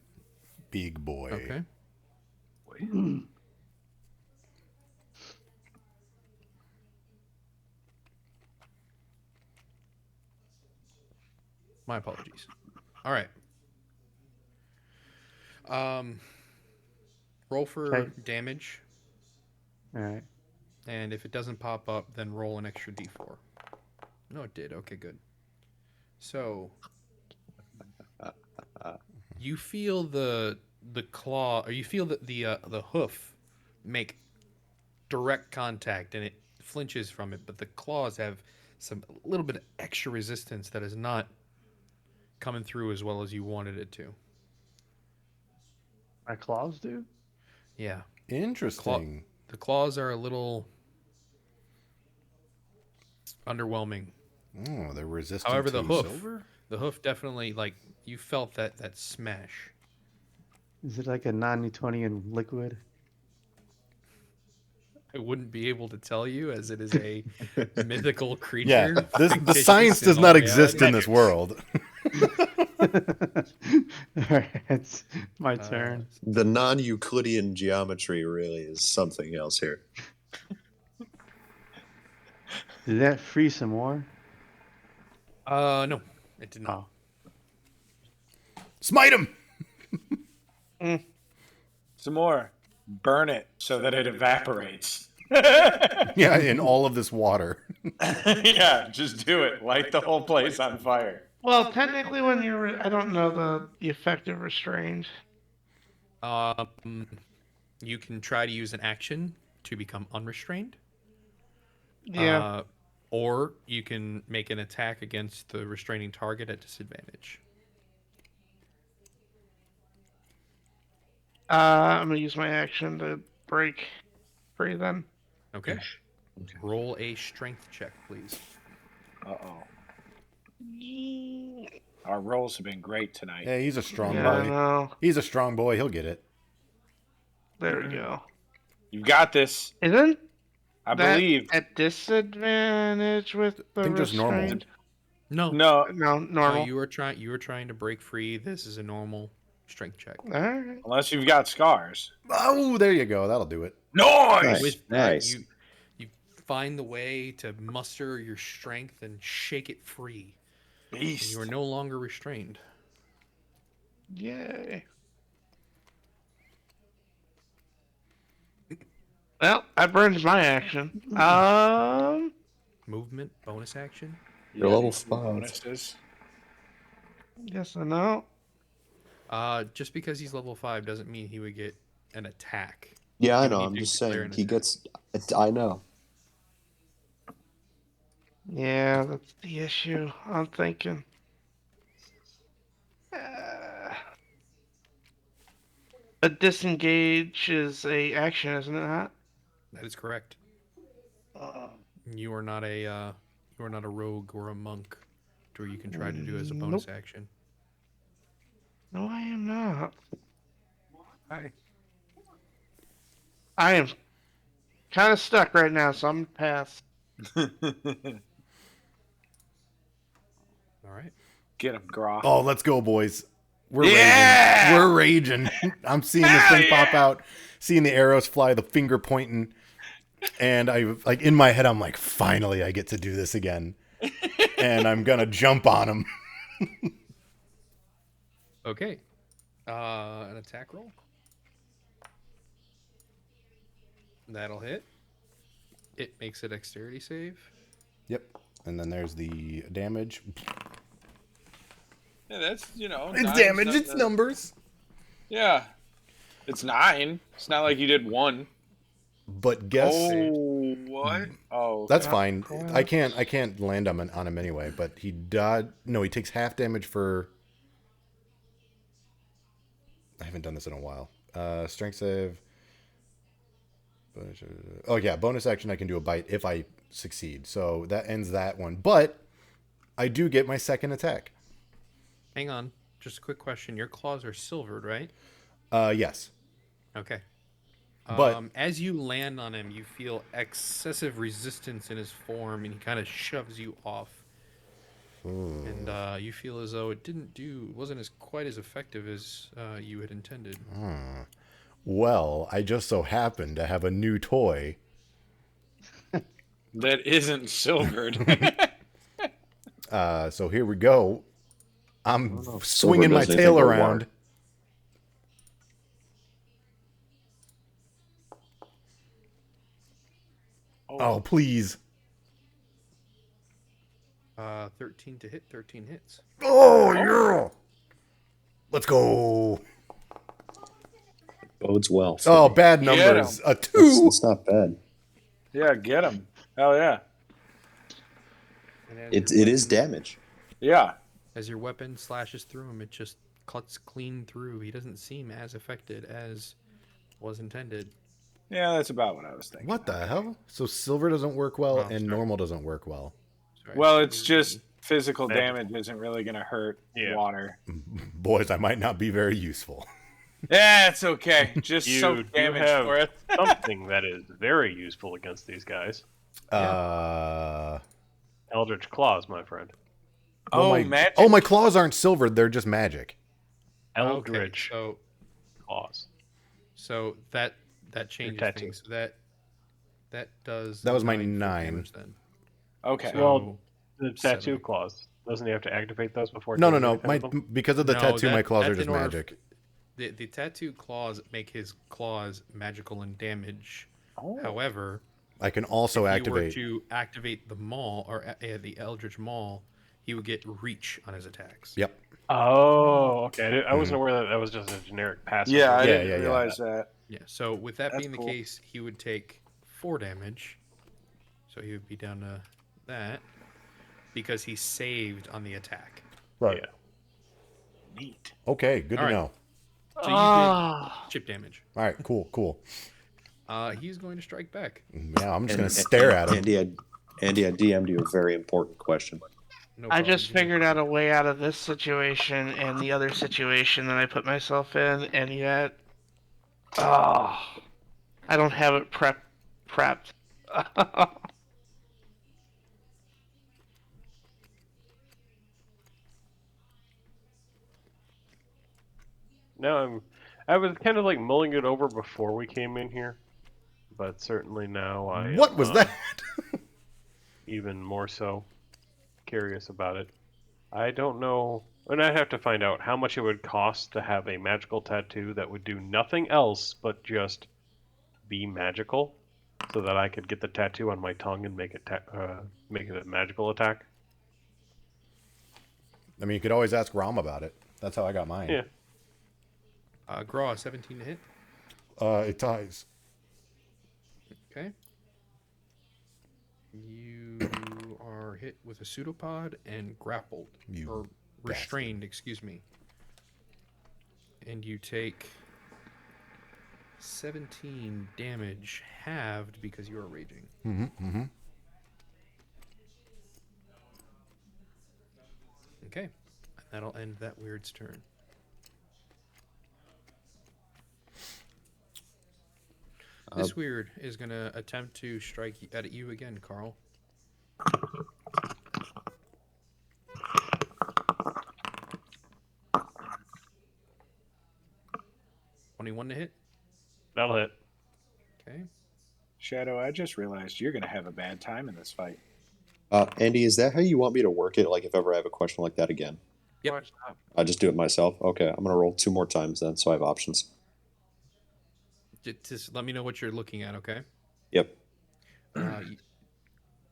Big boy. Okay. My apologies. All right. Roll for Okay. damage, All right. and if it doesn't pop up, then roll an extra d4. No, it did. Okay, good. So you feel the claw, or you feel that the hoof make direct contact, and it flinches from it, but the claws have a little bit of extra resistance that is not coming through as well as you wanted it to. My claws do? Yeah. Interesting. The claws are a little underwhelming. Oh, they're resistant However, to silver? the hoof definitely, like, you felt that smash. Is it like a non-Newtonian liquid? I wouldn't be able to tell you, as it is a mythical creature. Yeah, the fictitious science in does all not exist reality. in this world. All right, it's my turn. The non-Euclidean geometry really is something else here. Did that free some more? No, it did not. Oh. Smite him! Some more. Burn it so that it evaporates. Yeah, in all of this water. Yeah, just do it. Light the whole place on fire. Well, technically, when you're, I don't know the effect of restrained. You can try to use an action to become unrestrained. Yeah. Or you can make an attack against the restraining target at disadvantage. I'm gonna use my action to break free then. Okay. Roll a strength check, please. Uh-oh. Our rolls have been great tonight. Yeah, he's a strong Yeah, I boy. know. He's a strong boy. He'll get it. There we go. You've got this. Isn't I that believe. at disadvantage with the think just normal. restrained? No. No, No, normal. You were trying to break free. This is a normal strength check. All right. unless you've got scars. Oh, there you go. That'll do it. Noise! Nice. Nice. You find the way to muster your strength and shake it free. And Beast. you are no longer restrained. Yay. Well, I burned my action. Movement, bonus action. You're level these 5. bonuses. Yes, I know. Just because he's level 5 doesn't mean he would get an attack. Yeah, I He would know. need I'm to just declare saying an he attack. gets. I know. Yeah, that's the issue. I'm thinking. Uh, a disengage is a action, isn't it? Not? That is correct. You are not a rogue or a monk, to where you can try to do as a bonus Nope. action. No, I am not. Hi. I am kind of stuck right now, so I'm gonna pass. All right. Get him, Groff. Oh, let's go, boys. We're Yeah! raging. We're raging. I'm seeing this thing pop out, seeing the arrows fly, the finger pointing, and I like in my head I'm like, finally I get to do this again. And I'm gonna jump on him. Okay. An attack roll. That'll hit. It makes a dexterity save. Yep. And then there's the damage. Yeah, that's It's nine's damage, not it's the- numbers. Yeah, it's 9. It's not like you did 1. But guess Oh, what? Oh, that's fine. I can't land on him anyway, but he died. No, he takes half damage for I haven't done this in a while. Strength save. Oh yeah, bonus action I can do a bite if I succeed. So that ends that one. But I do get my second attack. Hang on. Just a quick question. Your claws are silvered, right? Yes. Okay. But as you land on him, you feel excessive resistance in his form, and he kind of shoves you off. And you feel as though it wasn't as quite as effective as you had intended. well, I just so happen to have a new toy. that isn't silvered. So here we go. I'm if swinging silver my does tail anything but around. work. Oh, please. 13 to hit, 13 hits. Oh, yeah. Let's go. Bodes well. Oh, bad Get numbers. A It's, 2. it's not bad. Yeah, get him. Hell yeah. And as It your is weapon- damage. Yeah. As your weapon slashes through him, it just cuts clean through. He doesn't seem as affected as was intended. Yeah, that's about what I was thinking. What the hell? So silver doesn't work well Oh, and sorry. normal doesn't work well. Sorry. Well, it's just physical Magic. damage isn't really going to hurt Yeah. water. Boys, I might not be very useful. Yeah, it's okay. Just You soak do damage have for it. something that is very useful against these guys. Eldritch Claws, my friend. Oh, my, magic. Oh, my claws aren't silvered. They're just magic. Eldritch Okay, Claws. so that changes tattoo. things. So that does. That was my 9 full 9. damage then. Okay. So, Well, The tattoo Seven. claws. Doesn't he have to activate those before? No. doing anything My with them? because of the No, tattoo, my claws are that's just in order magic. the tattoo claws make his claws magical and damage. Oh. However, I can also if you were activate. to activate the maul or the Eldritch Maul, he would get reach on his attacks. Yep. Oh, okay. I wasn't aware that was just a generic passive. Yeah, I Yeah, didn't yeah. realize that. Yeah. So with that That's being cool. the case, he would take 4 damage. So he would be down to that because he saved on the attack. Right. Yeah. Neat. Okay. Good All to right. know. So you Ah, did chip damage. All right. Cool. He's going to strike back. Yeah, I'm just gonna stare at him. Andy, I DM'd you a very important question. No I problem. just figured out a way out of this situation and the other situation that I put myself in, and yet, I don't have it prepped. No, I was kind of like mulling it over before we came in here, but certainly now I What am, was that? even more so curious about it. I don't know, and I'd have to find out how much it would cost to have a magical tattoo that would do nothing else but just be magical. so that I could get the tattoo on my tongue and make it make it a magical attack? I mean, you could always ask Rom about it. That's how I got mine. Yeah. Graw, 17 to hit. It ties. Okay. You are hit with a pseudopod and grappled. You or restrained, excuse me. And you take 17 damage, halved because you are raging. Mm-hmm. Okay. And that'll end that weird's turn. This weird is going to attempt to strike at you again, Carl. $21 to hit. That'll hit. Okay. Shadow, I just realized you're going to have a bad time in this fight. Andy, is that how you want me to work it? Like, if ever I have a question like that again, Yep. I just do it myself. Okay, I'm gonna roll 2 more times then, so I have options. Just let me know what you're looking at, okay? Yep.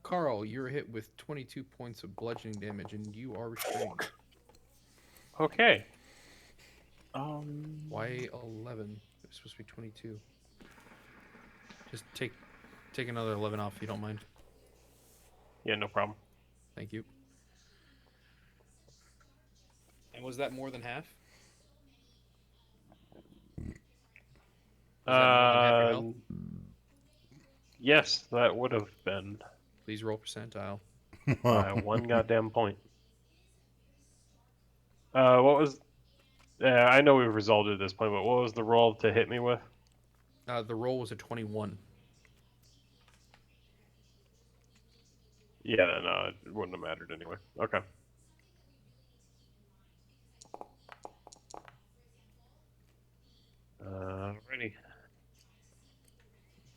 Carl, you're hit with 22 points of bludgeoning damage, and you are restrained. Okay. Why 11? It's supposed to be 22. Just take another 11 off if you don't mind. Yeah, no problem. Thank you. And was that more than half? Was that more than half your health? Yes, that would have been Please roll percentile. by 1 goddamn point. What was? I know we've resolved it at this point, but what was the roll to hit me with? The roll was a 21. Yeah, no, it wouldn't have mattered anyway. Okay. Ready.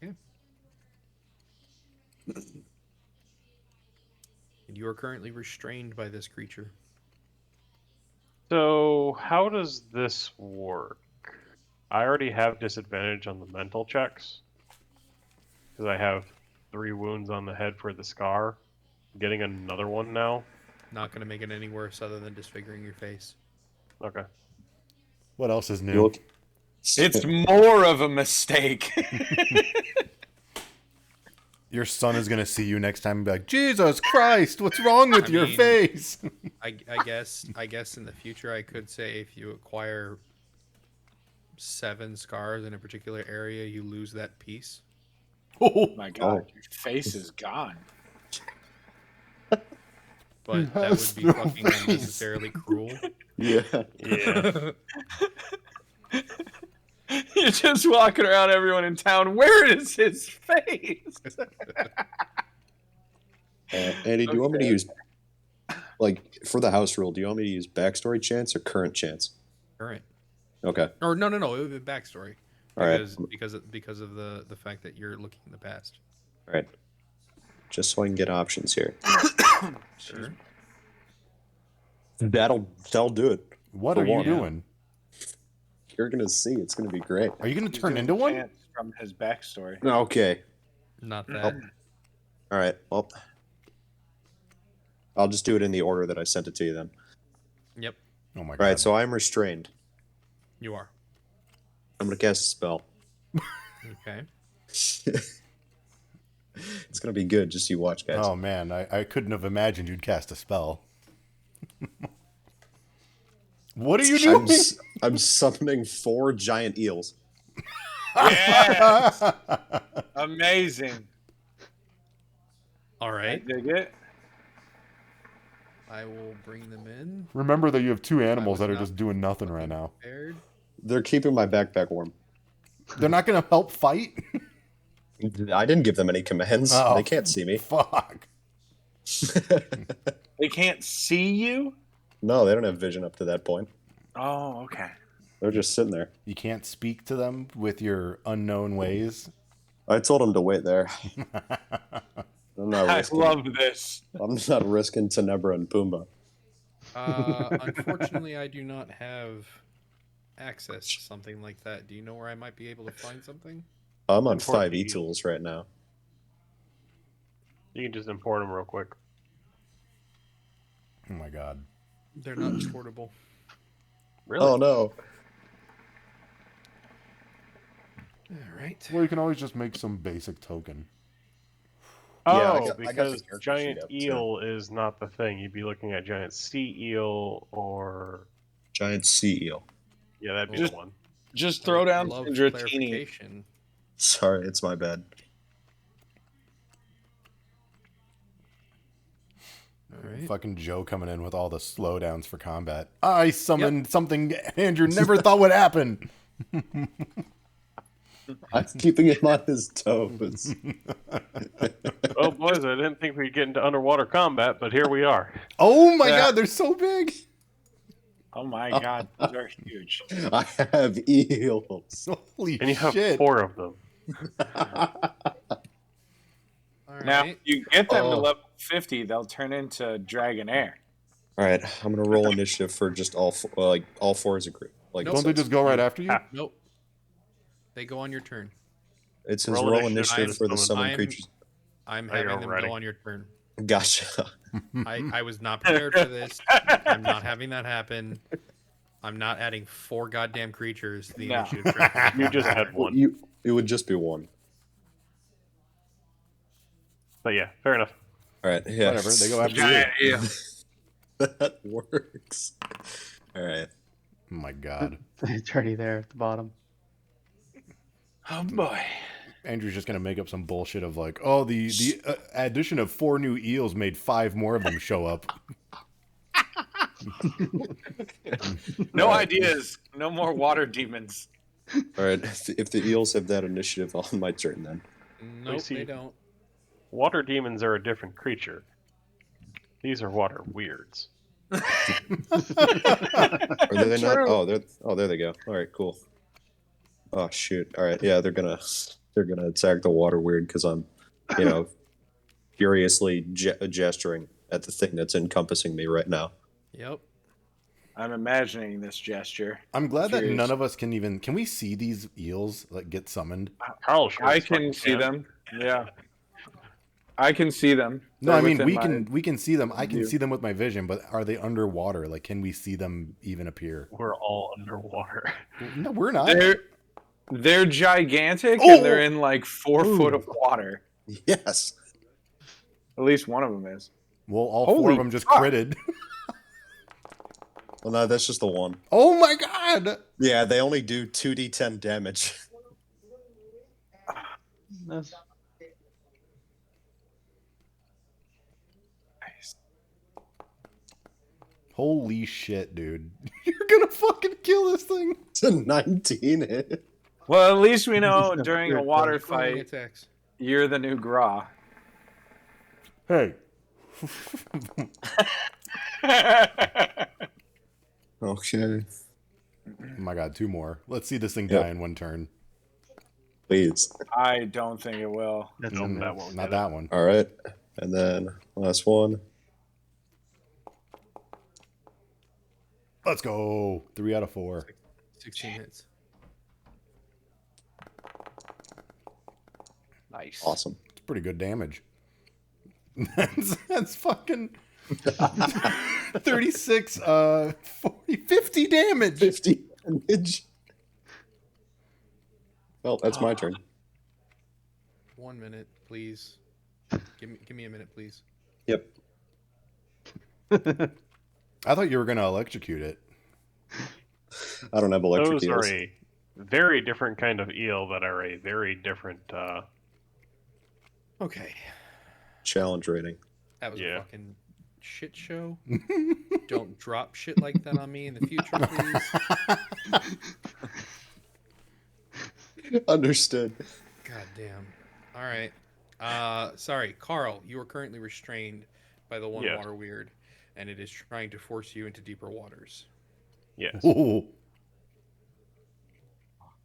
Okay. And you are currently restrained by this creature. So, how does this work? I already have disadvantage on the mental checks because I have 3 wounds on the head for the scar. I'm getting another one now. Not going to make it any worse other than disfiguring your face. Okay. What else is new? You look. It's more of a mistake. Your son is gonna see you next time and be like, Jesus Christ, what's wrong with your mean- face? I guess in the future I could say if you acquire 7 scars in a particular area, you lose that piece. Oh, My God, your face is gone. But that would be fucking unnecessarily cruel. Yeah. Yeah. You're just walking around everyone in town. Where is his face? Andy, do you want me to use, like, for the house rule? Do you want me to use backstory chance or current chance? Current. Okay. Or no, it would be backstory. All right. Because of the fact that you're looking in the past. All right. Just so I can get options here. Sure. That'll do it. what For are you one. doing? You're gonna see. It's gonna be great. Are you gonna He's turn doing into one? chants from his backstory. Okay. Not that. All right. Well, I'll just do it in the order that I sent it to you then. Yep, Oh my All god. right. So I'm restrained. you are. I'm gonna cast a spell. Okay. It's gonna be good. Just you watch, guys. Oh man, I couldn't have imagined you'd cast a spell. What are you doing? I'm summoning 4 giant eels. Yes! Amazing. All I right. dig it. I will bring them in. Remember that you have 2 animals was that are not just doing nothing right now. Prepared. They're keeping my backpack warm. They're not gonna help fight? I didn't give them any commands. Oh. They can't see me. Fuck. They can't see you? No, they don't have vision up to that point. Oh, okay. They're just sitting there. You can't speak to them with your unknown ways. I told them to wait there. I'm not I risking. love this. I'm not risking Tenebra and Pumbaa. Unfortunately, I do not have access to something like that. Do you know where I might be able to find something? I'm on Important 5 to you. e-tools right now. You can just import them real quick. Oh my god. They're not portable. Really? Oh no. All right. Well, you can always just make some basic token. Oh, Yeah, I got the because character sheet giant up, too. eel is not the thing. You'd be looking at giant sea eel or Giant sea eel. yeah, that'd be Just- the one. Just throw down Love some Dratini. clarification. Sorry, it's my bad. All right. Fucking Joe coming in with all the slowdowns for combat. I summoned something Andrew never thought would happen. I'm keeping him on his toes. Oh, boys, I didn't think we'd get into underwater combat, but here we are. Oh my Yeah. god, they're so big. Oh my god, those are huge. I have eels. Holy And you have shit. 4 of them. All Now, right. you get them to Oh. level 50, they'll turn into Dragonair. All right, I'm gonna roll initiative for just all four as a group. Like, Nope. Don't they just go right after you? Ah. Nope. They go on your turn. it says roll roll initiative initiative for the summon. summoned I'm- creatures. I'm Oh, you're having them ready. go on your turn. Gotcha. I was not prepared for this. I'm not having that happen. I'm not adding 4 goddamn creatures to the No. initiative track. You just had one. It would just be one. But yeah, fair enough. All right, yeah. Whatever, they go after you. Giant eel. That works. All right. Oh my god. It's already there at the bottom. Oh boy. Andrew's just gonna make up some bullshit of like, oh, the addition of 4 new eels made 5 more of them show up. No ideas. No more water demons. All right. If the eels have that initiative, on my turn then. Nope, see. they don't. Water demons are a different creature. These are water weirds. Or are they not? Oh, there they go. All right, cool. Oh shoot. All right, yeah, they're gonna attack the water weird because I'm, furiously gesturing at the thing that's encompassing me right now. Yep. I'm imagining this gesture. I'm glad that Curious. none of us can we see these eels like get summoned? Carl sure I as fuck can see them. Yeah. I can see them. No, They're I mean within we can see them. I can view. see them with my vision, but are they underwater? Like, can we see them even appear? We're all underwater. No, we're not. They're gigantic Oh! and they're in like 4 foot of water. Yes. At least one of them is. Well, all 4 Holy of them just fuck. critted. Well, no, that's just the one. Oh my god! Yeah, they only do 2d10 damage. That's, Nice. Holy shit, dude! You're gonna fucking kill this thing. It's a 19 hit. Well, at least we know That's during a weird, water Rolling fight, attacks. you're the new Gra. Hey, Okay. oh my god, 2 more. Let's see this thing Yep. die in 1 turn. Please. I don't think it will. that's Nope, a that miss. won't Not get that one. All right. And then last one. Let's go. 3 out of 4. 16 hits. Nice. Awesome. It's pretty good damage. That's fucking 36, 40, 50 damage. 50 damage. Well, that's my turn. 1 minute, please. Give me a minute, please. Yep. I thought you were gonna electrocute it. I don't have electric Those eels. are a very different kind of eel that are a very different. Okay. Challenge rating. That was Yeah. a fucking shit show. Don't drop shit like that on me in the future, please. Understood. God damn. All right. Sorry, Carl. You are currently restrained by the one Yes. water weird, and it is trying to force you into deeper waters. Yes. Ooh.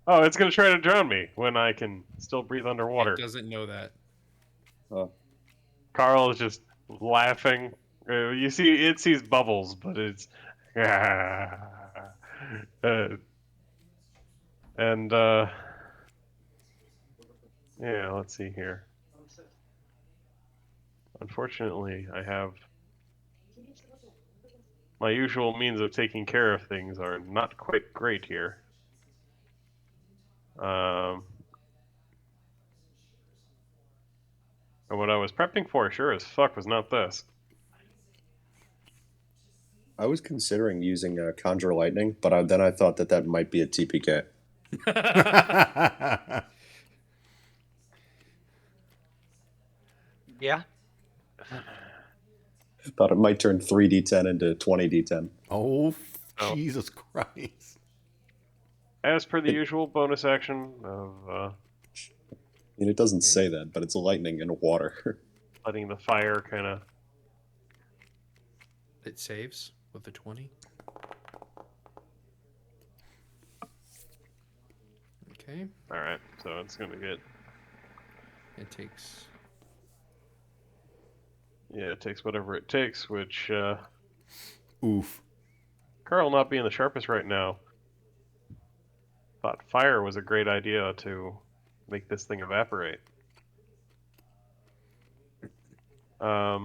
Oh, it's gonna try to drown me when I can still breathe underwater. It doesn't know that. Carl is just laughing. You see, it sees bubbles, but it's. And yeah, let's see here. Unfortunately, I have my usual means of taking care of things are not quite great here. And what I was prepping for, sure as fuck, was not this. I was considering using Conjure Lightning, but then I thought that might be a TPK. Yeah. Thought it might turn 3d10 into 20d10. Oh, Oh. Jesus Christ. As per the usual bonus action of I mean, it doesn't say that, but it's lightning and water. letting the fire kind of... It saves with the 20. Okay. Alright, so it's going to get... It takes... Yeah, it takes whatever it takes, which... Oof. Carl not being the sharpest right now, thought fire was a great idea to make this thing evaporate. I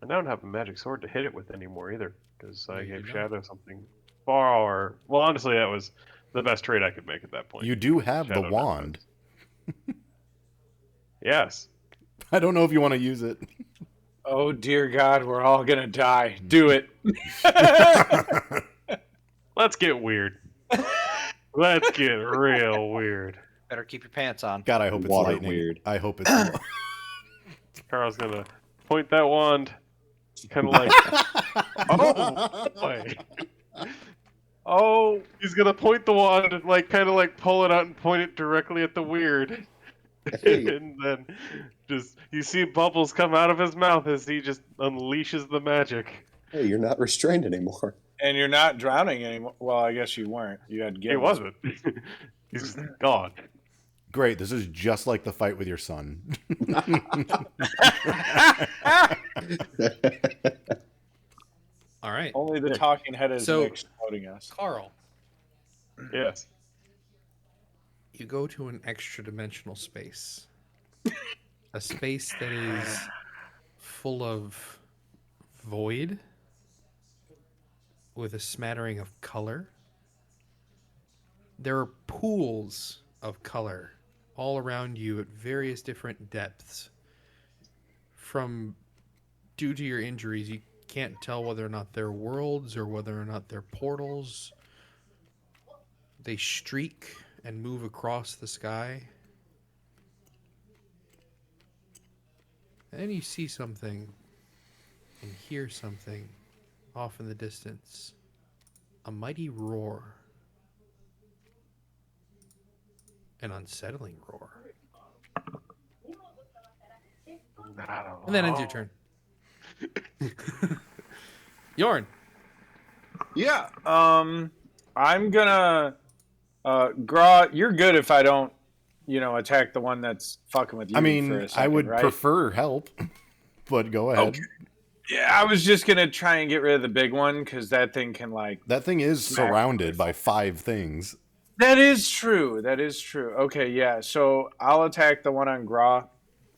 now don't have a magic sword to hit it with anymore either, because I No, you gave do Shadow something far... Well, honestly, that was the best trade I could make at that point. You do have the Shadow wand. Yes. I don't know if you want to use it. Oh dear God, we're all gonna die. Do it. Let's get weird. Let's get real weird. Better keep your pants on. God, I hope it's Water lightning. weird. I hope it's... Carl's gonna point that wand, kind of like, oh boy. Oh, He's gonna point the wand and like kind of like pull it out and point it directly at the weird. Hey. And then just you see bubbles come out of his mouth as he just unleashes the magic. Hey, you're not restrained anymore. and you're not drowning anymore. Well, I guess you weren't. You had He gills. wasn't. He's gone. Great, this is just like the fight with your son. All right. Only the talking head is So- exploding us. Carl, Yes. you go to an extra dimensional space. A space that is full of void with a smattering of color. There are pools of color all around you at various different depths. Due to your injuries, you can't tell whether or not they're worlds or whether or not they're portals. They streak and move across the sky. And then you see something and hear something off in the distance. A mighty roar. An unsettling roar. And then ends your turn. Yorn. Yeah. I'm gonna. Gra, you're good if I don't, attack the one that's fucking with you. I for mean, a second, I would right? prefer help, but go ahead. Okay. Yeah, I was just gonna try and get rid of the big one because that thing can That thing is smack surrounded by 5 things. That is true. That is true. Okay, yeah. So I'll attack the one on Gra.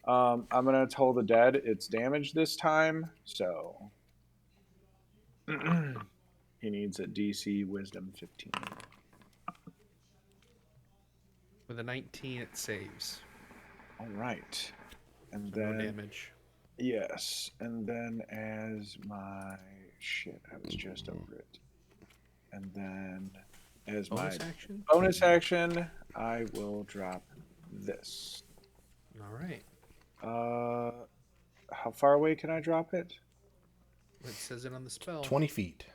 I'm gonna toll the dead. It's damaged this time, so he needs a DC Wisdom 15. With a 19, it saves. All right, and No then damage. yes, and then as my shit, I was just over it, and then as Bonus my action? bonus action, I will drop this. All right. How far away can I drop it? It says it on the spell. 20 feet.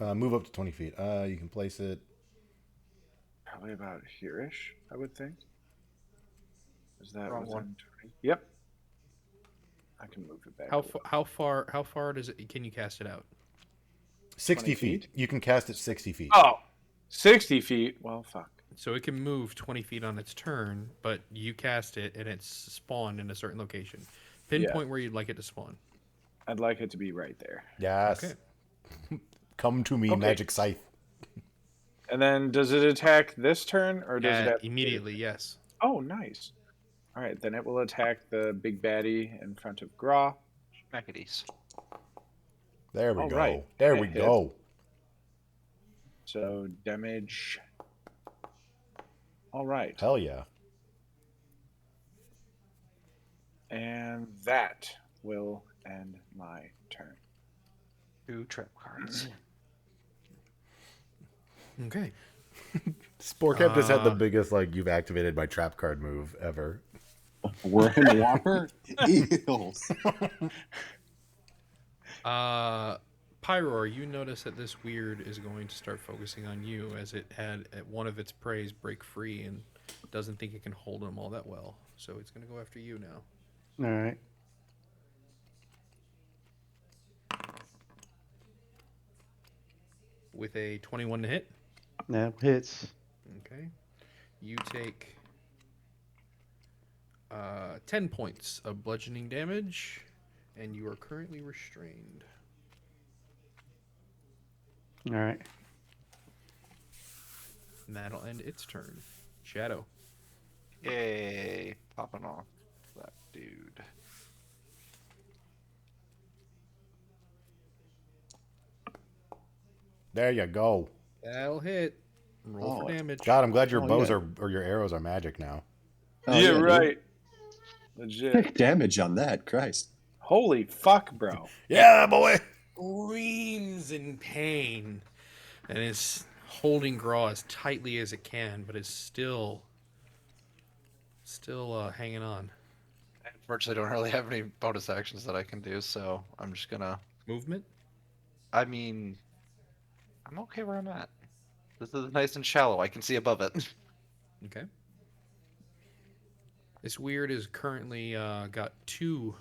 Move up to 20 feet. You can place it... Probably about here-ish, I would think. Is that Wrong within one. 20? Yep. I can move it back. How far does it? Can you cast it out? 60 20 feet. feet? You can cast it 60 feet. Oh, 60 feet. Well, fuck. So it can move 20 feet on its turn, but you cast it and it's spawned in a certain location. Pinpoint where you'd like it to spawn. I'd like it to be right there. Yes. Okay. Come to me, Okay. magic scythe. And then does it attack this turn or does it have Immediately, yes. Oh, nice. All right, then it will attack the big baddie in front of Graw. Schmackities. There we All go. right, There that we hit. go. So damage. All right. Hell yeah. And that will end my turn. 2 trap cards. Okay. Sporcap just had the biggest, like, you've activated my trap card move ever. We're in the Whopper? Eels. Pyroar, you notice that this weird is going to start focusing on you as it had one of its preys break free and doesn't think it can hold him all that well. So it's going to go after you now. All right. With a 21 to hit. That hits. Okay. You take 10 points of bludgeoning damage, and you are currently restrained. All right. And that'll end its turn. Shadow. Yay. Popping off that dude. There you go. That'll hit. Roll for damage. God, I'm glad your bows yeah. are, or your arrows are magic now. Oh, yeah, dude. right. Legit. Damage on that, Christ. Holy fuck, bro. Yeah, boy. Screams in pain and is holding Graw as tightly as it can, but is still hanging on. Unfortunately, I don't really have any bonus actions that I can do, so I'm just gonna. Movement? I mean, I'm okay where I'm at. This is nice and shallow. I can see above it. Okay. This weird is currently got 2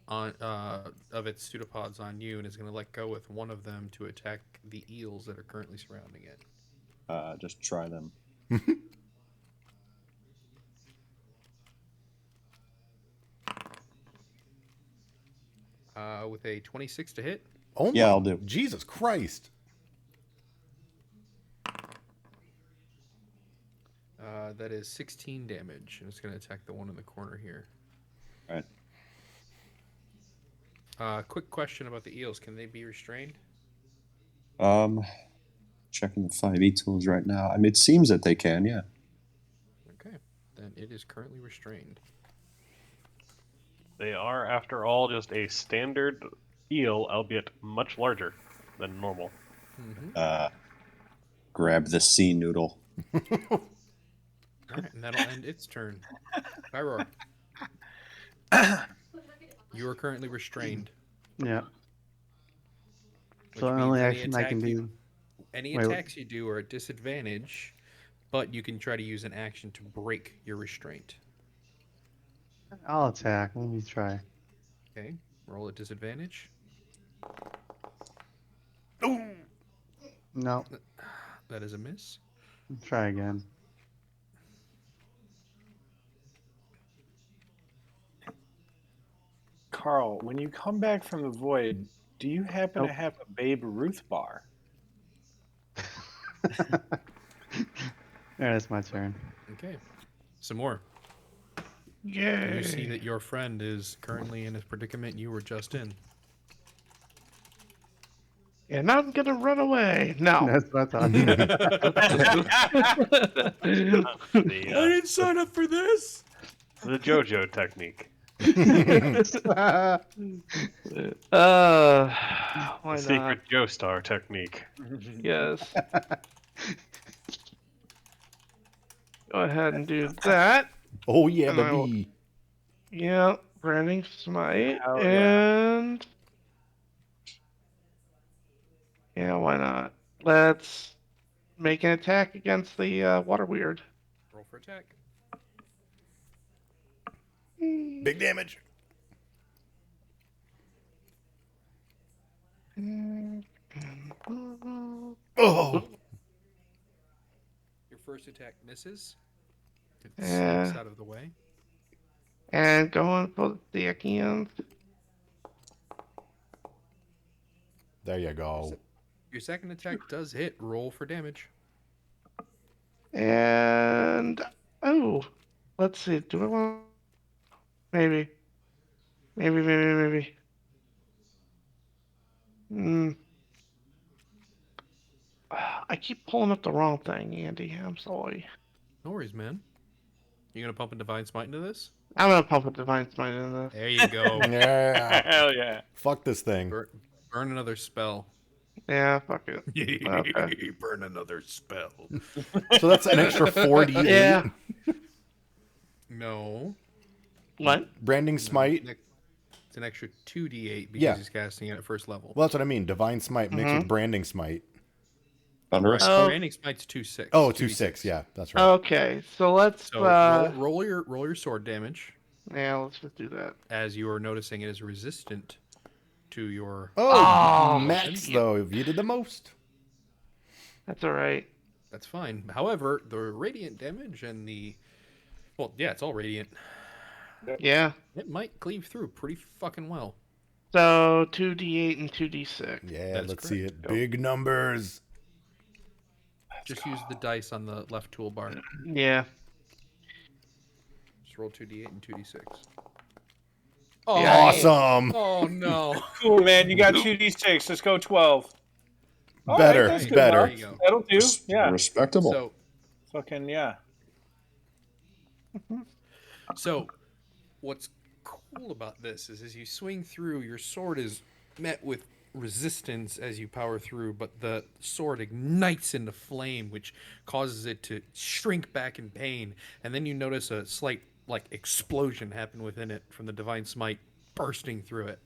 on of its pseudopods on you and is going to let go with one of them to attack the eels that are currently surrounding it. Just try them. With a 26 to hit. Oh Yeah, my, I'll do. Jesus Christ. That is 16 damage, and it's going to attack the one in the corner here. All right. Quick question about the eels. Can they be restrained? Checking the 5e tools right now. I mean, it seems that they can, yeah. Okay. Then it is currently restrained. They are, after all, just a standard eel, albeit much larger than normal. Mm-hmm. Grab the sea noodle. All right, and that'll end its turn. Pyroar. You are currently restrained. Yeah. Which So the means only any action I can attack do. Any Wait, attacks you do are at disadvantage, but you can try to use an action to break your restraint. I'll attack. Let me try. Okay, roll at disadvantage. No. That is a miss. Try again. Carl, when you come back from the void, do you happen to have a Babe Ruth bar? Alright, it's my turn. Okay, some more. Yay. You see that your friend is currently in a predicament you were just in. And I'm gonna run away. No. That's what I thought. The, sign up for this. the JoJo technique. Why The not? secret Joestar technique. Yes. Go ahead and do that. Oh, yeah, And I will- baby. Yeah, branding smite Hell yeah. and yeah, why not? Let's make an attack against the water weird. Roll for attack. Big damage. Oh. Your first attack misses. It Yeah. slips out of the way. And going for the Achaeans. There you go. Your second attack does hit. Roll for damage. And oh, let's see. Do I want Maybe. Maybe. Hmm. I keep pulling up the wrong thing, Andy. I'm sorry. No worries, man. You gonna pump a divine smite into this? I'm gonna pump a divine smite in this. There you go. Yeah. Hell yeah. Fuck this thing. Burn another spell. Yeah, fuck it. Okay. Burn another spell. So that's an extra 4d8. Yeah. No. What? Branding smite. It's an extra 2d8 because Yeah. he's casting it at first level. Well, that's what I mean. Divine smite mixed with branding smite. Thunderous. Oh. Branding smite's 2-6. Oh, 2-6. Yeah, that's right. Okay, so let's So roll your sword damage. yeah, let's just do that. As you are noticing, it is resistant to your. Oh, Max, though. You did the most. That's all right. That's fine. However, the radiant damage and the. Well, yeah, it's all radiant. Yeah. It might cleave through pretty fucking well. So 2d8 and 2d6. Yeah, That's let's see it. correct. Big numbers. Just use the dice on the left toolbar. Yeah. Just roll 2d8 and 2d6. Yeah. Awesome. Oh no. Cool, man. You got 2d6. Let's go 12. All right, Better, that's good, better. Mark. There you go. That'll do. Yeah. Respectable. So, Fucking yeah. so what's cool about this is as you swing through, your sword is met with resistance as you power through, but the sword ignites into flame, which causes it to shrink back in pain. And then you notice a slight explosion happen within it from the divine smite bursting through it.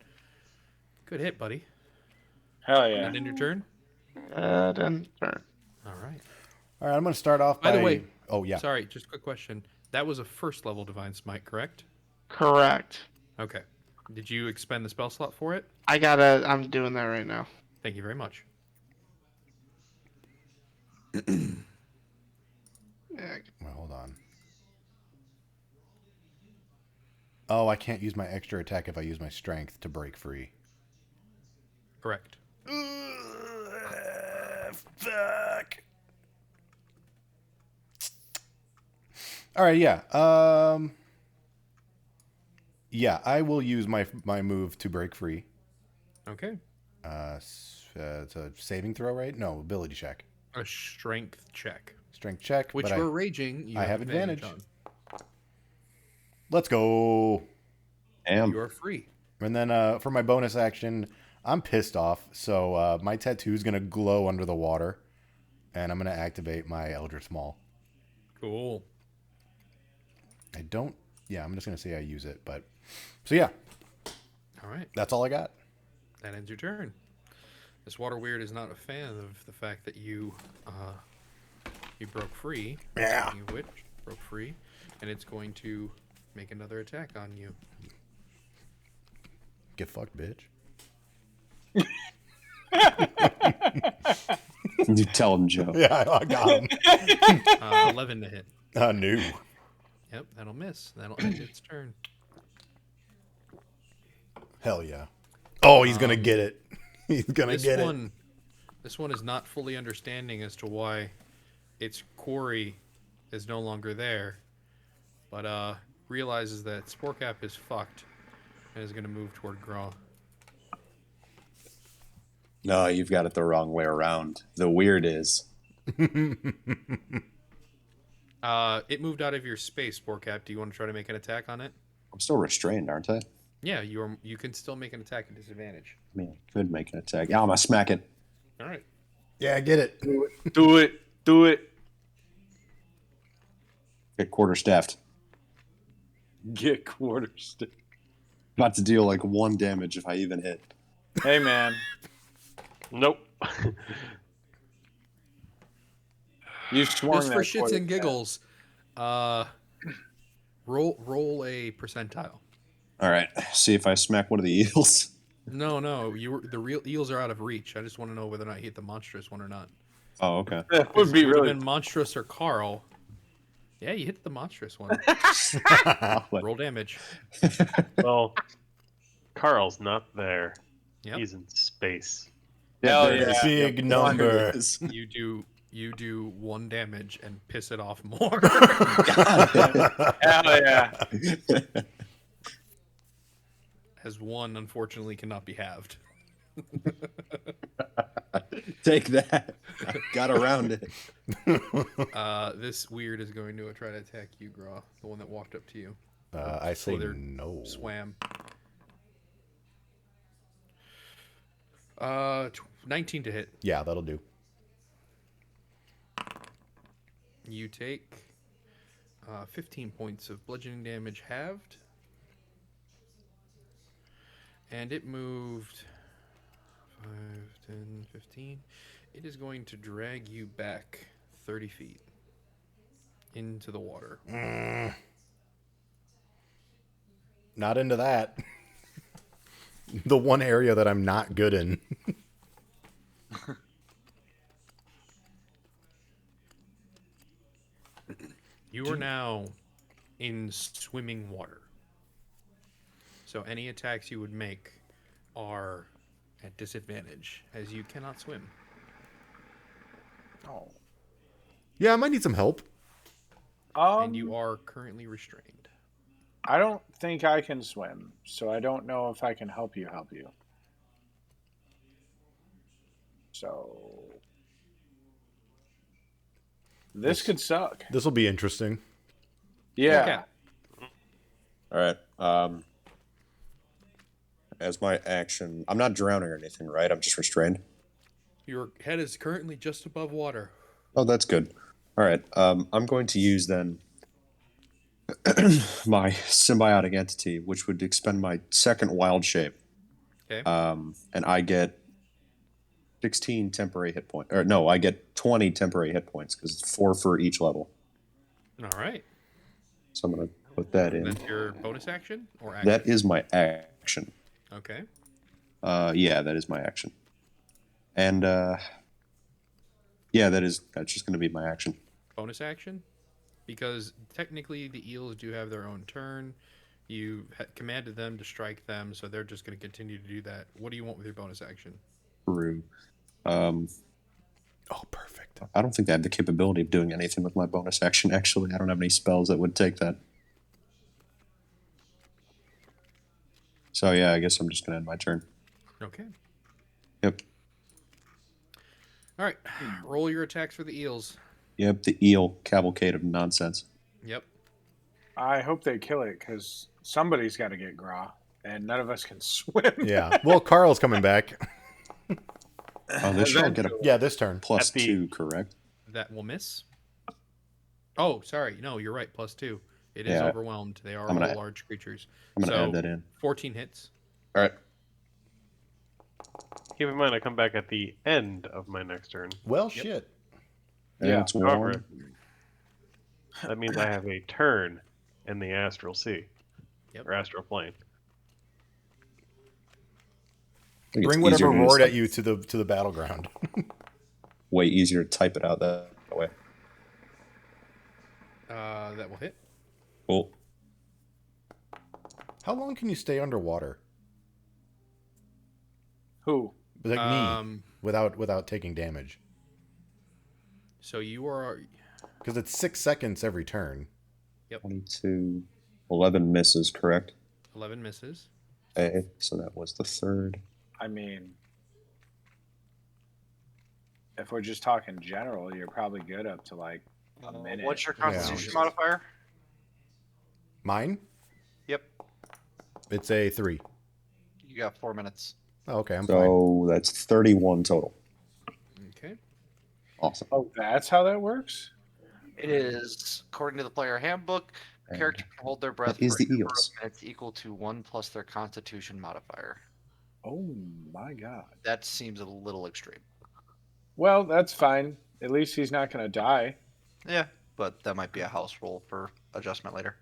Good hit, buddy. Hell yeah. And in your turn. Then turn. All right. All right, I'm going to start off By the way, Oh, yeah. Sorry, just a quick question. That was a first level divine smite, correct? Correct. Okay. Did you expend the spell slot for it? I'm doing that right now. Thank you very much. Yeah. Well, hold on. Oh, I can't use my extra attack if I use my strength to break free. Correct. Fuck. All right, yeah. Yeah, I will use my move to break free. Okay. It's a saving throw, right? No, ability check. A strength check. Strength check. Which but we're raging. You I have advantage. on. Let's go. You are free. And then for my bonus action, I'm pissed off. So my tattoo's going to glow under the water. And I'm going to activate my Eldritch Maul. Cool. Yeah, I'm just going to say I use it. But so yeah, All right. that's all I got. That ends your turn. This water weird is not a fan of the fact that you broke free. Yeah. Speaking of which, broke free, and it's going to make another attack on you. Get fucked, bitch. You tell him, Joe. Yeah, I got him. 11 to hit. No. Yep, that'll miss. That'll end its turn. Hell yeah. Oh, he's going to get it. He's going to get it. This one is not fully understanding as to why its quarry is no longer there, but realizes that Sporcap is fucked and is going to move toward Graw. No, you've got it the wrong way around. The weird is It moved out of your space, Sporcap. Do you want to try to make an attack on it? I'm still restrained, aren't I? Yeah, you can still make an attack at disadvantage. I mean, I could make an attack. Yeah, I'm gonna smack it. All right. Yeah, get it. Do it. Get quarter-staffed. Get quarters. About to deal like 1 damage if I even hit. Hey, man. Nope. You've sworn Just that for shits quarter and giggles, roll a percentile. All right, see if I smack one of the eels. No, the real eels are out of reach. I just want to know whether or not you hit the monstrous one or not. Oh, okay. That would be It would have really. been monstrous or Carl. Yeah, you hit the monstrous one. Roll damage. Well, Carl's not there. Yep. He's in space. Hell there it is. yeah. Big Yep, number. there it is. You do 1 damage and piss it off more. Hell yeah. has one unfortunately cannot be halved. Take that. I got around it. This weird is going to try to attack you, Gra, the one that walked up to you. I say Slither no. Swam. 19 to hit. Yeah, that'll do. You take 15 points of bludgeoning damage halved. And it moved 5, 10, 15. It is going to drag you back 30 feet into the water. Not into that. The one area that I'm not good in. You are now in swimming water. So any attacks you would make are at disadvantage, as you cannot swim. Oh. Yeah, I might need some help. And you are currently restrained. I don't think I can swim, so I don't know if I can help you. So this could suck. This will be interesting. Yeah. Okay. All right. As my action, I'm not drowning or anything, right? I'm just restrained. Your head is currently just above water. Oh, that's good. All right. I'm going to use then my symbiotic entity, which would expend my second wild shape. Okay. And I get 16 temporary hit points. Or no, I get 20 temporary hit points because it's 4 for each level. All right. So I'm going to put that in. That's your bonus action or action? That is my action. Okay. Yeah, that is my action. And yeah, that's just going to be my action. Bonus action? Because technically the eels do have their own turn. You commanded them to strike them, so they're just going to continue to do that. What do you want with your bonus action? True. Oh, perfect. I don't think I have the capability of doing anything with my bonus action, actually. I don't have any spells that would take that. So yeah, I guess I'm just going to end my turn. Okay. Yep. All right. Roll your attacks for the eels. Yep, the eel cavalcade of nonsense. Yep. I hope they kill it because somebody's got to get Gra, and none of us can swim. Yeah. Well, Carl's coming back. Oh, they should all get a Yeah, this turn. plus At the- 2, correct? That will miss. Oh, sorry. No, you're right. +2. It is Yeah. overwhelmed. They are I'm gonna- all large creatures. I'm going to So, add that in. 14 hits. All right. Keep in mind, I come back at the end of my next turn. Well, shit. And Yeah. it's However, 1. that means I have a turn in the astral sea. Yep. Or astral plane. I think it's Bring whatever easier to roared just, at you to the battleground. way easier to type it out that way. That will hit. Cool. How long can you stay underwater? Who? Like me, without taking damage. So you are... Because it's 6 seconds every turn. 22. 11 misses, correct? 11 misses. Okay, so that was the third. I mean, if we're just talking general, you're probably good up to like a minute. What's your Constitution modifier? Mine? Yep. It's a 3. You got 4 minutes. Oh, okay, I'm fine. So that's 31 total. Okay. Awesome. Oh, that's how that works? It is, according to the player handbook, a character can hold their breath That is for the a number eels. of minutes equal to 1 plus their Constitution modifier. Oh my god. That seems a little extreme. Well, that's fine. At least he's not going to die. Yeah, but that might be a house rule for adjustment later.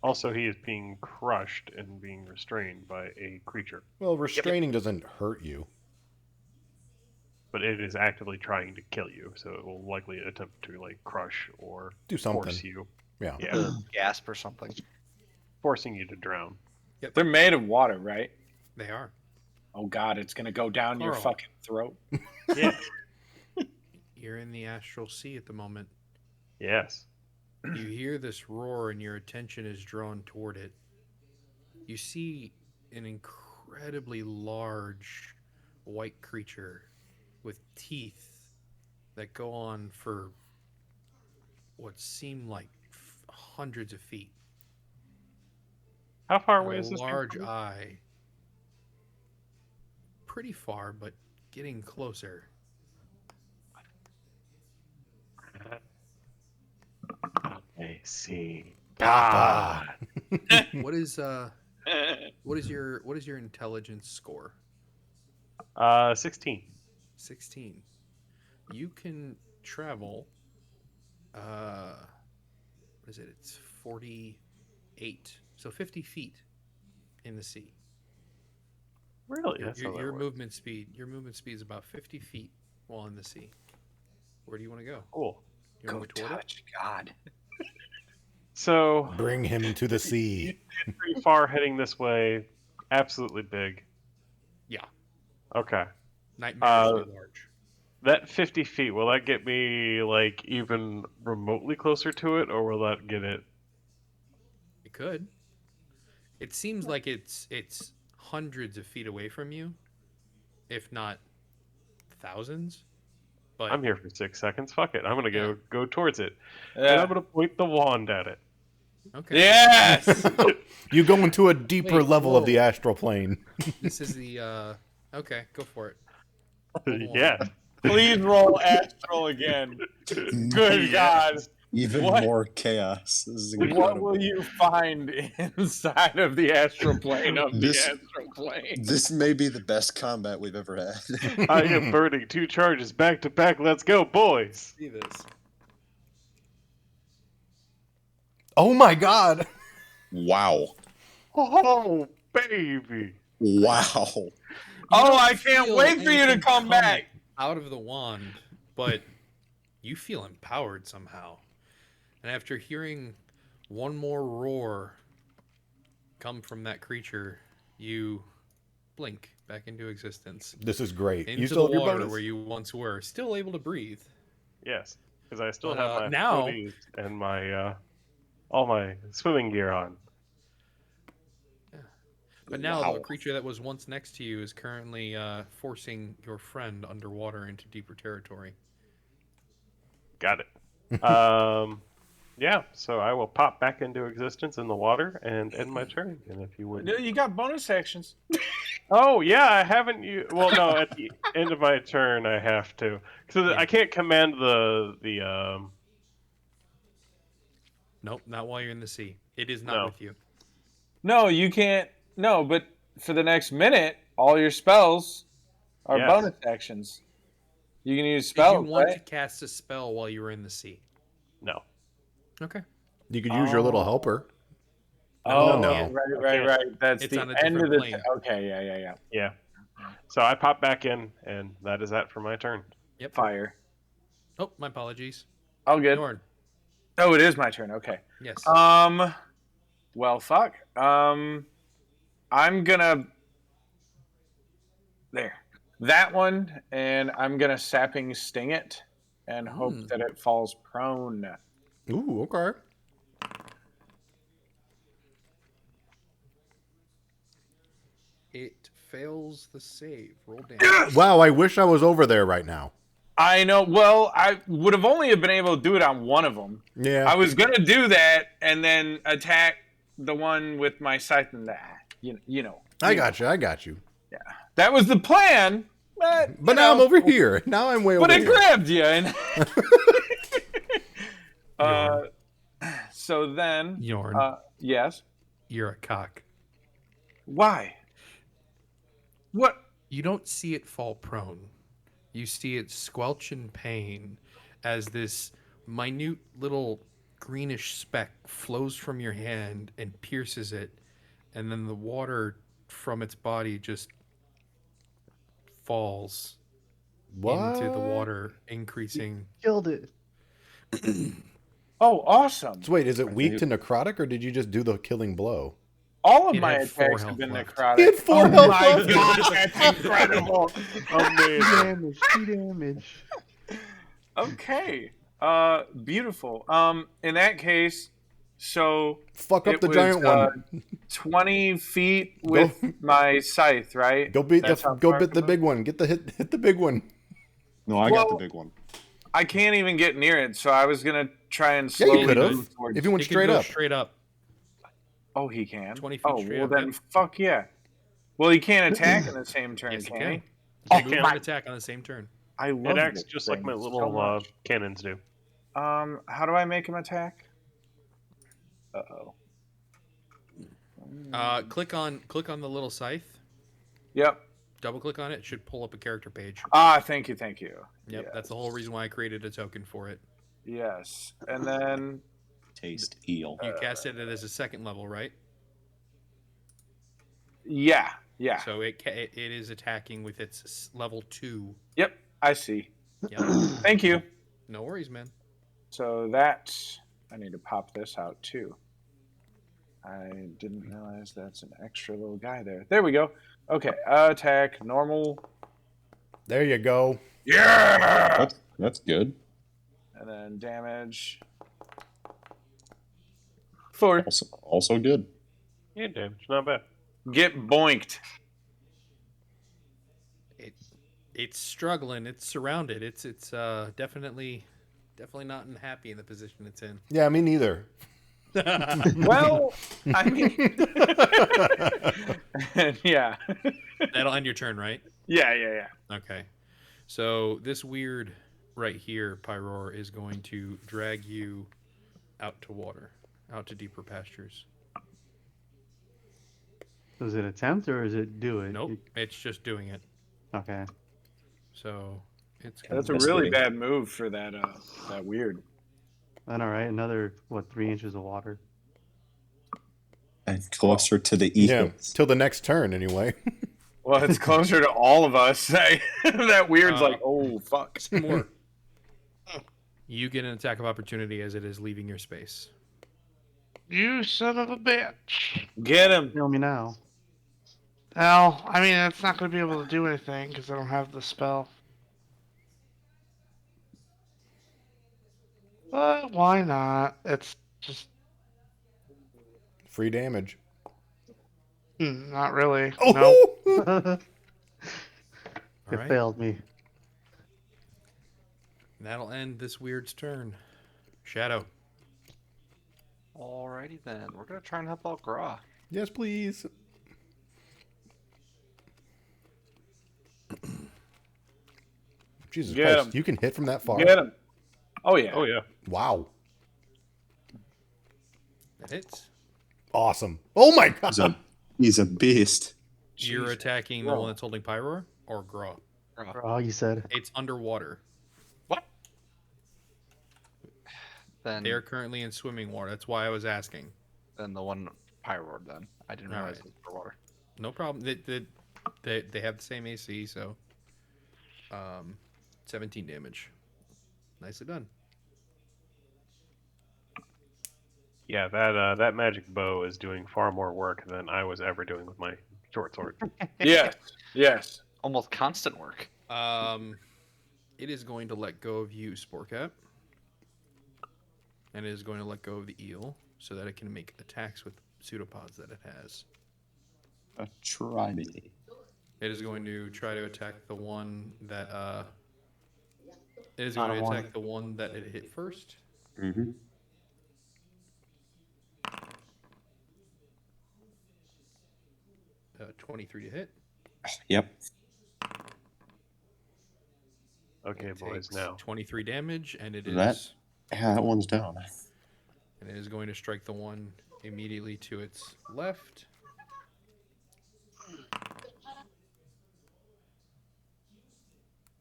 Also, he is being crushed and being restrained by a creature. Well, restraining doesn't hurt you. But it is actively trying to kill you, so it will likely attempt to like crush or Do something. force you. Yeah. Yeah, Gasp or something. forcing you to drown. They're made of water, right? They are. Oh god, it's going to go down your Carl. fucking throat. Yeah. You're in the astral sea at the moment. Yes. You hear this roar and your attention is drawn toward it. You see an incredibly large white creature with teeth that go on for what seemed like hundreds of feet. How far And away a is this thing large from me? eye. Pretty far, but getting closer. I see. Papa. What is your intelligence score? 16. 16. You can travel what is it? It's 48. So 50 feet in the sea. Really? Your, That's your, how that your works. movement speed is about 50 feet while in the sea. Where do you want to go? Cool. You Go want to go toward it? touch God. So Bring him to the sea. pretty far heading this way. Absolutely big. Yeah. Okay. Nightmarishly large. That 50 feet, will that get me like even remotely closer to it, or will that get it? It could. It seems like it's hundreds of feet away from you, if not thousands. But I'm here for 6 seconds. Fuck it. I'm gonna Yeah. go towards it, and Yeah. I'm gonna point the wand at it. okay. Yes. You go into a deeper Wait, level of the whoa. astral plane. This is the okay, go for it. Yeah. Please roll astral again. Good God. Even What? more chaos. This is What incredible. will you find inside of the astral plane of This- the astral plane? This may be the best combat we've ever had. I am burning 2 charges back to back. Let's go, boys. See this. Oh my god! Wow. Oh, baby. Wow. Oh, I can't Feel wait for you to anything come back. out of the wand, but you feel empowered somehow. And after hearing one more roar come from that creature, you blink back into existence. This is great. Into You still the have your water bonus? where you once were, still able to breathe. Yes, because I still But, have my now- floaties and my all my swimming gear on. But now Wow. the creature that was once next to you is currently forcing your friend underwater into deeper territory. Got it. Yeah, so I will pop back into existence in the water and end my turn. And if you would. No, you got bonus actions. Oh yeah, I haven't. Well, no. At the end of my turn, I have to, because I can't command the. Nope, not while you're in the sea. It is not No. with you. No, you can't. No, but for the next minute, all your spells are Yes. bonus actions. You can use Did spells, you want right? to cast a spell while you were in the sea? No. Okay. You could use your little Oh. helper. Oh, no. right. That's It's the on a end of different the. plane. Okay, yeah. Yeah. So I pop back in, and that is that for my turn. Yep. Fire. Oh, my apologies. Oh, good. Norn. Oh, it is my turn. Okay. Yes. Well, fuck. I'm gonna there that one, and I'm gonna sapping sting it, and hope that it falls prone. Ooh, okay. It fails the save. Roll damage. Wow, I wish I was over there right now. I know. Well, I would have only been able to do it on one of them. Yeah. I was gonna do that and then attack the one with my scythe and that. You know. I got you. That was the plan, but But now I'm over here. Now I'm way over But it here. grabbed you. And so then, Yorn, yes. you're a cock. Why? What? You don't see it fall prone. You see it squelch in pain as this minute little greenish speck flows from your hand and pierces it, and then the water from its body just falls What? into the water, increasing. Killed it. Oh, awesome! So wait, is it weak to necrotic, or did you just do the killing blow? All of It my had 4 attacks have health been left. necrotic. He had 4 oh health my left. god, that's incredible! Amazing. Two damage. Okay, beautiful. In that case, so Fuck up it the was, giant one. 20 feet with my scythe, right? Go beat That's how go far bit I the can big move? one. Get the hit the big one. No, I got the Well- big one. I can't even get near it, so I was gonna try and Yeah, you slowly could have. move towards. If you went It can straight go up. straight up. Oh, he can. 20 feet Oh, straight well up, then, yep. fuck yeah. Well, he can't attack in the same turn, Yes, you can can. he? You Oh can move my- and attack on the same turn. I love It acts this just like thing my so little much. cannons do. How do I make him attack? Uh-oh. Click on the little scythe. Yep. Double click on it. It should pull up a character page. Thank you. Yep, that's the whole reason why I created a token for it. Yes. And then, Taste eel. You casted it as a second level, right? yeah. So it is attacking with its level 2. Yep, I see. Yep. Thank you. No worries, man. So I need to pop this out too. I didn't realize that's an extra little guy there. There we go. Okay, attack, normal. There you go. Yeah! That's good. And then damage. 4. Also good. Yeah, damage, not bad. Get boinked. It's struggling. It's surrounded. It's definitely not happy in the position it's in. Yeah, me neither. Well, I mean, yeah. That'll end your turn, right? Yeah. Okay. So this weird right here, Pyroar, is going to drag you out to water, out to deeper pastures. Does it attempt or is it do it? Nope, it's just doing it. Okay. So it's gonna That's a really bad move for that weird. Then all right, another 3 inches of water. And closer to the Yeah, eel. till the next turn anyway. Well, it's closer to all of us. That weird's like, oh fuck. some more. You get an attack of opportunity as it is leaving your space. You son of a bitch. Get him. Kill me now. Well, I mean, it's not going to be able to do anything because I don't have the spell. But why not? It's just Free damage. not really. Oh, No. It right. failed me. That'll end this weird's turn. Shadow. Alrighty then, we're gonna try and help out Gra. yes, please. Jesus Get Christ, him. you can hit from that far. Get him. Oh yeah. Oh yeah. Wow, That hits. awesome. Oh my God. He's a beast. You're Jeez. attacking the Whoa. one that's holding Pyroar or Gra? Oh, you said. It's underwater. Then They are currently in swimming water. That's why I was asking. then the one Pyroar then. I didn't realize Alright. it was underwater. No problem. They have the same AC, so 17 damage. Nicely done. Yeah, that magic bow is doing far more work than I was ever doing with my short sword. Yes. Almost constant work. It is going to let go of you, Sporcat. And it is going to let go of the eel so that it can make attacks with pseudopods that it has. Try me. It is going to try to attack the one that it is going to Not a attack the one that it hit first. Mm-hmm. 23 to hit. Yep. Okay, It boys, takes now. 23 damage, and it is That- Yeah, that one's down. and it is going to strike the one immediately to its left.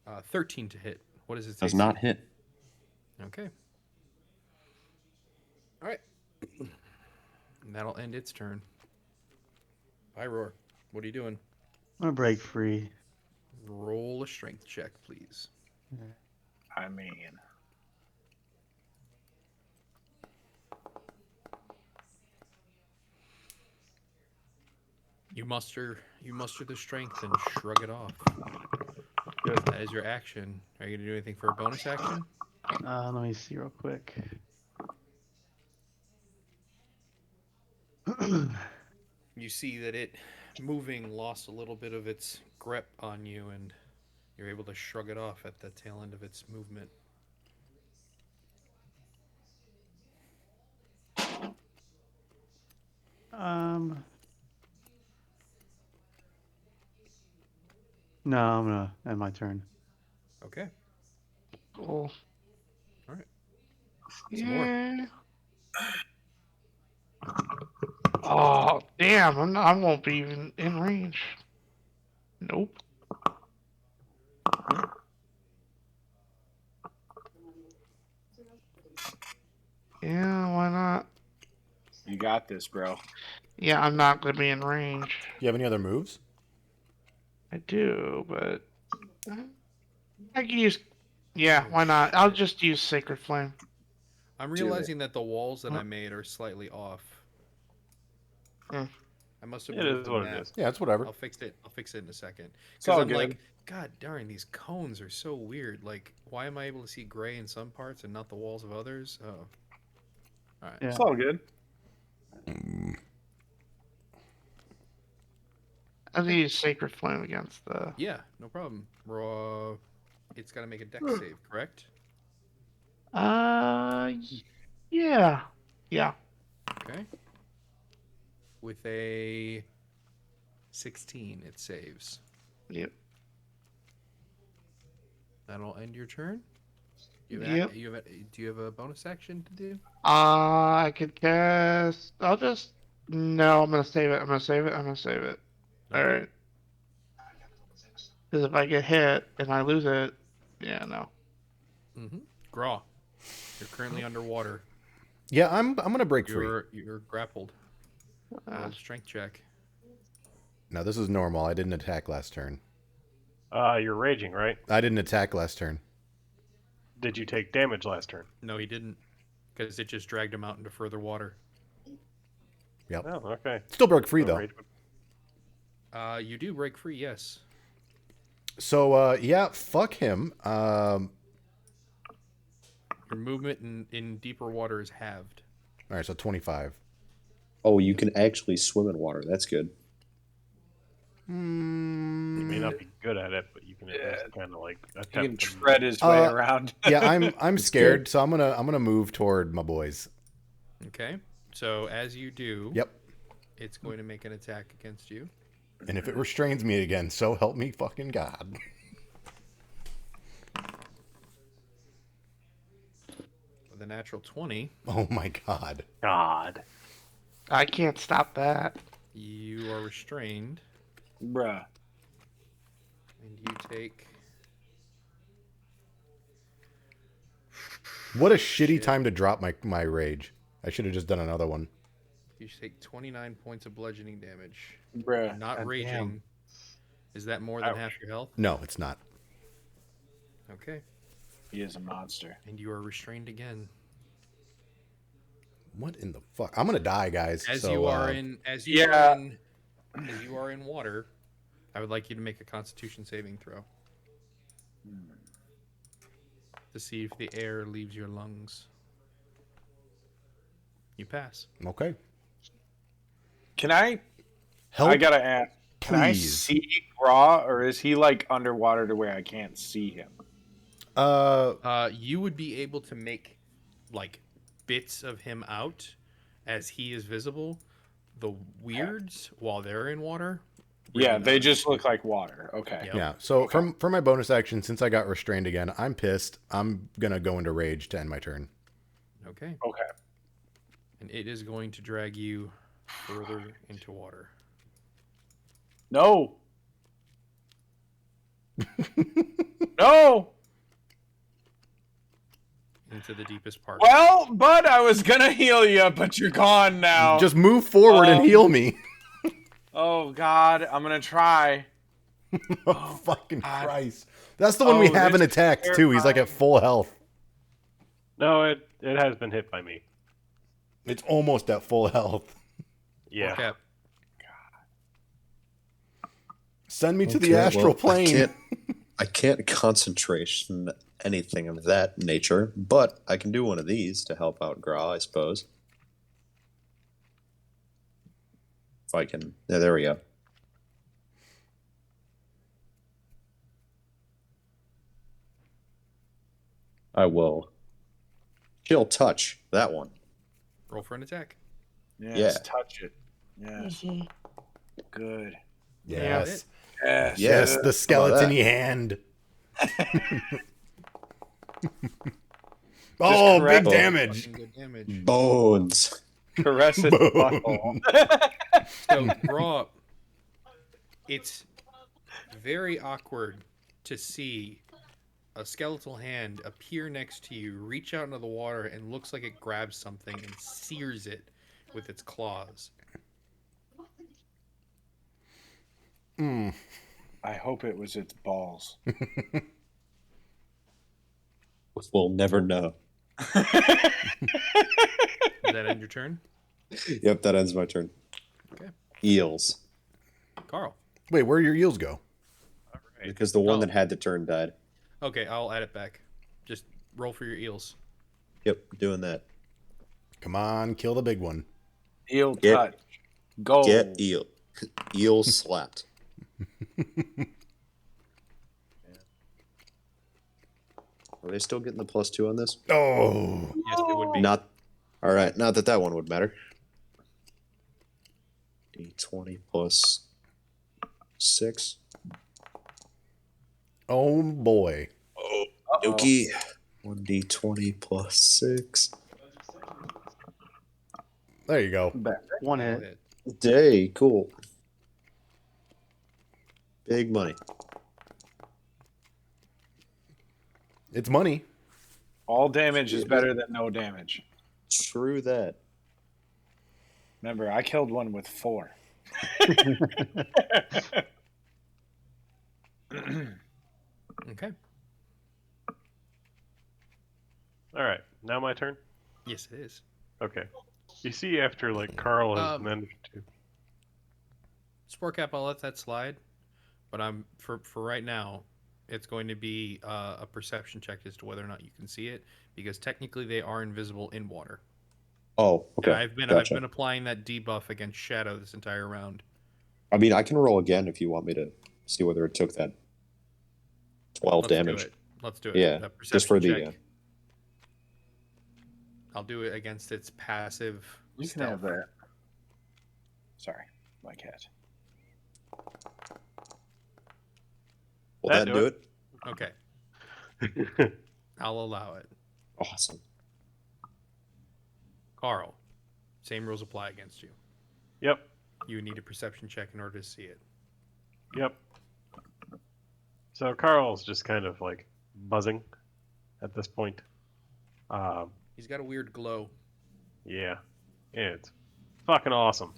Uh, 13 to hit. What is it? Does not hit. Okay. All right. And that'll end its turn. Pyroar, what are you doing? I'm gonna break free. Roll a strength check, please. I mean, You muster the strength and shrug it off. Good. That is your action. Are you gonna do anything for a bonus action? Let me see real quick. You see that it moving lost a little bit of its grip on you, and you're able to shrug it off at the tail end of its movement. No, I'm gonna end my turn. Okay. Cool. All right. Some more. Yeah. Oh, damn. I won't be even in range. Nope. Yeah, why not? You got this, bro. Yeah, I'm not going to be in range. Do you have any other moves? I do, but I can use. Yeah, Oh, why not? I'll shit. just use Sacred Flame. I'm Do it. realizing that the walls that Huh? I made are slightly off. Hmm. I must have It moved is the what map. it is. Yeah, it's whatever. I'll fix it. I'll fix it in a second. It's all Because I'm good. like, God darn, these cones are so weird. Like, why am I able to see gray in some parts and not the walls of others? Oh. All right. Yeah. It's all good. I'll use Sacred Flame against the. Yeah, no problem. It's got to make a dex save, correct? Yeah. Yeah. Okay. With a 16, it saves. Yep. That'll end your turn. Yep. Do you have a bonus action to do? I could cast. I'll just. No, I'm gonna save it. I'm gonna save it. Okay. Alright. Because if I get hit and I lose it, yeah, no. Mm-hmm. Graw, you're currently underwater. Yeah, I'm gonna break free. You're grappled. Roll a strength check. Now this is normal. I didn't attack last turn. You're raging, right? I didn't attack last turn. Did you take damage last turn? No, he didn't, because it just dragged him out into further water. Yep. Oh, okay. Still broke free So though. rage- You do break free, yes. So yeah, fuck him. Your movement in deeper water is halved. All right, so 25. Oh, you can actually swim in water. That's good. You may not be good at it, but you can at least kind of like He attempt can to tread his way around. Yeah, I'm It's scared, good. so I'm gonna move toward my boys. Okay. So as you do, Yep. it's going to make an attack against you. And if it restrains me again, so help me fucking God. With a natural 20, Oh my God. God. I can't stop that. you are restrained, Bruh. and you take. What a shitty time to drop my rage. I should have just done another one. You take 29 points of bludgeoning damage. Bruh. Not God raging. damn. Is that more than Ouch. half your health? No, it's not. Okay. He is a monster. And you are restrained again. What in the fuck? I'm gonna die, guys. As so, you are as you are in water, I would like you to make a Constitution saving throw to see if the air leaves your lungs. You pass. Okay. Can I? Help. I gotta ask. Can I please. see Raw, or is he like underwater to where I can't see him? You would be able to make like bits of him out as he is visible. The weirds, while they're in water, Yeah, really they not. just look like water. Okay. Yep. Yeah. So for my bonus action, since I got restrained again, I'm pissed. I'm gonna go into rage to end my turn. Okay. Okay. And it is going to drag you further into water. No. No. Into the deepest part. Well, bud, I was gonna heal you, but you're gone now. Just move forward and heal me. Oh God, I'm gonna try. Oh, fucking God. Christ. That's the one we Oh, haven't this is attacked too. He's like at full health. No, it has been hit by me. It's almost at full health. Yeah. Okay. Send me to the Okay, astral well, plane. I can't concentration anything of that nature, but I can do one of these to help out Gra, I suppose. If I can. There we go. I will. Chill touch that one. Roll for an attack. Yes, Yeah. touch it. Yes. Good. Yes. Yes. Yes, the that? skeleton-y hand. Just Oh, correct. big damage. Fucking good damage. Bones. Caress its butthole. So, Graw, it's very awkward to see a skeletal hand appear next to you, reach out into the water, and looks like it grabs something and sears it with its claws. I hope it was its balls. We'll never know. Does that end your turn? Yep, that ends my turn. Okay. Eels. Carl. Wait, where your eels go? Because the one Oh. that had the turn died. Okay, I'll add it back. Just roll for your eels. Yep, doing that. Come on, kill the big one. Eel Get- touch. Gold. Get eel. Eel slapped. Are they still getting the +2 on this? Oh, Yes, it would be. Not. All right, not that that one would matter. D20 plus 6. oh boy. Dookie. 1d20 plus 6. There you go. Back. One Go hit. ahead. Day, cool. Big money. It's money. All damage is better than no damage. True that. Remember, I killed one with 4. Okay. All right, now my turn. Yes, it is. Okay. You see, after like Carl has Um, managed to. Sport cap, I'll let that slide. But I'm for right now, it's going to be a perception check as to whether or not you can see it, because technically they are invisible in water. Oh, okay. And I've gotcha. been applying that debuff against shadow this entire round. I mean, I can roll again if you want me to see whether it took that 12 Let's damage. do it. Let's do it. Yeah, That just for perception the. check, I'll do it against its passive. You can have that. Sorry, my cat. Will That that do do it? Okay, I'll allow it. Awesome. Carl, same rules apply against you. Yep. You need a perception check in order to see it. Yep. So Carl's just kind of like buzzing at this point. He's got a weird glow. Yeah, it's fucking awesome.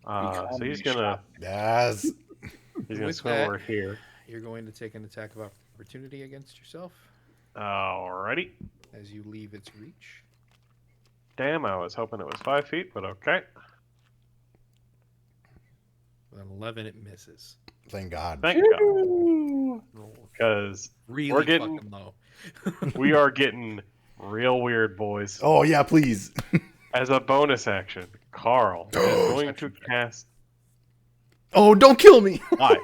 So he's gonna Yes. With swim that- over here. You're going to take an attack of opportunity against yourself Alrighty. as you leave its reach. Damn, I was hoping it was 5 feet, but okay. With an 11, it misses. Thank God. Thank God, because Really We're getting- fucking low. we are getting real weird, boys. Oh yeah, please. As a bonus action, Carl is going to cast. Oh, don't kill me. Why?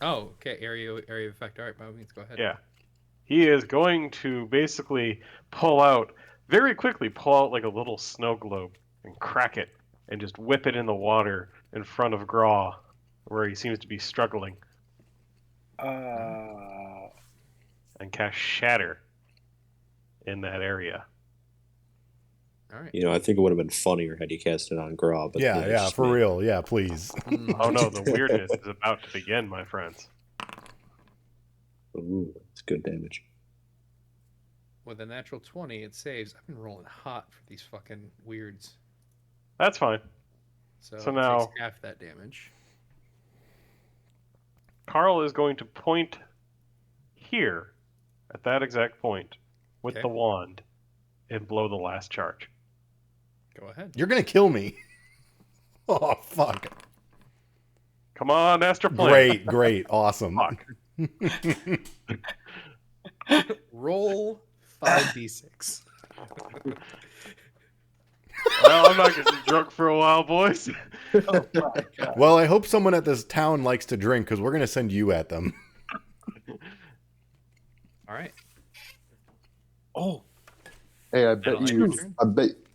Oh, okay. Area of effect. All right, by all means, go ahead. Yeah. He is going to basically very quickly pull out like a little snow globe and crack it and just whip it in the water in front of Graw, where he seems to be struggling, and cast Shatter in that area. All right. You know, I think it would have been funnier had you cast it on Graw. But Yeah, it's yeah, just for me. real. Yeah, please. Oh no, the weirdness is about to begin, my friends. Ooh, it's good damage. With a natural 20, it saves. I've been rolling hot for these fucking weirds. That's fine. So, So it now- takes half that damage. Carl is going to point here, at that exact point, with Okay. the wand, and blow the last charge. Go ahead. You're gonna kill me. Oh fuck. Come on, Astro Plane. Great, great, awesome. Fuck. Roll 5d6. Well, I'm not getting drunk for a while, boys. Oh my god. Well, I hope someone at this town likes to drink because we're gonna send you at them. All right. Oh, Hey, That'll end your turn.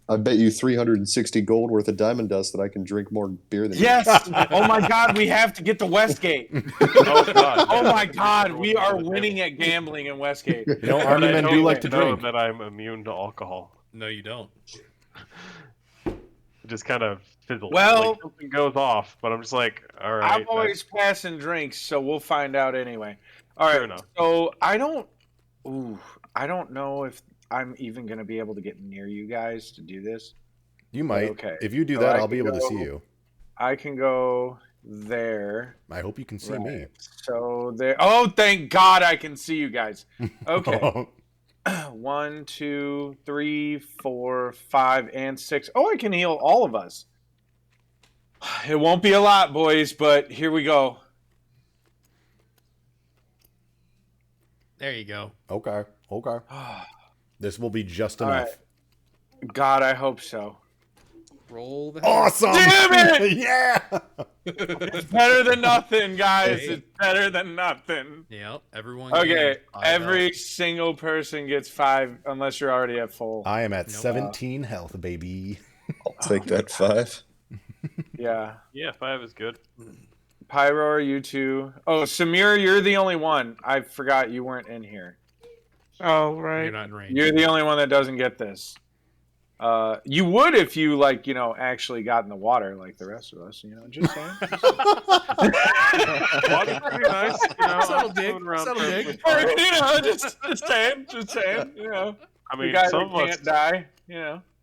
I bet you 360 gold worth of diamond dust that I can drink more beer than yes! Oh my god, we have to get to Westgate. Oh god. Oh my god, we are winning at gambling in Westgate. You know, army men do like to know drink. that I'm immune to alcohol. No, you don't. It just kind of fizzles. Well- like, something goes off, but I'm just like, all right. I'm always passing drinks, so we'll find out anyway. All Fair right, enough. so I don't know if I'm even going to be able to get near you guys to do this. You might. Okay. If you do So that, I I'll be can able to go- see you. I can go there. I hope you can see me. Right. So there. Oh, thank God I can see you guys. Okay. 1, 2, 3, 4, 5, and 6. Oh, I can heal all of us. It won't be a lot, boys, but here we go. There you go. Okay. Okay. This will be just All enough. right. God, I hope so. Roll the. Awesome! Damn it! Yeah! It's better than nothing, guys. Hey. It's better than nothing. Yeah. Everyone. Okay, gains 5 every health. single person gets 5, unless you're already at full. I am at Nope. 17 health, baby. I'll take that 5. Yeah. Yeah, 5 is good. Pyro, are you two? Oh, Samir, you're the only one. I forgot you weren't in here. Oh, You're right. not in range. You're the only one that doesn't get this. You would if you actually got in the water like the rest of us. Just saying. Water's pretty nice. Subtle I'm dig, swimming around subtle dig. perfectly fine. just saying. I You mean, guys some of can't us, die.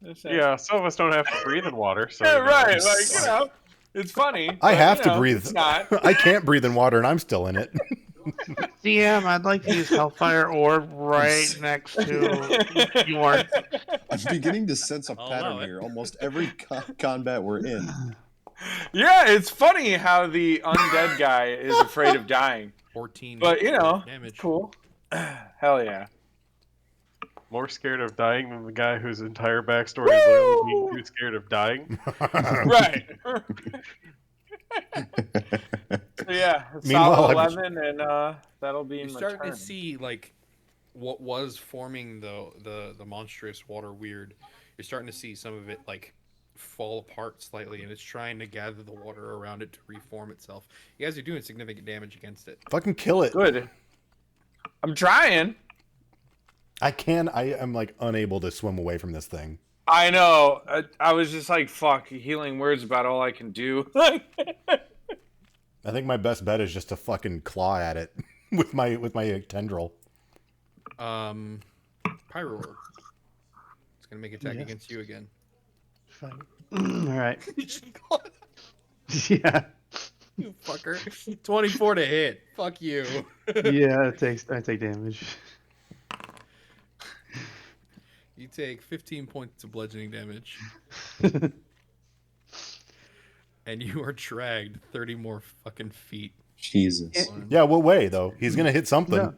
Just saying. yeah, some of us don't have to breathe in water. So Yeah, you know, right. it's fine. It's funny. I but, have to breathe. It's not. I can't breathe in water and I'm still in it. DM, I'd like to use Hellfire Orb right next to Bjorn. I'm beginning to sense a I'll pattern allow it. here. Almost every combat we're in. Yeah, it's funny how the undead guy is afraid of dying. 14. But damage. cool. Hell yeah. More scared of dying than the guy whose entire backstory is literally being too scared of dying. Right. So yeah, Meanwhile, solid I'm- 11, and that'll be You're in my starting turn. to see like what was forming the monstrous water weird. You're starting to see some of it like fall apart slightly, and it's trying to gather the water around it to reform itself. You guys are doing significant damage against it. Fucking kill it. Good. I'm trying. I am like unable to swim away from this thing. I know. I was just like, fuck, healing words about all I can do. I think my best bet is just to fucking claw at it with my tendril. Pyro Orb. It's gonna make attack Yeah. against you again. Fine. All right. Yeah. You fucker. 24 to hit. Fuck you. Yeah. I take damage. You take 15 points of bludgeoning damage, and you are dragged 30 more fucking feet. Jesus. 1, Yeah, what way though? He's gonna hit something. No.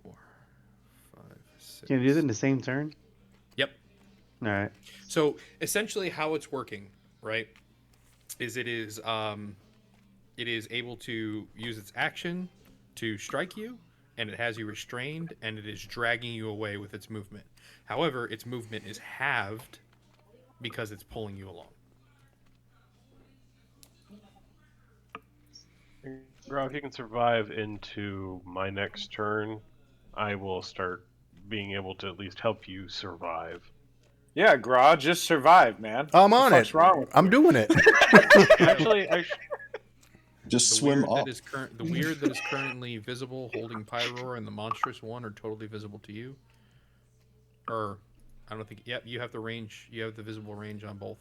4, 5, 6. Can you do that in the same turn? Yep. All right. So essentially, how it's working, right, is it is able to use its action to strike you, and it has you restrained, and it is dragging you away with its movement. However, its movement is halved because it's pulling you along. Bro, if you can survive into my next turn, I will start being able to at least help you survive. Yeah, Gra, just survive, man. I'm on What's it. wrong with I'm doing it. Actually, Just The swim weird up. that is the weird that is currently visible, holding Pyroar, and the monstrous one are totally visible to you. Or, I don't think. Yep, you have the range. You have the visible range on both.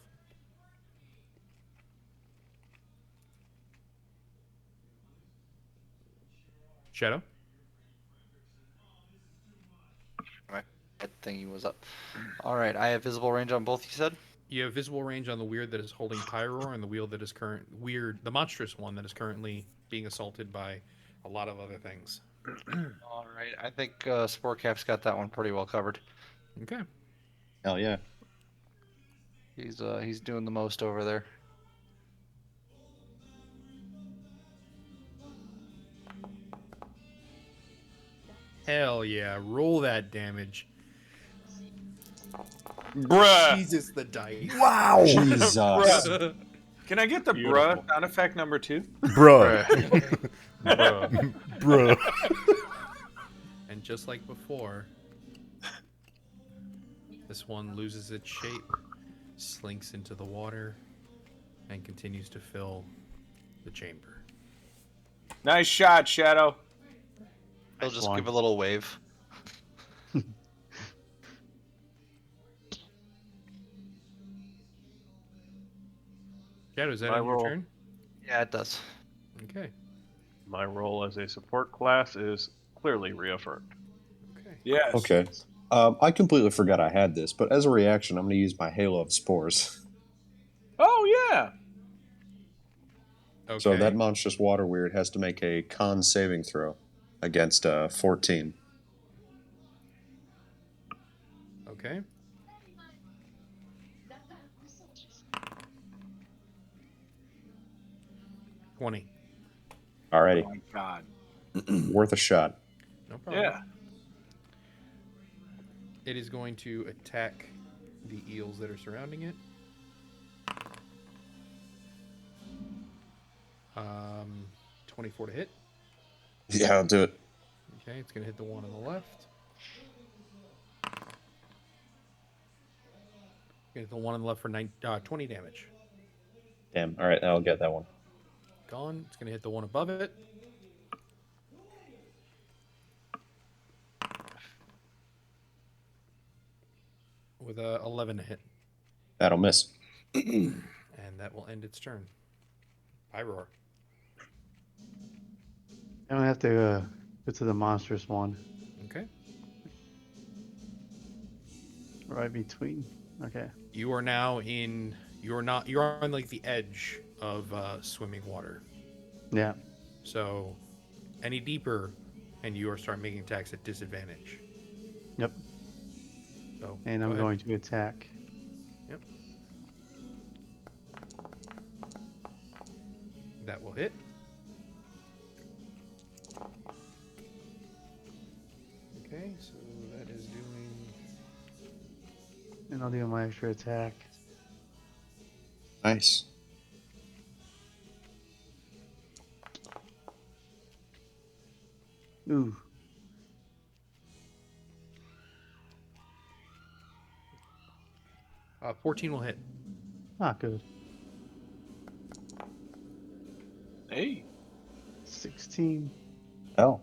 Shadow. That thingy was up. All right, I have visible range on both. You said. You have visible range on the weird that is holding Pyroar, and the wheel that is the monstrous one that is currently being assaulted by a lot of other things. All right, I think Spore Cap's got that one pretty well covered. Okay. Hell yeah. He's doing the most over there. Hell yeah! Roll that damage. Bruh. Jesus, the dice. Wow. Jesus. Bruh. Can I get the Beautiful. bruh sound effect number 2? Bruh. Bruh. Bruh. And just like before, this one loses its shape, slinks into the water, and continues to fill the chamber. Nice shot, Shadow. He'll just one. give a little wave. Shadow, is that My on your roll. turn? Yeah, it does. Okay. My role as a support class is clearly reaffirmed. Okay. Yes. Okay. I completely forgot I had this, but as a reaction, I'm going to use my Halo of Spores. Oh, yeah. Okay. So that monstrous water weird has to make a con saving throw against 14. Okay. $20. Alrighty. Oh, my God. Worth a shot. No problem. Yeah. It is going to attack the eels that are surrounding it. 24 to hit. Yeah, I'll do it. Okay, it's going to hit the one on the left. Hit the one on the left for 20 damage. Damn. Alright, I'll get that one. Gone. It's going to hit the one above it. With a 11 to hit. That'll miss. And that will end its turn. I roar. I'm gonna have to go to the monstrous one. Okay. Right between. Okay. You are now in. You're on like the edge of swimming water. Yeah. So, any deeper, and you are start making attacks at disadvantage. Yep. So, And go I'm ahead. going to attack. Yep. That will hit. Okay, so that is doing. And I'll do my extra attack. Nice. Ooh. Uh, 14 will hit. Ah, good. Hey. 16. Oh.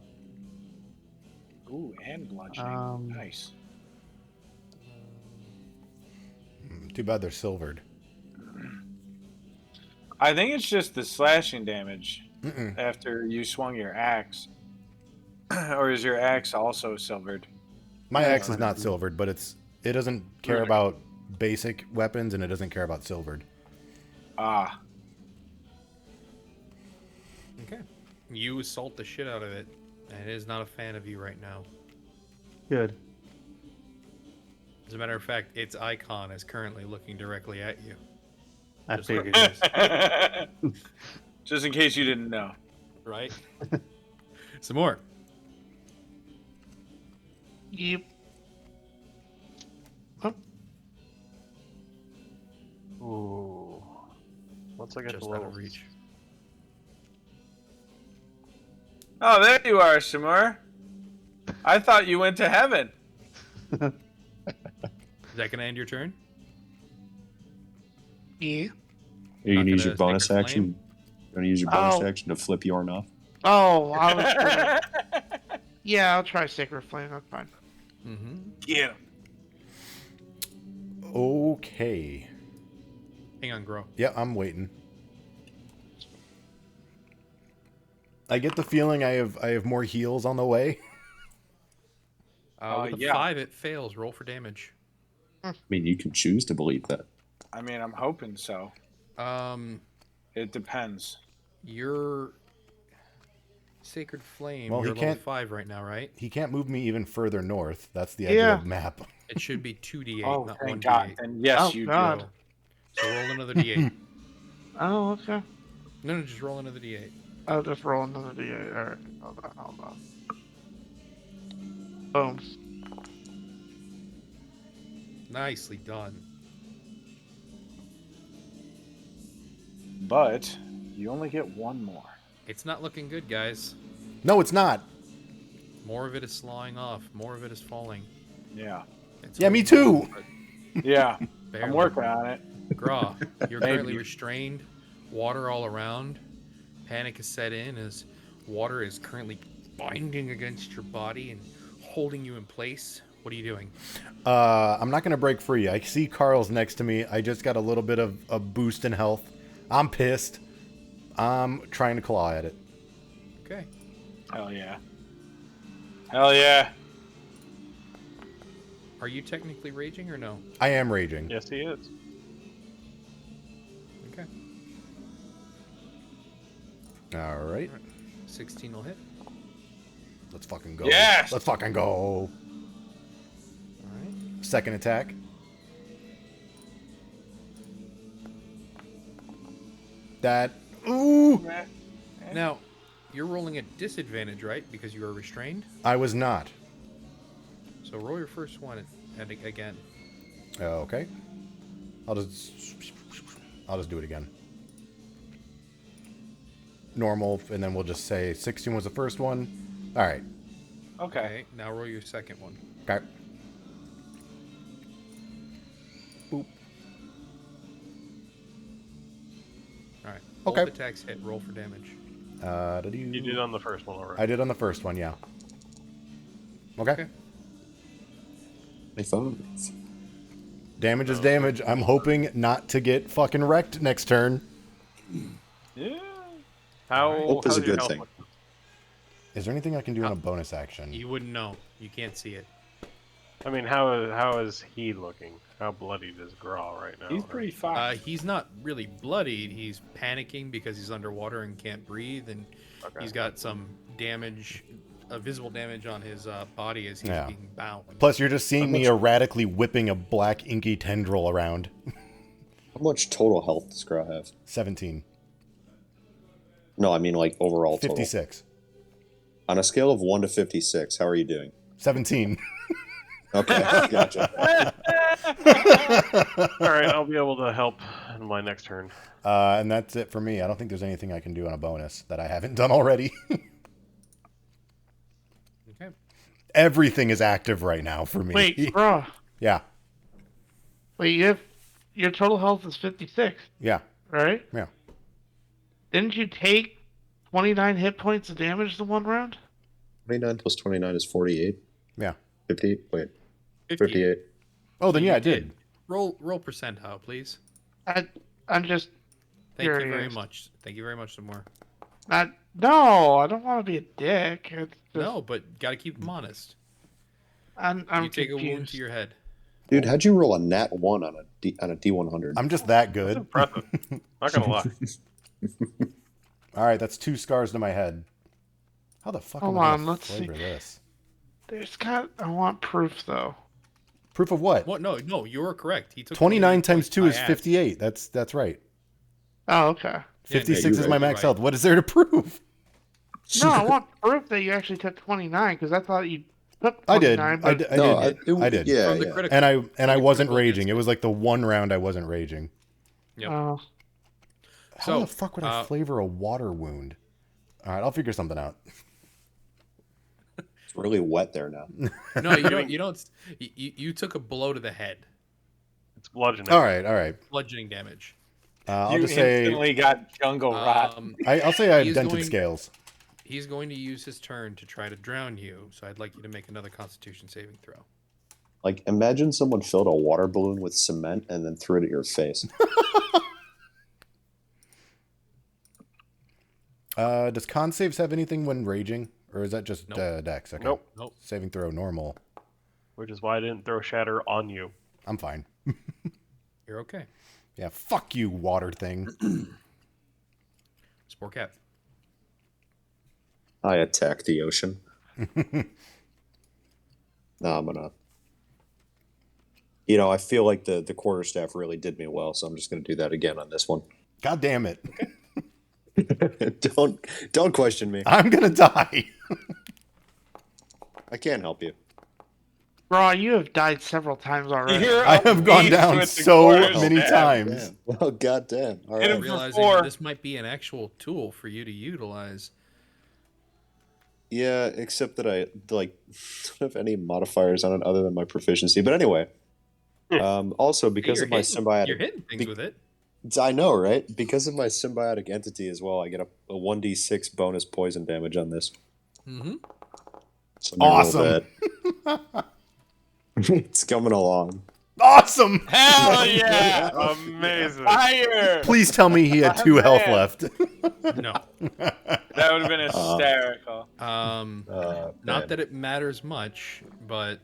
Ooh, and bludgeoning. Um, Nice. Too bad they're silvered. I think it's just the slashing damage Mm-mm. after you swung your axe. Or is your axe also silvered? My Yeah, axe is fine. not silvered, but it doesn't care Right. about basic weapons and it doesn't care about silvered. Ah. Okay. You assault the shit out of it, and it is not a fan of you right now. Good. As a matter of fact, its icon is currently looking directly at you. I Just like figured. it is. Just in case you didn't know. Right? Some more. Yep. Ooh. Once I get Just the out level of reach. Oh, there you are, Shamur. I thought you went to heaven. Is that going to end your turn? Yeah. Are you Not gonna use gonna your bonus stick or action? flame? You gonna use your bonus Oh. action to flip Yorn off? Oh, I was gonna... Yeah, I'll try Sacred Flame. That's fine. Mm-hmm. Yeah. Okay. Hang on, Grow. Yeah, I'm waiting. I get the feeling I have more heals on the way. With a yeah. 5, it fails. Roll for damage. I mean, you can choose to believe that. I mean, I'm hoping so. It depends. Your Sacred Flame, Well, he you're level can't- 5 right now, right? He can't move me even further north. That's the edge Yeah. of the map. It should be 2d8, Oh, not thank 1d8. God. Then yes, Oh, you God. do. So roll another d8. Oh, okay. No, just roll another d8. I'll just roll another d8. All right. Hold on. Boom. Nicely done. But you only get one more. It's not looking good, guys. No, it's not. More of it is slowing off. More of it is falling. Yeah. It's Yeah, me holding on, too. but Yeah. I'm barely. working on it. Graw, you're currently Maybe. restrained. Water all around. Panic is set in as water is currently binding against your body and holding you in place. What are you doing? I'm not going to break free. I see Carl's next to me. I just got a little bit of a boost in health. I'm pissed. I'm trying to claw at it. Okay. Hell yeah. Hell yeah. Are you technically raging or no? I am raging. Yes, he is. Okay. All right. 16 will hit. Let's fucking go. Yes! Let's fucking go. All right. Second attack. That. Ooh! Now, you're rolling at disadvantage, right? Because you are restrained. I was not. So roll your first one again. Okay. I'll just do it again. Normal, and then we'll just say 16 was the first one. All right. Okay. Now roll your second one. Okay. Boop. All right. Okay. Both attacks hit. Roll for damage. You did on the first one already. I did on the first one, yeah. Okay. Okay. 25. Damage is damage. I'm hoping not to get fucking wrecked next turn. Yeah. Hope is how's a your good health thing. looking? Is there anything I can do in a bonus action? You wouldn't know. You can't see it. I mean, how is he looking? How bloodied is Graw right now? He's pretty fine. He's not really bloodied. He's panicking because he's underwater and can't breathe, and Okay. he's got some damage, visible damage on his body as he's Yeah. being bound. Plus, you're just seeing me erratically whipping a black inky tendril around. How much total health does Grau have? 17. No, I mean like overall total. 56. On a scale of 1 to 56, how are you doing? 17. Okay, gotcha. All right, I'll be able to help in my next turn. And that's it for me. I don't think there's anything I can do on a bonus that I haven't done already. Okay. Everything is active right now for me. Wait, bro. Yeah. Wait, your total health is 56, Yeah. right? Yeah. Didn't you take 29 hit points of damage the one round? 29 plus 29 is 48. Yeah. 58? Wait, 50. 58. Oh, then You yeah, I did. Roll percentile, please. I'm just Thank you very curious. much. Thank you very much, some more. No, I don't want to be a dick. It's just, No, but gotta keep them honest. I'm You take confused. a wound to your head. Dude, how'd you roll a nat 1 on a D100? I'm just that good. Impressive. Not gonna lie. All right, that's 2 scars to my head. How the fuck Hold am I on, gonna let's flavor see. this? I want proof though. Proof of what? What? No, you're correct. He took 29 times 2 I is asked. 58. That's right. Oh, okay. 56 you're is right, my you're max right. health. What is there to prove? No, I want proof that you actually took 29 because I thought you took 29. I did. But I did. Yeah, From the yeah. critical. And I the wasn't critical raging. hits. It was like the one round I wasn't raging. Yep. Oh, How So, the fuck would I flavor a water wound? All right, I'll figure something out. It's really wet there now. No, you don't. You don't. You took a blow to the head, It's bludgeoning. All right. bludgeoning damage. I'll You just say instantly got jungle rot. I'll say I have He's dented going- scales. He's going to use his turn to try to drown you. So I'd like you to make another Constitution saving throw. Like, imagine someone filled a water balloon with cement and then threw it at your face. Does con saves have anything when raging, or is that just Nope. dex? Okay. Nope. Nope. Saving throw normal. Which is why I didn't throw shatter on you. I'm fine. You're okay. Yeah, fuck you, water thing. Spore cat. I attack the ocean. No, I'm gonna I feel like the quarterstaff really did me well, so I'm just going to do that again on this one. God damn it. Don't question me. I'm going to die. I can't help you. Raw, you have died several times already. I have gone down so many Oh, times. damn. Well, goddamn. All Hit him right. for Realizing 4. that this might be an actual tool for you to utilize. Yeah, except that I don't have any modifiers on it other than my proficiency. But anyway, also because of my symbiotic, You're hitting things with it. I know, right? Because of my symbiotic entity as well, I get a 1d6 bonus poison damage on this. Mm-hmm. So let me roll Awesome. that. It's coming along. Awesome. Hell yeah! Amazing. Fire! Please tell me he had 2 health Man. left. No. That would have been hysterical. Uh, Not man. that it matters much, but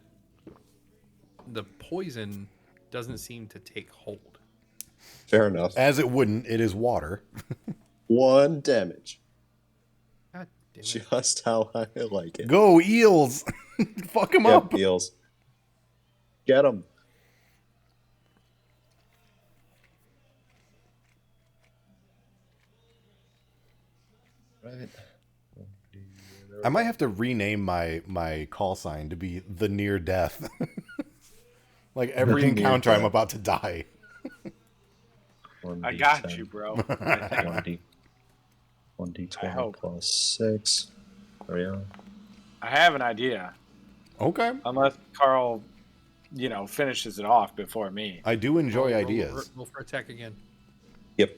the poison doesn't seem to take hold. Fair enough. As it wouldn't, it is water. 1 damage. God damn it. Just how I like it. Go, eels. Fuck him up. Yep, eels. Get them. Right. I might have to rename my call sign to be the near death. Like every The near encounter, I'm death. about to die. I got you, bro. 1d, I 1d20 hope. plus 6. There we are. I have an idea. Okay. Unless Carl, finishes it off before me. I do enjoy Roll- ideas. Roll for attack again. Yep.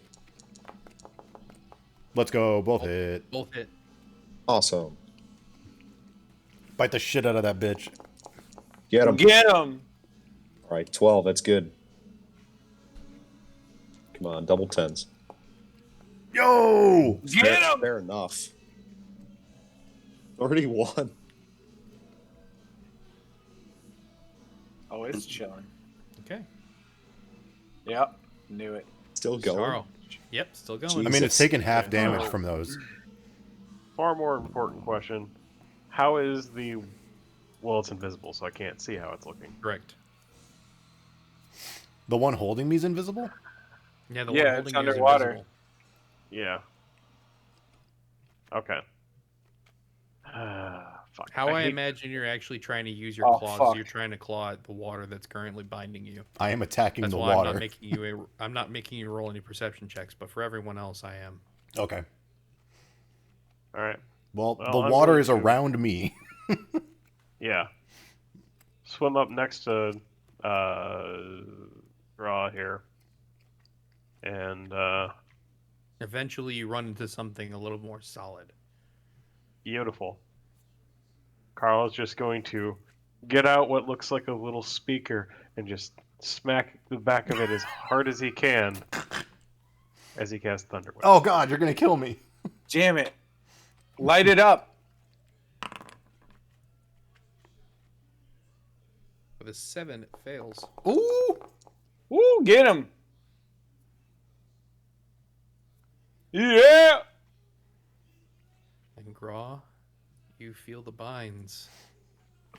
Let's go. Both hit. Both hit. Awesome. Bite the shit out of that bitch. Get them. Get him! All right, 12. That's good. Come on, double 10s. Yo! Get him! Fair enough. 31. Oh, it's chilling. Okay. Yep. Knew it. Still going. Carl. Yep, still going. I mean, it's Jesus. taking half Yeah. damage Oh. from those. Far more important question. How is the... Well, it's invisible, so I can't see how it's looking. Correct. The one holding me is invisible? Yeah, the Yeah, one it's holding you is underwater. invisible. Yeah. Okay. Fuck. How I hate- imagine you're actually trying to use your Oh, claws. fuck. You're trying to claw at the water that's currently binding you. I am attacking That's the why water. I'm not making you roll any perception checks, but for everyone else, I am. Okay. All right. Well, Well, the I'm water going is to- around me. Yeah. Swim up next to Raw here. And Eventually, you run into something a little more solid. beautiful. Carl is just going to get out what looks like a little speaker and just smack the back of it as hard as he can as he casts Thunderwave. Oh god, you're gonna kill me. Damn it. Light it up. With a 7, it fails. Ooh! Woo, get him. Yeah. And Graw, you feel the binds.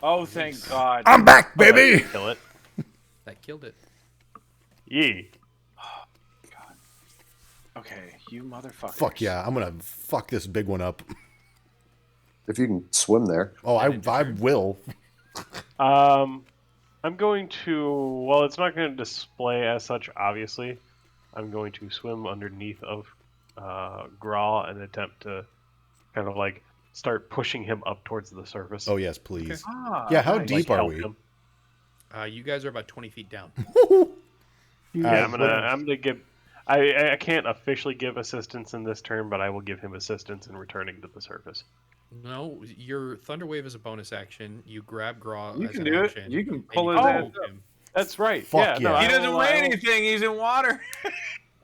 Oh, thank God. I'm back, baby! Kill it. That killed it. Yee. Okay, you motherfucker. Fuck yeah, I'm gonna fuck this big one up. If you can swim there. Oh, I will. I'm going to. Well, it's not going to display as such. Obviously, I'm going to swim underneath of Graw and attempt to kind of like start pushing him up towards the surface. Oh yes, please. Ah, Yeah, how nice. deep are help we? him. You guys are about 20 feet down. Yeah, I'm gonna give. I can't officially give assistance in this turn, but I will give him assistance in returning to the surface. No, your Thunderwave is a bonus action. You grab Graw You as can an do action. it. You can and pull you his can ass move up. him. That's right. Fuck No, yeah. He I doesn't will- weigh I will- anything. He's in water.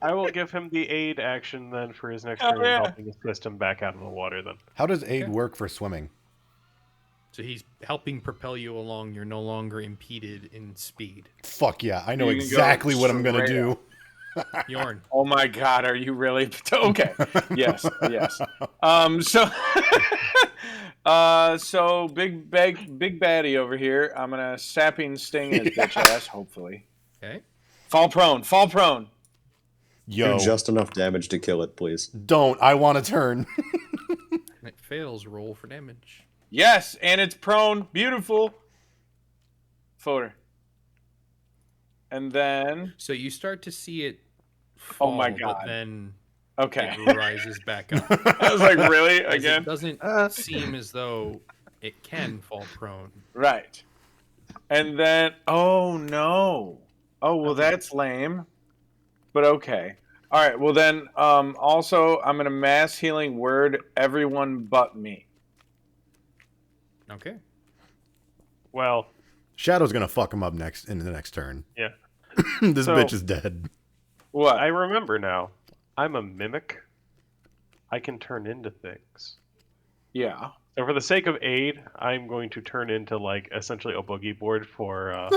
I will give him the aid action then for his next Oh, turn, yeah. helping assist him back out of the water. Then How does aid Okay. work for swimming? So he's helping propel you along. You're no longer impeded in speed. Fuck yeah, I know You can go exactly what I'm gonna straight do. Yorn, Oh my God, are you really? Okay. Yes, yes. So So big baddie over here. I'm gonna sapping sting his bitch ass. Hopefully, Okay. fall prone. Fall prone. Yo, Do just enough damage to kill it, please. don't. I want to turn. It fails. Roll for damage. Yes, and it's prone. Beautiful. Photo. And then, So you start to see it fall, my but God. then okay. it rises back up. I was like, really? As Again? It doesn't seem as though it can fall prone. Right. And then, oh no. Oh, well, that's lame. But okay. All right. Well, then, also, I'm going to mass healing word everyone but me. Okay. Well, Shadow's gonna fuck him up in the next turn. yeah. This So- bitch is dead. What? I remember now. I'm a mimic. I can turn into things. Yeah. So for the sake of aid, I'm going to turn into like essentially a boogie board for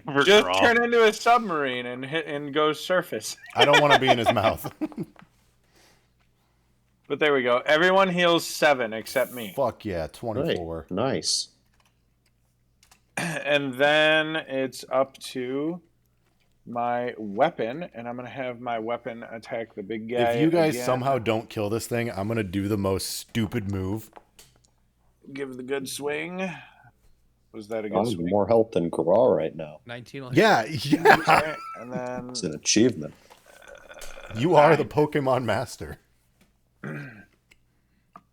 for Just Grawl. turn into a submarine and hit and go surface. I don't want to be in his mouth. But there we go. Everyone heals 7 except me. Fuck yeah, Right. 24. Nice. And then it's up to my weapon, and I'm going to have my weapon attack the big guy. If you guys again. somehow don't kill this thing, I'm gonna do the most stupid move. Give the good swing. Was that a good I'm swing? more health than Graw right now. 19. Yeah, yeah. Okay, and then It's an achievement. You are the Pokemon master.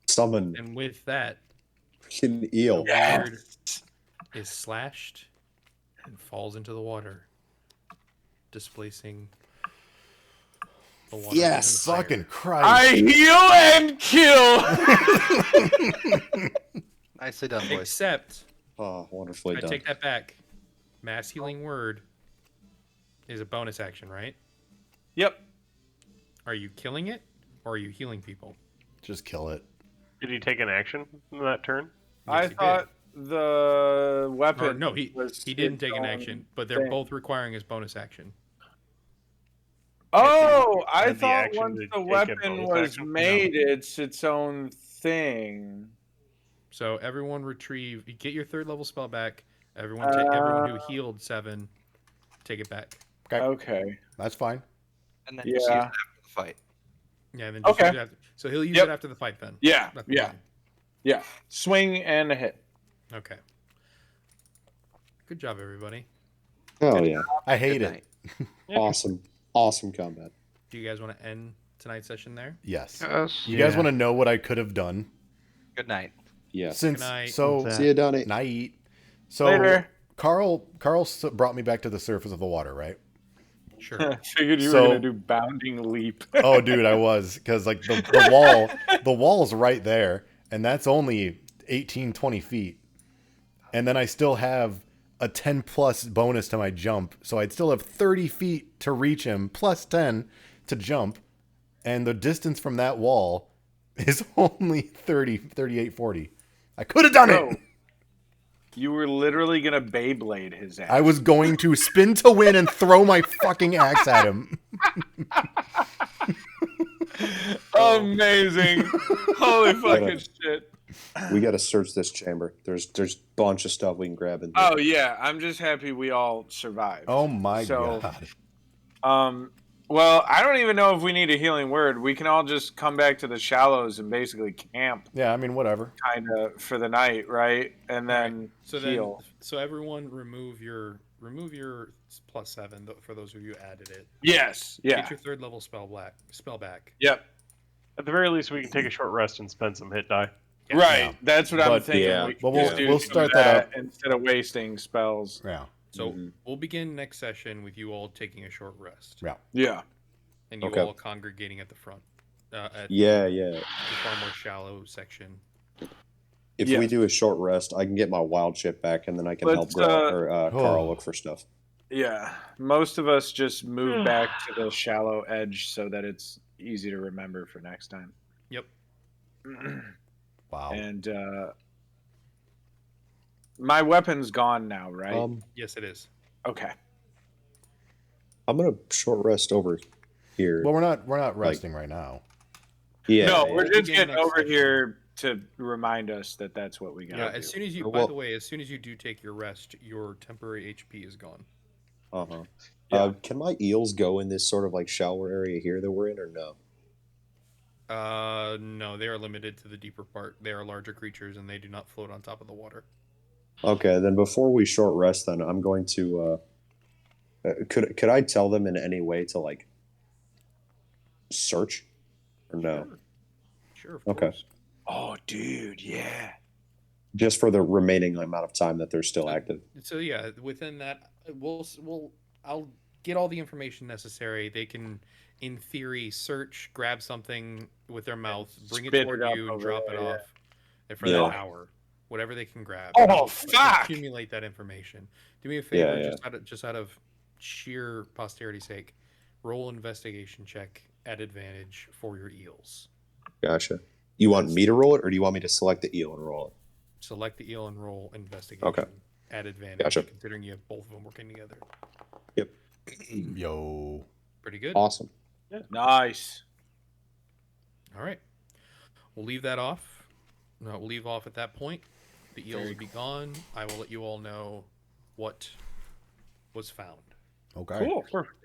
Summon And with that, freaking eel. the word is slashed and falls into the water, displacing the water. Yes! even higher. Fucking Christ. I heal and kill. Nicely done, boys. Except, Oh, wonderfully I done. take that back. Mass healing word is a bonus action, right? Yep. Are you killing it or are you healing people? Just kill it. Did he take an action in that turn? I Yes, he thought the did. weapon. Or no, he didn't its take an own action, but they're thing. both requiring his bonus action. Oh, I Had the thought action once to the take a weapon bonus was action? made, it's its own thing. So everyone retrieve. You get your 3rd level spell back. Everyone who healed 7, take it back. Okay. That's fine. And then just use it Yeah. after the fight. Yeah, and then just Okay. use it after. So he'll use Yep. it after the fight then. Yeah. That's the Yeah. plan. Yeah. Swing and a hit. Okay. Good job, everybody. Oh, yeah. I hate Good it. night. Awesome. Awesome combat. Do you guys want to end tonight's session there? Yes. Yes. You guys Yeah. want to know what I could have done? Good night. Yeah. Since Good night. so What's See you, Donnie. night. So Later. Carl brought me back to the surface of the water, right? Sure. Figured you So- were gonna do bounding leap. Oh, dude, I was because like the the wall's right there, and that's only 18, 20 feet, and then I still have a 10 plus bonus to my jump, so I'd still have 30 feet to reach him plus 10 to jump, and the distance from that wall is only 30, 38, 40. I could have done Bro, it. you were literally gonna Beyblade his ass. I was going to spin to win and throw my fucking axe at him. Amazing. Holy fucking shit. We got to search this chamber. There's a bunch of stuff we can grab in there. Oh yeah, I'm just happy we all survived. Oh my So- god. Well, I don't even know if we need a healing word. We can all just come back to the shallows and basically camp Yeah, I mean whatever. kind of for the night, right? And then So heal. then, so everyone remove your plus 7 for those of you who added it. Yes. Yeah. Get your 3rd level spell back. Yep. At the very least, we can take a short rest and spend some hit die. Yeah. Right. Yeah. That's what I'm But- thinking. yeah. We can But just do we'll some start of that up. instead of wasting spells. Yeah. So Mhm. we'll begin next session with you all taking a short rest, Yeah. Yeah. and you Okay. all congregating at the front, at Yeah. the far more shallow section. If Yeah. we do a short rest, I can get my wild ship back, and then I can help Let's, Carl look for stuff. Yeah. Most of us just move back to the shallow edge so that it's easy to remember for next time. Yep. Wow. And my weapon's gone now, right? Yes, it is. Okay. I'm gonna short rest over here. Well, we're not resting right now. Yeah. no, yeah. we're just Begin getting next over session. here to remind us that that's what we got. Yeah, as soon as you, Or by what- the way, as soon as you do take your rest, your temporary HP is gone. Uh-huh. Yeah. Can my eels go in this sort of like shower area here that we're in, or no? No, they are limited to the deeper part. They are larger creatures and they do not float on top of the water. Okay, then before we short rest, then I'm going to. Could I tell them in any way to like search, or no? Sure, of Okay. course. Oh, dude, yeah. Just for the remaining amount of time that they're still active. So yeah, within that, I'll get all the information necessary. They can, in theory, search, grab something with their mouth, bring it Spit toward it up you, and over drop there, it yeah. off for Yeah. an hour. Whatever they can grab. Oh, And I'll fuck! accumulate that information. Do me a favor, Yeah. just out of sheer posterity's sake, roll investigation check at advantage for your eels. Gotcha. You want me to roll it, or do you want me to select the eel and roll it? Select the eel and roll investigation at advantage, Gotcha. considering you have both of them working together. Yep. Yo. Pretty good. Awesome. Nice. All right. We'll leave that off. No, we'll leave off at that point. The eels will be gone. I will let you all know what was found. Okay. Cool. Perfect.